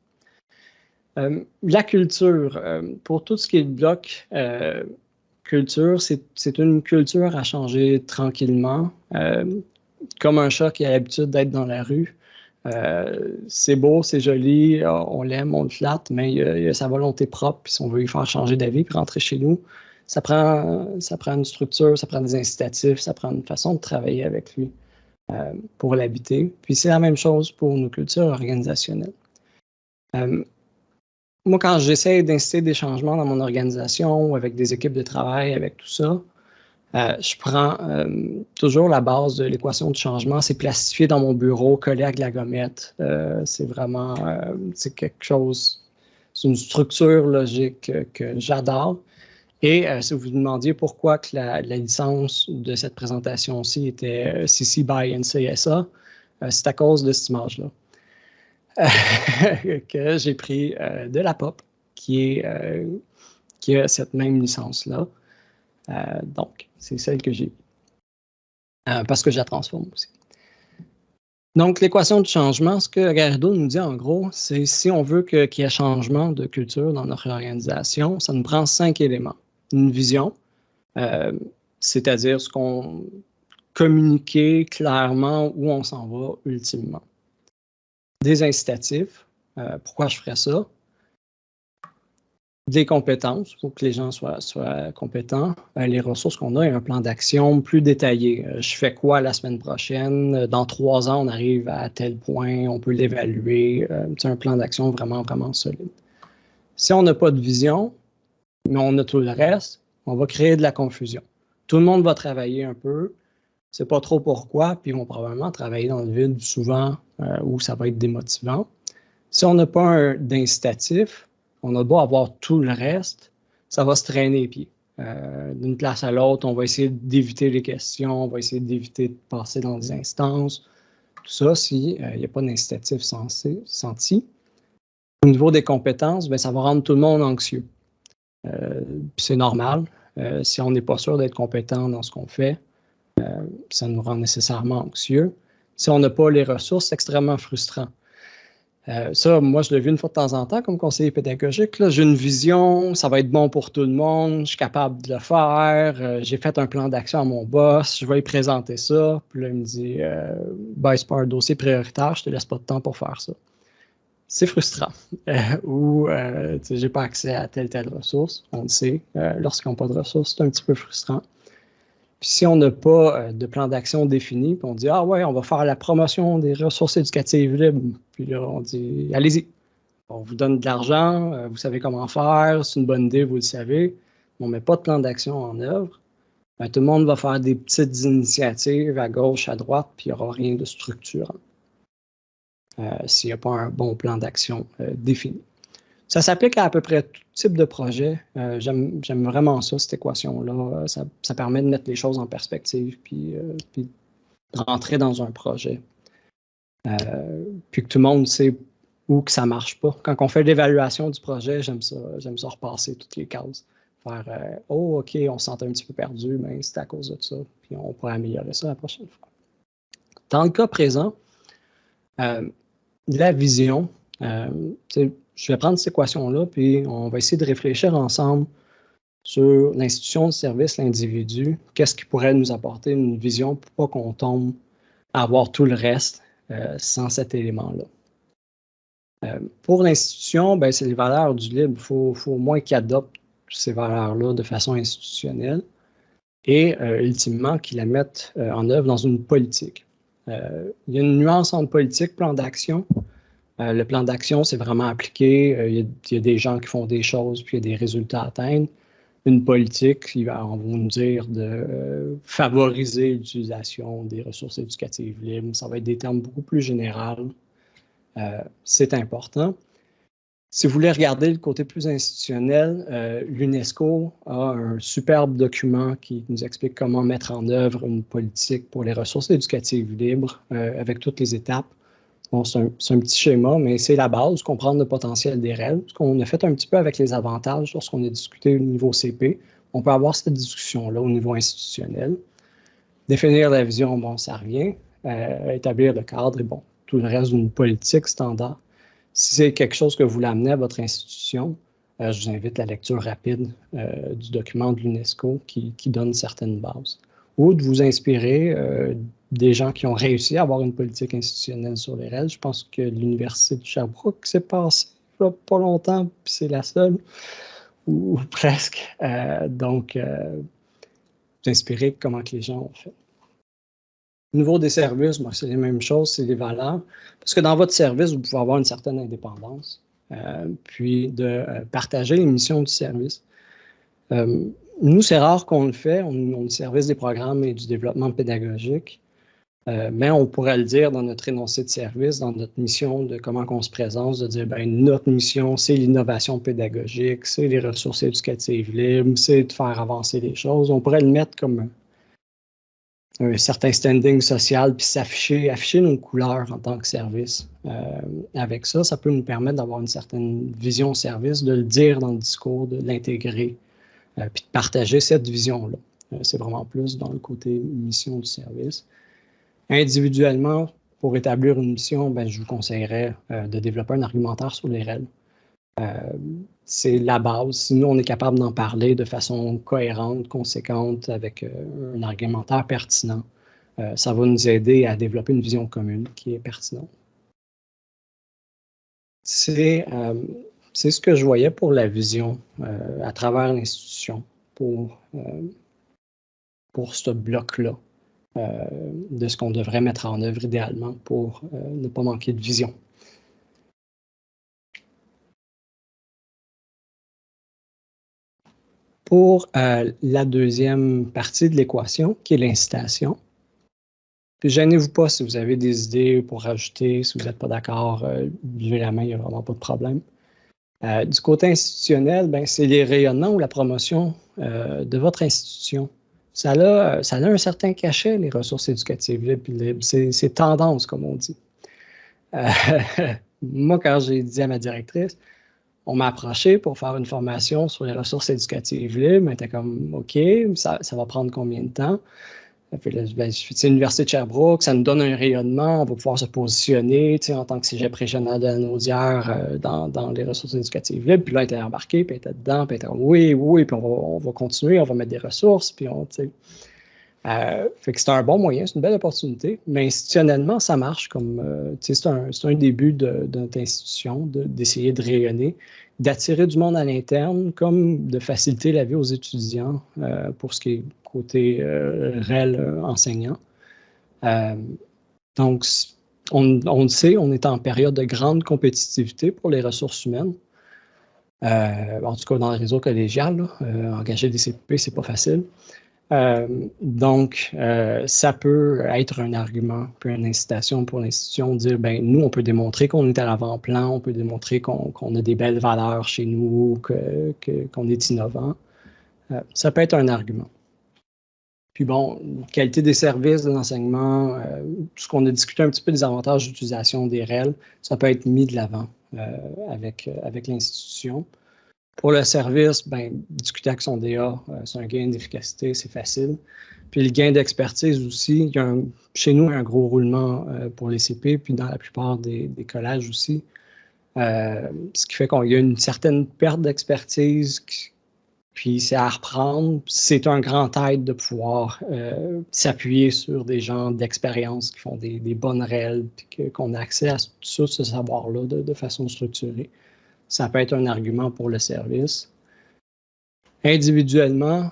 La culture, pour tout ce qui est le bloc culture, c'est une culture à changer tranquillement. Comme un chat qui a l'habitude d'être dans la rue. C'est beau, c'est joli, on l'aime, on le flatte, mais il y a sa volonté propre, puis si on veut lui faire changer d'avis puis rentrer chez nous, ça prend une structure, ça prend des incitatifs, ça prend une façon de travailler avec lui pour l'habiter. Puis c'est la même chose pour nos cultures organisationnelles. Moi, quand j'essaie d'inciter des changements dans mon organisation, avec des équipes de travail, avec tout ça, je prends toujours la base de l'équation de changement. C'est plastifié dans mon bureau, collé avec la gommette. C'est vraiment c'est quelque chose, c'est une structure logique que j'adore. Et si vous vous demandiez pourquoi que la licence de cette présentation-ci était CC by NCSA, c'est à cause de cette image-là que j'ai pris de la POP, qui a cette même licence-là. Donc, c'est celle que j'ai parce que je la transforme aussi. Donc, l'équation de changement, ce que Garrido nous dit en gros, c'est si on veut qu'il y ait changement de culture dans notre organisation, ça nous prend 5 éléments. Une vision, c'est-à-dire ce qu'on communiquer clairement où on s'en va ultimement. Des incitatifs, pourquoi je ferais ça? Des compétences, il faut que les gens soient compétents. Les ressources qu'on a et un plan d'action plus détaillé. Je fais quoi la semaine prochaine? Dans 3 ans, on arrive à tel point, on peut l'évaluer. C'est un plan d'action vraiment, vraiment solide. Si on n'a pas de vision, mais on a tout le reste, on va créer de la confusion. Tout le monde va travailler un peu, c'est pas trop pourquoi, puis ils vont probablement travailler dans le vide souvent où ça va être démotivant. Si on n'a pas d'incitatif, on a beau avoir tout le reste, ça va se traîner les pieds. D'une place à l'autre, on va essayer d'éviter les questions, on va essayer d'éviter de passer dans des instances. Tout ça, s'il n'y a pas d'incitatif senti. Au niveau des compétences, bien, ça va rendre tout le monde anxieux. C'est normal. Si on n'est pas sûr d'être compétent dans ce qu'on fait, ça nous rend nécessairement anxieux. Si on n'a pas les ressources, c'est extrêmement frustrant. Ça, moi, je l'ai vu une fois de temps en temps comme conseiller pédagogique. J'ai une vision, ça va être bon pour tout le monde, je suis capable de le faire, j'ai fait un plan d'action à mon boss, je vais lui présenter ça. Puis là, il me dit c'est pas un dossier prioritaire, je te laisse pas de temps pour faire ça. C'est frustrant. Ou j'ai pas accès à telle ressource, on le sait. Lorsqu'ils n'ont pas de ressources, c'est un petit peu frustrant. Puis si on n'a pas de plan d'action défini, puis on dit « Ah ouais, on va faire la promotion des ressources éducatives libres », puis là, on dit « Allez-y, on vous donne de l'argent, vous savez comment faire, c'est une bonne idée, vous le savez. » On ne met pas de plan d'action en œuvre. Ben, tout le monde va faire des petites initiatives à gauche, à droite, puis il n'y aura rien de structurant s'il n'y a pas un bon plan d'action défini. Ça s'applique à peu près tout type de projet. J'aime vraiment ça, cette équation-là. Ça permet de mettre les choses en perspective puis de rentrer dans un projet. Puis que tout le monde sait où que ça ne marche pas. Quand on fait l'évaluation du projet, j'aime ça repasser toutes les cases. Faire oh, OK, on se sentait un petit peu perdu, mais c'est à cause de ça. Puis on pourrait améliorer ça la prochaine fois. Dans le cas présent, la vision, je vais prendre cette équation-là, puis on va essayer de réfléchir ensemble sur l'institution, le service, l'individu. Qu'est-ce qui pourrait nous apporter une vision pour pas qu'on tombe à avoir tout le reste sans cet élément-là. Pour l'institution, c'est les valeurs du libre. Il faut au moins qu'ils adoptent ces valeurs-là de façon institutionnelle et ultimement qu'ils la mettent en œuvre dans une politique. Il y a une nuance entre politique et plan d'action. Le plan d'action, c'est vraiment appliqué. Il y a des gens qui font des choses, puis il y a des résultats à atteindre. Une politique, on va nous dire de favoriser l'utilisation des ressources éducatives libres. Ça va être des termes beaucoup plus généraux. C'est important. Si vous voulez regarder le côté plus institutionnel, l'UNESCO a un superbe document qui nous explique comment mettre en œuvre une politique pour les ressources éducatives libres avec toutes les étapes. Bon, c'est un petit schéma, mais c'est la base, comprendre le potentiel des REL. Ce qu'on a fait un petit peu avec les avantages lorsqu'on a discuté au niveau CP. On peut avoir cette discussion-là au niveau institutionnel. Définir la vision, bon, ça revient. Établir le cadre et bon, tout le reste d'une politique standard. Si c'est quelque chose que vous voulez amener à votre institution, je vous invite à la lecture rapide du document de l'UNESCO qui donne certaines bases. Ou de vous inspirer des gens qui ont réussi à avoir une politique institutionnelle sur les REL. Je pense que l'Université de Sherbrooke s'est passée pas longtemps, puis c'est la seule, ou presque. Donc, vous inspirer comment que les gens ont fait. Au niveau des services, c'est les mêmes choses, c'est les valeurs. Parce que dans votre service, vous pouvez avoir une certaine indépendance, puis de partager les missions du service. Nous, c'est rare qu'on le fait. On a le service des programmes et du développement pédagogique. Mais on pourrait le dire dans notre énoncé de service, dans notre mission de comment on se présente, de dire notre mission, c'est l'innovation pédagogique, c'est les ressources éducatives libres, c'est de faire avancer les choses. On pourrait le mettre comme un certain standing social, puis afficher nos couleurs en tant que service. Avec ça, ça peut nous permettre d'avoir une certaine vision service, de le dire dans le discours, de l'intégrer, puis de partager cette vision-là. C'est vraiment plus dans le côté mission du service. Individuellement, pour établir une mission, je vous conseillerais de développer un argumentaire sur les REL. C'est la base. Si nous, on est capable d'en parler de façon cohérente, conséquente, avec un argumentaire pertinent, ça va nous aider à développer une vision commune qui est pertinente. C'est ce que je voyais pour la vision à travers l'institution, pour ce bloc-là. De ce qu'on devrait mettre en œuvre idéalement pour ne pas manquer de vision. Pour la deuxième partie de l'équation, qui est l'incitation, gênez-vous pas si vous avez des idées pour rajouter, si vous n'êtes pas d'accord, levez la main, il n'y a vraiment pas de problème. Du côté institutionnel, c'est les rayonnements ou la promotion de votre institution. Ça a un certain cachet, les ressources éducatives libres. C'est tendance, comme on dit. Moi, quand j'ai dit à ma directrice, On m'a approché pour faire une formation sur les ressources éducatives libres, mais était comme, OK, ça va prendre combien de temps? Puis là, c'est l'Université de Sherbrooke, ça nous donne un rayonnement, on va pouvoir se positionner en tant que cégep régional de la Naudière dans les ressources éducatives libres. Puis là, elle était embarquée, puis elle était dedans, puis elle était comme, oui, puis on va continuer, on va mettre des ressources, puis fait que c'est un bon moyen, c'est une belle opportunité, mais institutionnellement, ça marche comme, c'est un début de notre institution, d'essayer de rayonner, d'attirer du monde à l'interne, comme de faciliter la vie aux étudiants pour ce qui est côté réel enseignant. Donc, on le sait, on est en période de grande compétitivité pour les ressources humaines. En tout cas, dans le réseau collégial, engager des CP, c'est pas facile. Donc, ça peut être un argument, puis une incitation pour l'institution de dire, ben nous, on peut démontrer qu'on est à l'avant-plan, on peut démontrer qu'on a des belles valeurs chez nous, qu'on est innovant. Ça peut être un argument. Puis bon, qualité des services de l'enseignement, tout ce qu'on a discuté un petit peu des avantages d'utilisation des REL, ça peut être mis de l'avant avec l'institution. Pour le service, discuter avec son DA, c'est un gain d'efficacité, c'est facile. Puis le gain d'expertise aussi, chez nous, il y a un gros roulement pour les CP, puis dans la plupart des collèges aussi. Ce qui fait qu'il y a une certaine perte d'expertise, puis c'est à reprendre. C'est un grand aide de pouvoir s'appuyer sur des gens d'expérience qui font des bonnes REL, puis qu'on a accès à tout ce savoir-là de façon structurée. Ça peut être un argument pour le service. Individuellement,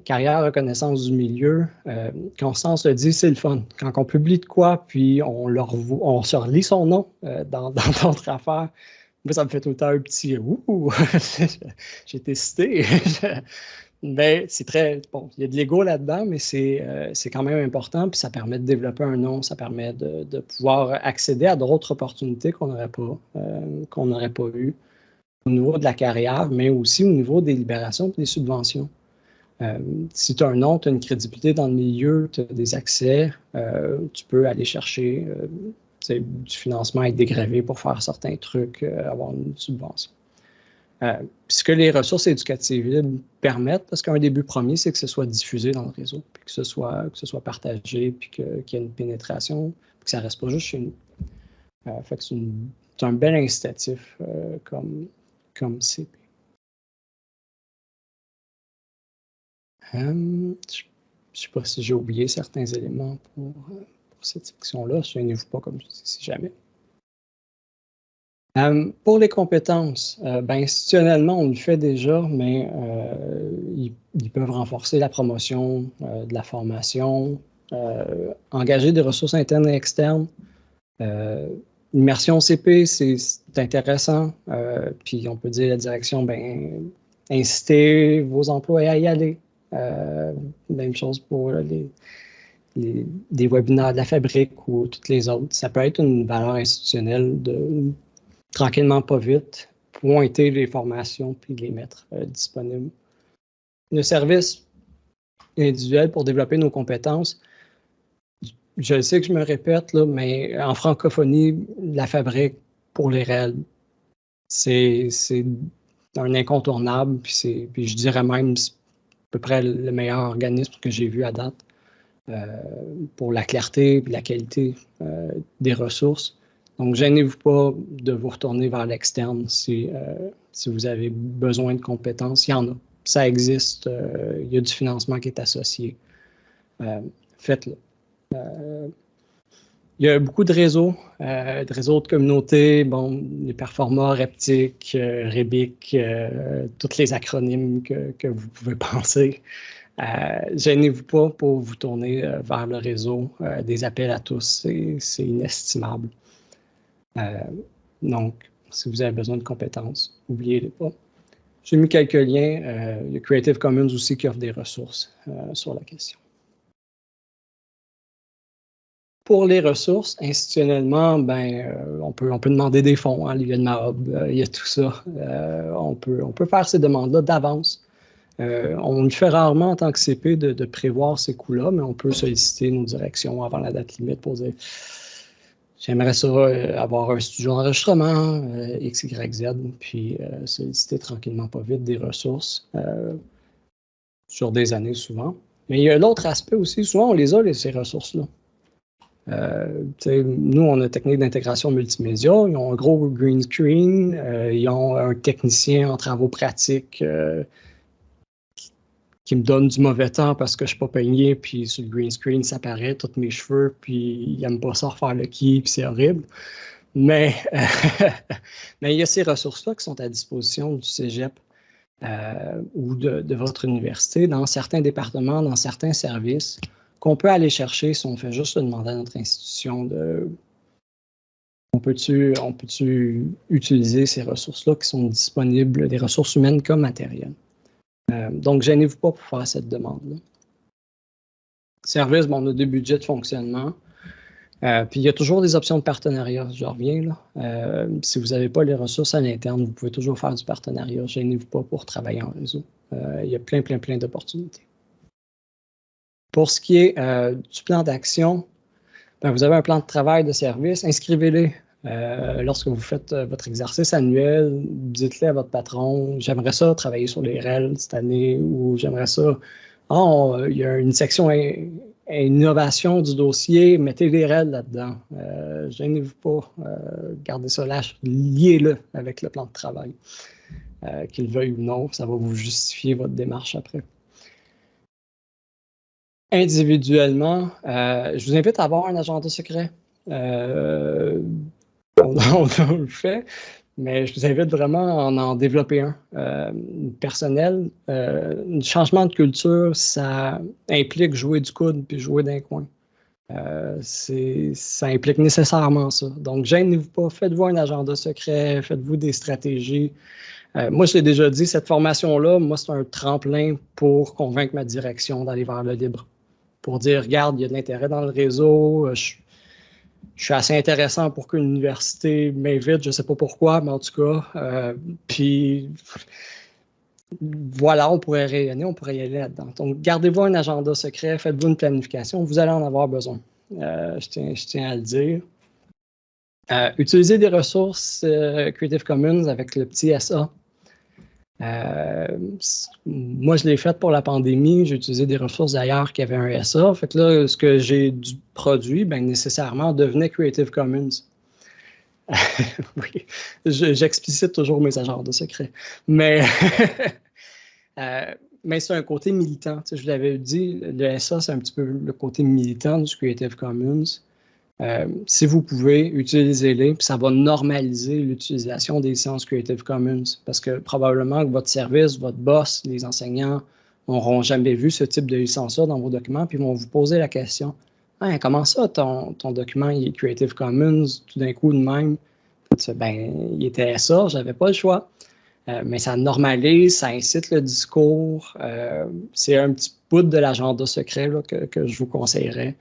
carrière reconnaissance du milieu, Constance le dit, c'est le fun. Quand on publie de quoi, puis on se relit son nom dans d'autres affaires, moi, ça me fait tout le temps un petit « ouh, j'ai été cité ». Mais c'est très, bon, il y a de l'ego là-dedans, mais c'est quand même important, puis ça permet de développer un nom, ça permet de pouvoir accéder à d'autres opportunités qu'on n'aurait pas eues au niveau de la carrière, mais aussi au niveau des libérations et des subventions. Si tu as un nom, tu as une crédibilité dans le milieu, tu as des accès, tu peux aller chercher du financement, être dégrévé pour faire certains trucs, avoir une subvention. Ce que les ressources éducatives libres permettent, parce qu'un des buts premiers, c'est que ce soit diffusé dans le réseau, puis que ce soit partagé, puis qu'il y ait une pénétration, puis que ça ne reste pas juste chez nous. Fait que c'est un bel incitatif comme CP. Je ne sais pas si j'ai oublié certains éléments pour cette section-là. Souvenez-vous pas comme je dis, si jamais. Pour les compétences, institutionnellement, on le fait déjà, mais ils peuvent renforcer la promotion de la formation, engager des ressources internes et externes. L'immersion CP, c'est intéressant. Puis on peut dire à la direction, inciter vos employés à y aller. Même chose pour des webinaires de la fabrique ou toutes les autres. Ça peut être une valeur institutionnelle de tranquillement, pas vite, pointer les formations puis les mettre disponibles. Le service individuel pour développer nos compétences, je sais que je me répète, là, mais en francophonie, la fabrique pour les REL, c'est un incontournable, puis je dirais même c'est à peu près le meilleur organisme que j'ai vu à date pour la clarté et la qualité des ressources. Donc, gênez-vous pas de vous retourner vers l'externe si vous avez besoin de compétences. Il y en a. Ça existe. Il y a du financement qui est associé. Faites-le. Il y a beaucoup de réseaux de communautés, les Performa, Reptic, Rebic, tous les acronymes que vous pouvez penser. Gênez-vous pas pour vous tourner vers le réseau. Des appels à tous, c'est inestimable. Donc, si vous avez besoin de compétences, n'oubliez-les pas. J'ai mis quelques liens. Il y a Creative Commons aussi qui offre des ressources sur la question. Pour les ressources, institutionnellement, on peut demander des fonds, il y a le MAOB, il y a tout ça. On peut faire ces demandes-là d'avance. On le fait rarement en tant que CP de prévoir ces coûts-là, mais on peut solliciter nos directions avant la date limite pour dire j'aimerais ça avoir un studio d'enregistrement, X, Y, Z, puis solliciter tranquillement pas vite des ressources sur des années souvent. Mais il y a l'autre aspect aussi, souvent on les a, ces ressources-là. Nous, on a une technique d'intégration multimédia, ils ont un gros green screen, ils ont un technicien en travaux pratiques qui me donne du mauvais temps parce que je ne suis pas peigné, puis sur le green screen, ça paraît, tous mes cheveux, puis il n'aime pas ça refaire le qui, puis c'est horrible. Mais, mais il y a ces ressources-là qui sont à disposition du cégep ou de votre université dans certains départements, dans certains services, qu'on peut aller chercher si on fait juste demander à notre institution de on peut-tu utiliser ces ressources-là qui sont disponibles, des ressources humaines comme matérielles. Donc, gênez-vous pas pour faire cette demande-là. Service, bon, on a des budgets de fonctionnement. Puis, il y a toujours des options de partenariat, je reviens là. Si vous n'avez pas les ressources à l'interne, vous pouvez toujours faire du partenariat. Gênez-vous pas pour travailler en réseau. Il y a plein d'opportunités. Pour ce qui est du plan d'action, vous avez un plan de travail de service, inscrivez-les. Lorsque vous faites votre exercice annuel, dites-le à votre patron, j'aimerais ça travailler sur les REL cette année, ou j'aimerais ça, il y a une section innovation du dossier, mettez les REL là-dedans. Gênez-vous pas, gardez ça là, liez-le avec le plan de travail. Qu'il veuille ou non, ça va vous justifier votre démarche après. Individuellement, je vous invite à avoir un agenda secret. On le fait, mais je vous invite vraiment à en développer un. Personnel, un changement de culture, ça implique jouer du coude puis jouer d'un coin. Ça implique nécessairement ça. Donc, gênez-vous pas, faites-vous un agenda secret, faites-vous des stratégies. Moi, je l'ai déjà dit, cette formation-là, moi, c'est un tremplin pour convaincre ma direction d'aller vers le libre. Pour dire, regarde, il y a de l'intérêt dans le réseau, je suis assez intéressant pour qu'une université m'invite, je ne sais pas pourquoi, mais en tout cas, puis voilà, on pourrait rayonner, on pourrait y aller là-dedans. Donc, gardez-vous un agenda secret, faites-vous une planification, vous allez en avoir besoin. Je tiens à le dire. Utilisez des ressources Creative Commons avec le petit SA. Moi, je l'ai fait pour la pandémie. J'ai utilisé des ressources d'ailleurs qui avaient un SA. Fait que là, ce que j'ai produit, nécessairement, devenait Creative Commons. Oui, j'explicite toujours mes agendas secrets. Mais, mais c'est un côté militant. Tu sais, je vous l'avais dit, le SA, c'est un petit peu le côté militant du Creative Commons. Si vous pouvez, utilisez-les, puis ça va normaliser l'utilisation des licences Creative Commons, parce que probablement que votre service, votre boss, les enseignants n'auront jamais vu ce type de licence-là dans vos documents, puis vont vous poser la question « Comment ça, ton document il est Creative Commons, tout d'un coup de même? » Il était ça, j'avais pas le choix. Mais ça normalise, ça incite le discours. C'est un petit bout de l'agenda secret là, que je vous conseillerais.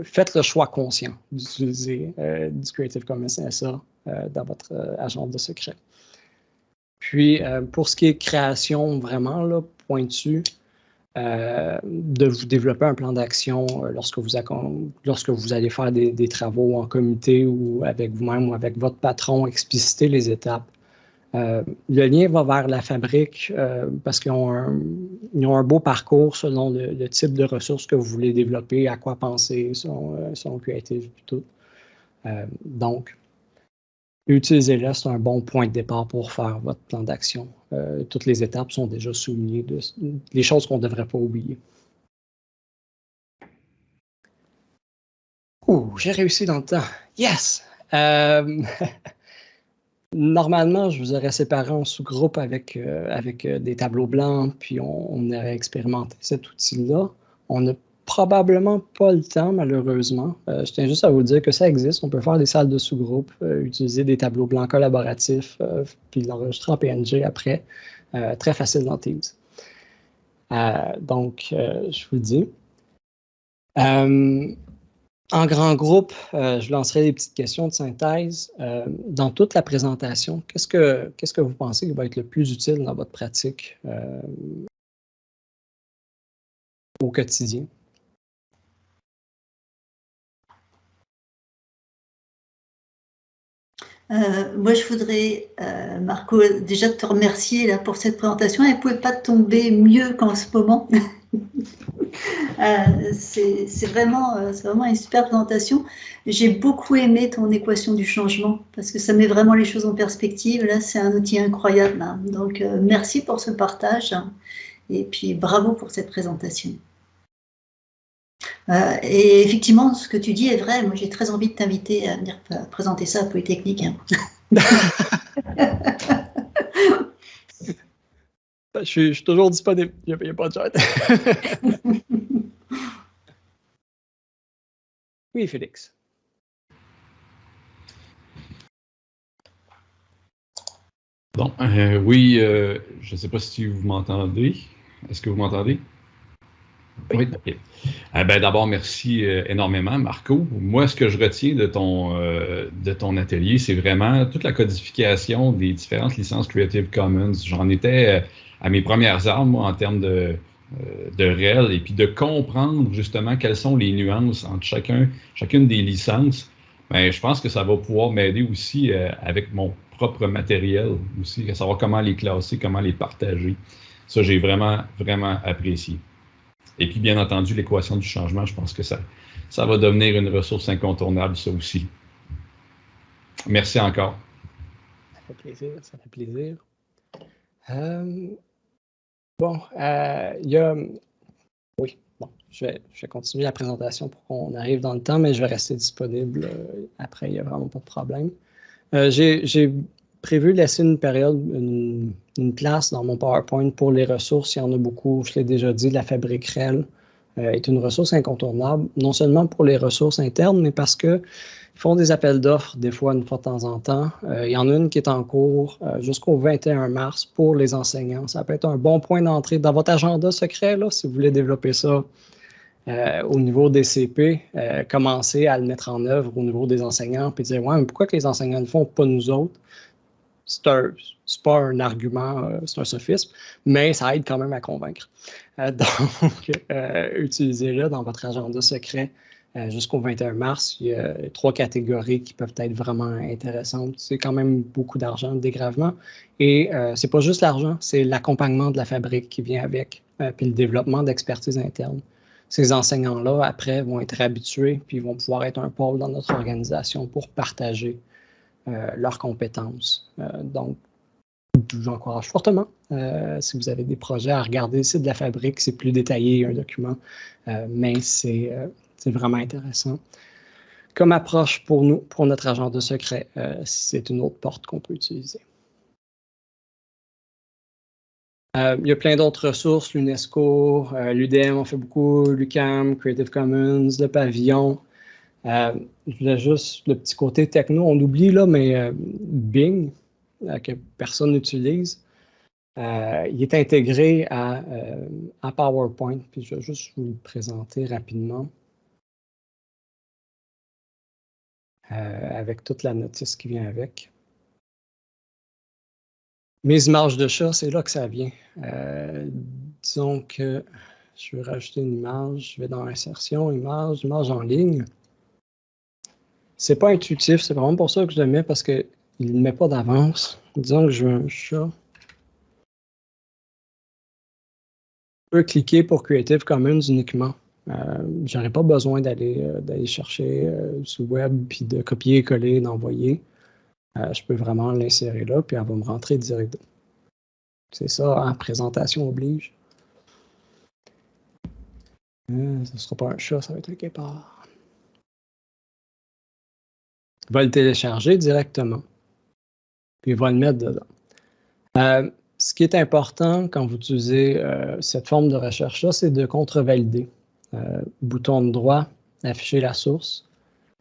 Faites le choix conscient d'utiliser du Creative Commons SA dans votre agenda secret. Puis, pour ce qui est création vraiment là, pointue, de vous développer un plan d'action lorsque vous allez faire des travaux en comité ou avec vous-même ou avec votre patron, expliciter les étapes. Le lien va vers la fabrique parce qu'ils ont un beau parcours selon le type de ressources que vous voulez développer, à quoi penser, son creative et tout. Donc, utilisez-le, c'est un bon point de départ pour faire votre plan d'action. Toutes les étapes sont déjà soulignées, les choses qu'on ne devrait pas oublier. Ouh, j'ai réussi dans le temps. Yes! Normalement, je vous aurais séparé en sous-groupes avec des tableaux blancs, puis on aurait expérimenté cet outil-là. On n'a probablement pas le temps, malheureusement. Je tiens juste à vous dire que ça existe. On peut faire des salles de sous-groupes, utiliser des tableaux blancs collaboratifs, puis l'enregistrer en PNG après. Très facile dans Teams. Donc, je vous le dis. En grand groupe, je lancerai des petites questions de synthèse. Dans toute la présentation, qu'est-ce que vous pensez qui va être le plus utile dans votre pratique au quotidien? Moi, je voudrais, Marco, déjà te remercier là, pour cette présentation. Elle ne pouvait pas tomber mieux qu'en ce moment. C'est vraiment une super présentation. J'ai beaucoup aimé ton équation du changement parce que ça met vraiment les choses en perspective. Là, c'est un outil incroyable. Hein. Donc, merci pour ce partage et puis bravo pour cette présentation. Et effectivement, ce que tu dis est vrai. Moi, j'ai très envie de t'inviter à venir présenter ça à Polytechnique. Hein. Je suis toujours disponible. Il n'y a pas de chat. Oui, Félix. Bon, oui, je ne sais pas si vous m'entendez. Est-ce que vous m'entendez? Oui, ok. D'abord, merci énormément, Marco. Moi, ce que je retiens de ton atelier, c'est vraiment toute la codification des différentes licences Creative Commons. J'en étais à mes premières armes, moi, en termes de REL, et puis de comprendre justement quelles sont les nuances entre chacune des licences. Je pense que ça va pouvoir m'aider aussi avec mon propre matériel aussi, à savoir comment les classer, comment les partager. Ça, j'ai vraiment, vraiment apprécié. Et puis, bien entendu, l'équation du changement, je pense que ça va devenir une ressource incontournable, ça aussi. Merci encore. Ça fait plaisir, ça fait plaisir. Oui, bon, je vais continuer la présentation pour qu'on arrive dans le temps, mais je vais rester disponible après, il n'y a vraiment pas de problème. J'ai prévu de laisser une période, une place dans mon PowerPoint pour les ressources. Il y en a beaucoup, je l'ai déjà dit, la fabrique REL est une ressource incontournable, non seulement pour les ressources internes, mais parce qu'ils font des appels d'offres des fois, une fois de temps en temps. Il y en a une qui est en cours jusqu'au 21 mars pour les enseignants. Ça peut être un bon point d'entrée dans votre agenda secret, là, si vous voulez développer ça au niveau des CP, commencer à le mettre en œuvre au niveau des enseignants, puis dire, ouais, mais pourquoi que les enseignants ne le font pas nous autres? C'est pas un argument, c'est un sophisme, mais ça aide quand même à convaincre. Donc, utilisez-le dans votre agenda secret jusqu'au 21 mars. Il y a 3 catégories qui peuvent être vraiment intéressantes. C'est quand même beaucoup d'argent, de dégravement. Et c'est pas juste l'argent, c'est l'accompagnement de la fabrique qui vient avec, puis le développement d'expertise interne. Ces enseignants-là, après, vont être habitués, puis vont pouvoir être un pôle dans notre organisation pour partager leurs compétences. Donc, j'encourage fortement, si vous avez des projets, à regarder le site de la fabrique, c'est plus détaillé, un document, mais c'est vraiment intéressant. Comme approche pour nous, pour notre agenda secret, c'est une autre porte qu'on peut utiliser. Il y a plein d'autres ressources, l'UNESCO, l'UDM en fait beaucoup, l'UQAM, Creative Commons, le pavillon. Je voulais juste le petit côté techno, on oublie là, mais Bing, que personne n'utilise, il est intégré à PowerPoint, puis je vais juste vous le présenter rapidement avec toute la notice qui vient avec. Mes images de chat, c'est là que ça vient. Disons que je vais rajouter une image, je vais dans Insertion, image en ligne. C'est pas intuitif, c'est vraiment pour ça que je le mets parce qu'il ne le met pas d'avance. Disons que je veux un chat. Je peux cliquer pour Creative Commons uniquement. Je n'aurai pas besoin d'aller chercher sur le web puis de copier et coller, d'envoyer. Je peux vraiment l'insérer là, puis elle va me rentrer direct. C'est ça, hein, présentation oblige. Ce ne sera pas un chat, ça va être un guépard. Il va le télécharger directement, puis il va le mettre dedans. Ce qui est important quand vous utilisez cette forme de recherche-là, c'est de contre-valider. Bouton droit, afficher la source.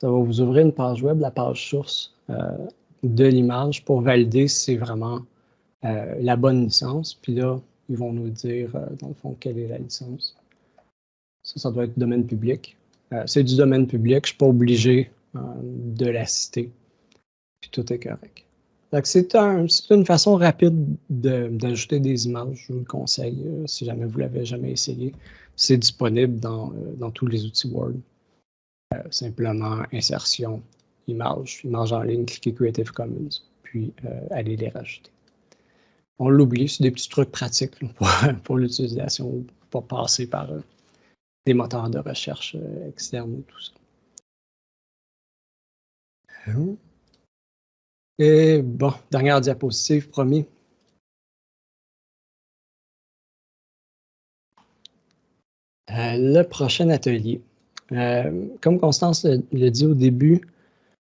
Ça va vous ouvrir une page web, la page source de l'image pour valider si c'est vraiment la bonne licence. Puis là, ils vont nous dire, dans le fond, quelle est la licence. Ça doit être domaine public. C'est du domaine public, je ne suis pas obligé de la citer. Puis tout est correct. Donc, c'est une façon rapide d'ajouter des images. Je vous le conseille si jamais vous ne l'avez jamais essayé. C'est disponible dans tous les outils Word. Simplement, insertion, images en ligne, cliquez Creative Commons, puis allez les rajouter. On l'oublie, c'est des petits trucs pratiques là, pour l'utilisation, pour passer par des moteurs de recherche externes et tout ça. Et bon, dernière diapositive, promis. Le prochain atelier. Comme Constance l'a dit au début,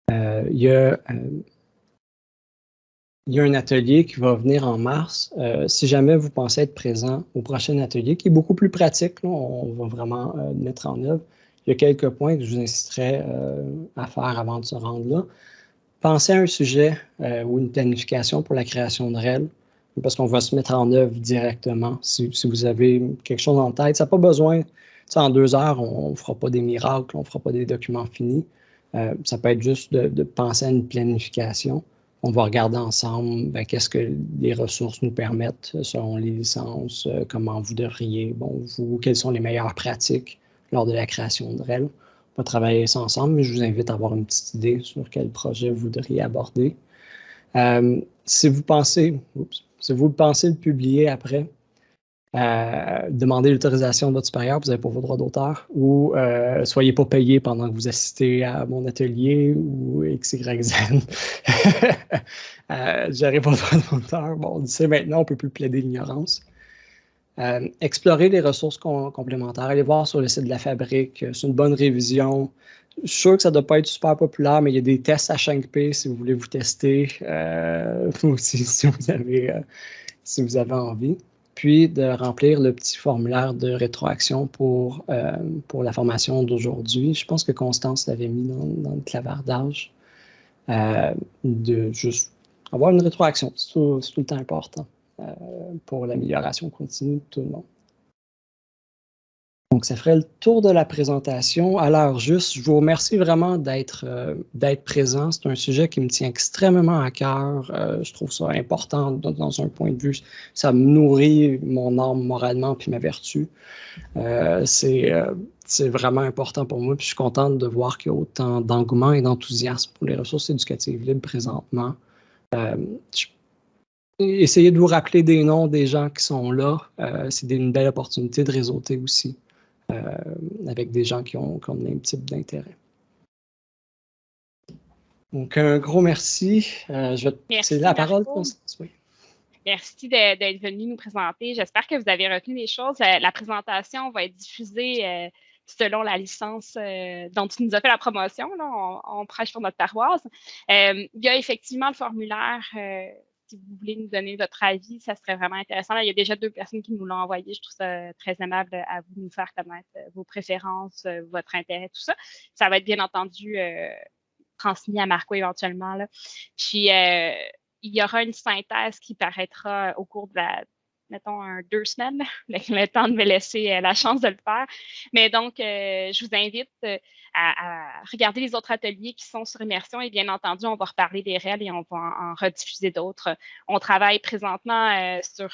il y a un atelier qui va venir en mars. Si jamais vous pensez être présent au prochain atelier, qui est beaucoup plus pratique, là, on va vraiment le mettre en œuvre. Il y a quelques points que je vous inciterais à faire avant de se rendre là. Pensez à un sujet ou une planification pour la création de REL, parce qu'on va se mettre en œuvre directement. Si vous avez quelque chose en tête, ça n'a pas besoin, en 2 heures, on ne fera pas des miracles, on ne fera pas des documents finis. Ça peut être juste de penser à une planification. On va regarder ensemble qu'est-ce que les ressources nous permettent selon les licences, comment vous devriez, quelles sont les meilleures pratiques lors de la création de REL. On va travailler ça ensemble, mais je vous invite à avoir une petite idée sur quel projet vous voudriez aborder. Si vous pensez le publier après, demandez l'autorisation de votre supérieur, vous n'avez pas vos droits d'auteur, ou soyez pas payé pendant que vous assistez à mon atelier, ou XYZ. J'aurai pas de droits d'auteur. Bon, on dit ça maintenant, on ne peut plus plaider l'ignorance. Explorer les ressources complémentaires, allez voir sur le site de la Fabrique, c'est une bonne révision. Je suis sûr que ça ne doit pas être super populaire, mais il y a des tests H5P si vous voulez vous tester, aussi, si vous avez envie. Puis de remplir le petit formulaire de rétroaction pour la formation d'aujourd'hui. Je pense que Constance l'avait mis dans le clavardage. De juste avoir une rétroaction, c'est tout le temps important. Pour l'amélioration continue de tout le monde. Donc, ça ferait le tour de la présentation. À l'heure juste, je vous remercie vraiment d'être présent. C'est un sujet qui me tient extrêmement à cœur. Je trouve ça important dans un point de vue. Ça me nourrit mon âme moralement puis ma vertu. C'est vraiment important pour moi. Puis je suis contente de voir qu'il y a autant d'engouement et d'enthousiasme pour les ressources éducatives libres présentement. Essayez de vous rappeler des noms des gens qui sont là. C'est une belle opportunité de réseauter aussi avec des gens qui ont le même type d'intérêt. Donc, un gros merci. Je vais te passer la parole, Constance. Oui. Merci d'être venu nous présenter. J'espère que vous avez retenu les choses. La présentation va être diffusée selon la licence dont tu nous as fait la promotion. Là, on prêche sur notre paroisse. Il y a effectivement le formulaire. Si vous voulez nous donner votre avis, ça serait vraiment intéressant. Là, il y a déjà 2 personnes qui nous l'ont envoyé. Je trouve ça très aimable à vous de nous faire connaître vos préférences, votre intérêt, tout ça. Ça va être bien entendu transmis à Marco éventuellement. Là. Puis, il y aura une synthèse qui paraîtra au cours de mettons, 2 semaines, le temps de me laisser la chance de le faire. Mais donc, je vous invite à regarder les autres ateliers qui sont sur Immersion et bien entendu, on va reparler des REL et on va en rediffuser d'autres. On travaille présentement sur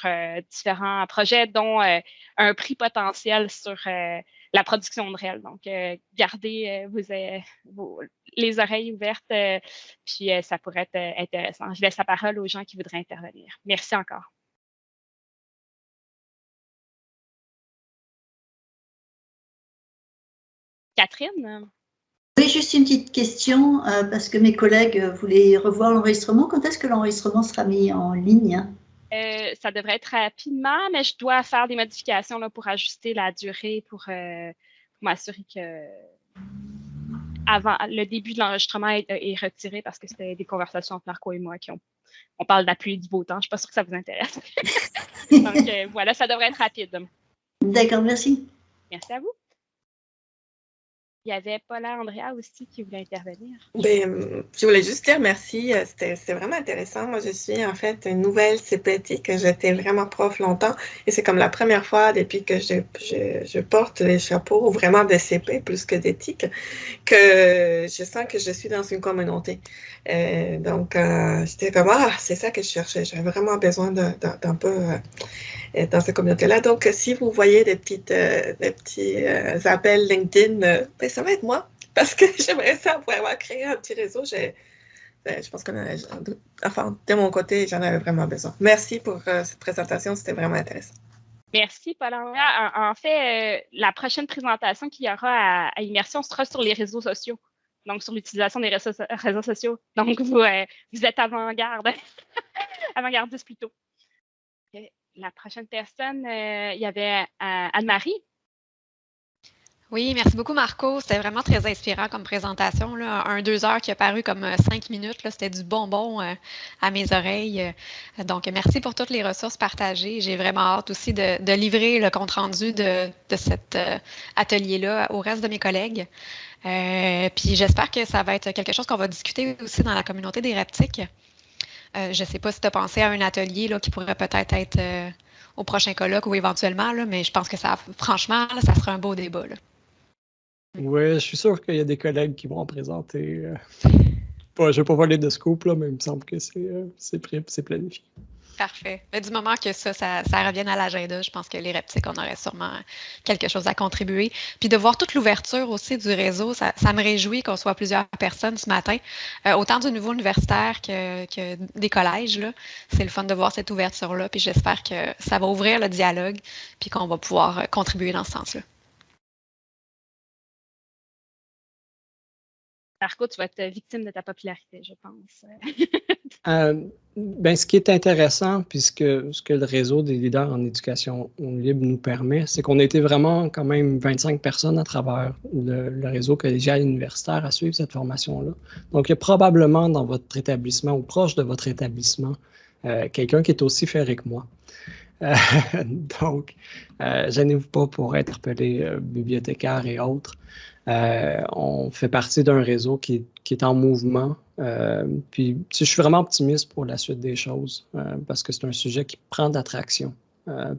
différents projets, dont un prix potentiel sur la production de REL. Donc, gardez les oreilles ouvertes, puis ça pourrait être intéressant. Je laisse la parole aux gens qui voudraient intervenir. Merci encore. Catherine? Oui, juste une petite question, parce que mes collègues voulaient revoir l'enregistrement. Quand est-ce que l'enregistrement sera mis en ligne? Ça devrait être rapidement, mais je dois faire des modifications là, pour ajuster la durée pour m'assurer que avant le début de l'enregistrement est retiré parce que c'était des conversations entre Marco et moi on parle de la pluie et du beau temps. Je ne suis pas sûre que ça vous intéresse. Donc voilà, ça devrait être rapide. D'accord, merci. Merci à vous. Il y avait Paula Andrea aussi qui voulait intervenir. Bien, je voulais juste dire merci. C'était vraiment intéressant. Moi, je suis en fait une nouvelle CPT, que j'étais vraiment prof longtemps. Et c'est comme la première fois depuis que je porte les chapeaux vraiment de CP plus que d'éthique, que je sens que je suis dans une communauté. Donc, j'étais comme, c'est ça que je cherchais. J'avais vraiment besoin d'un peu dans cette communauté-là. Donc, si vous voyez des petits appels LinkedIn, ça va être moi. parce que j'aimerais ça vraiment créer un petit réseau. Je pense enfin, de mon côté, j'en avais vraiment besoin. Merci pour cette présentation, c'était vraiment intéressant. Merci, Paul-Andrea. En fait, la prochaine présentation qu'il y aura à Immersion sera sur les réseaux sociaux, donc sur l'utilisation des réseaux sociaux. Donc, vous êtes avant-garde, avant-gardiste plutôt. La prochaine personne, il y avait Anne-Marie. Oui, merci beaucoup, Marco. C'était vraiment très inspirant comme présentation. Là. 2 heures qui a paru comme 5 minutes. C'était du bonbon à mes oreilles. Donc, merci pour toutes les ressources partagées. J'ai vraiment hâte aussi de livrer le compte-rendu de cet atelier-là au reste de mes collègues. Puis, j'espère que ça va être quelque chose qu'on va discuter aussi dans la communauté des Reptiques. Je ne sais pas si tu as pensé à un atelier là, qui pourrait peut-être être au prochain colloque ou éventuellement, là, mais je pense que franchement, là, ça sera un beau débat. Là. Oui, je suis sûr qu'il y a des collègues qui vont en présenter. Je ne vais pas voler de scoop, là, mais il me semble que c'est planifié. Parfait. Mais du moment que ça revienne à l'agenda, je pense que les Reptiques, on aurait sûrement quelque chose à contribuer. Puis de voir toute l'ouverture aussi du réseau, ça me réjouit qu'on soit plusieurs personnes ce matin, autant du niveau universitaire que des collèges. Là. C'est le fun de voir cette ouverture-là, puis j'espère que ça va ouvrir le dialogue, puis qu'on va pouvoir contribuer dans ce sens-là. Marco, tu vas être victime de ta popularité, je pense. Ce qui est intéressant, puis ce que le réseau des leaders en éducation libre nous permet, c'est qu'on a été vraiment quand même 25 personnes à travers le réseau collégial et universitaire à suivre cette formation-là. Donc, il y a probablement dans votre établissement ou proche de votre établissement quelqu'un qui est aussi ferré que moi. Donc, gênez-vous pas pour interpeller bibliothécaires et autres. On fait partie d'un réseau qui est en mouvement. Puis, je suis vraiment optimiste pour la suite des choses parce que c'est un sujet qui prend d'attraction. Au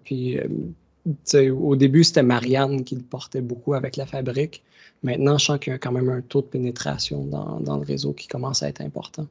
début, c'était Marianne qui le portait beaucoup avec la fabrique. Maintenant, je sens qu'il y a quand même un taux de pénétration dans le réseau qui commence à être important.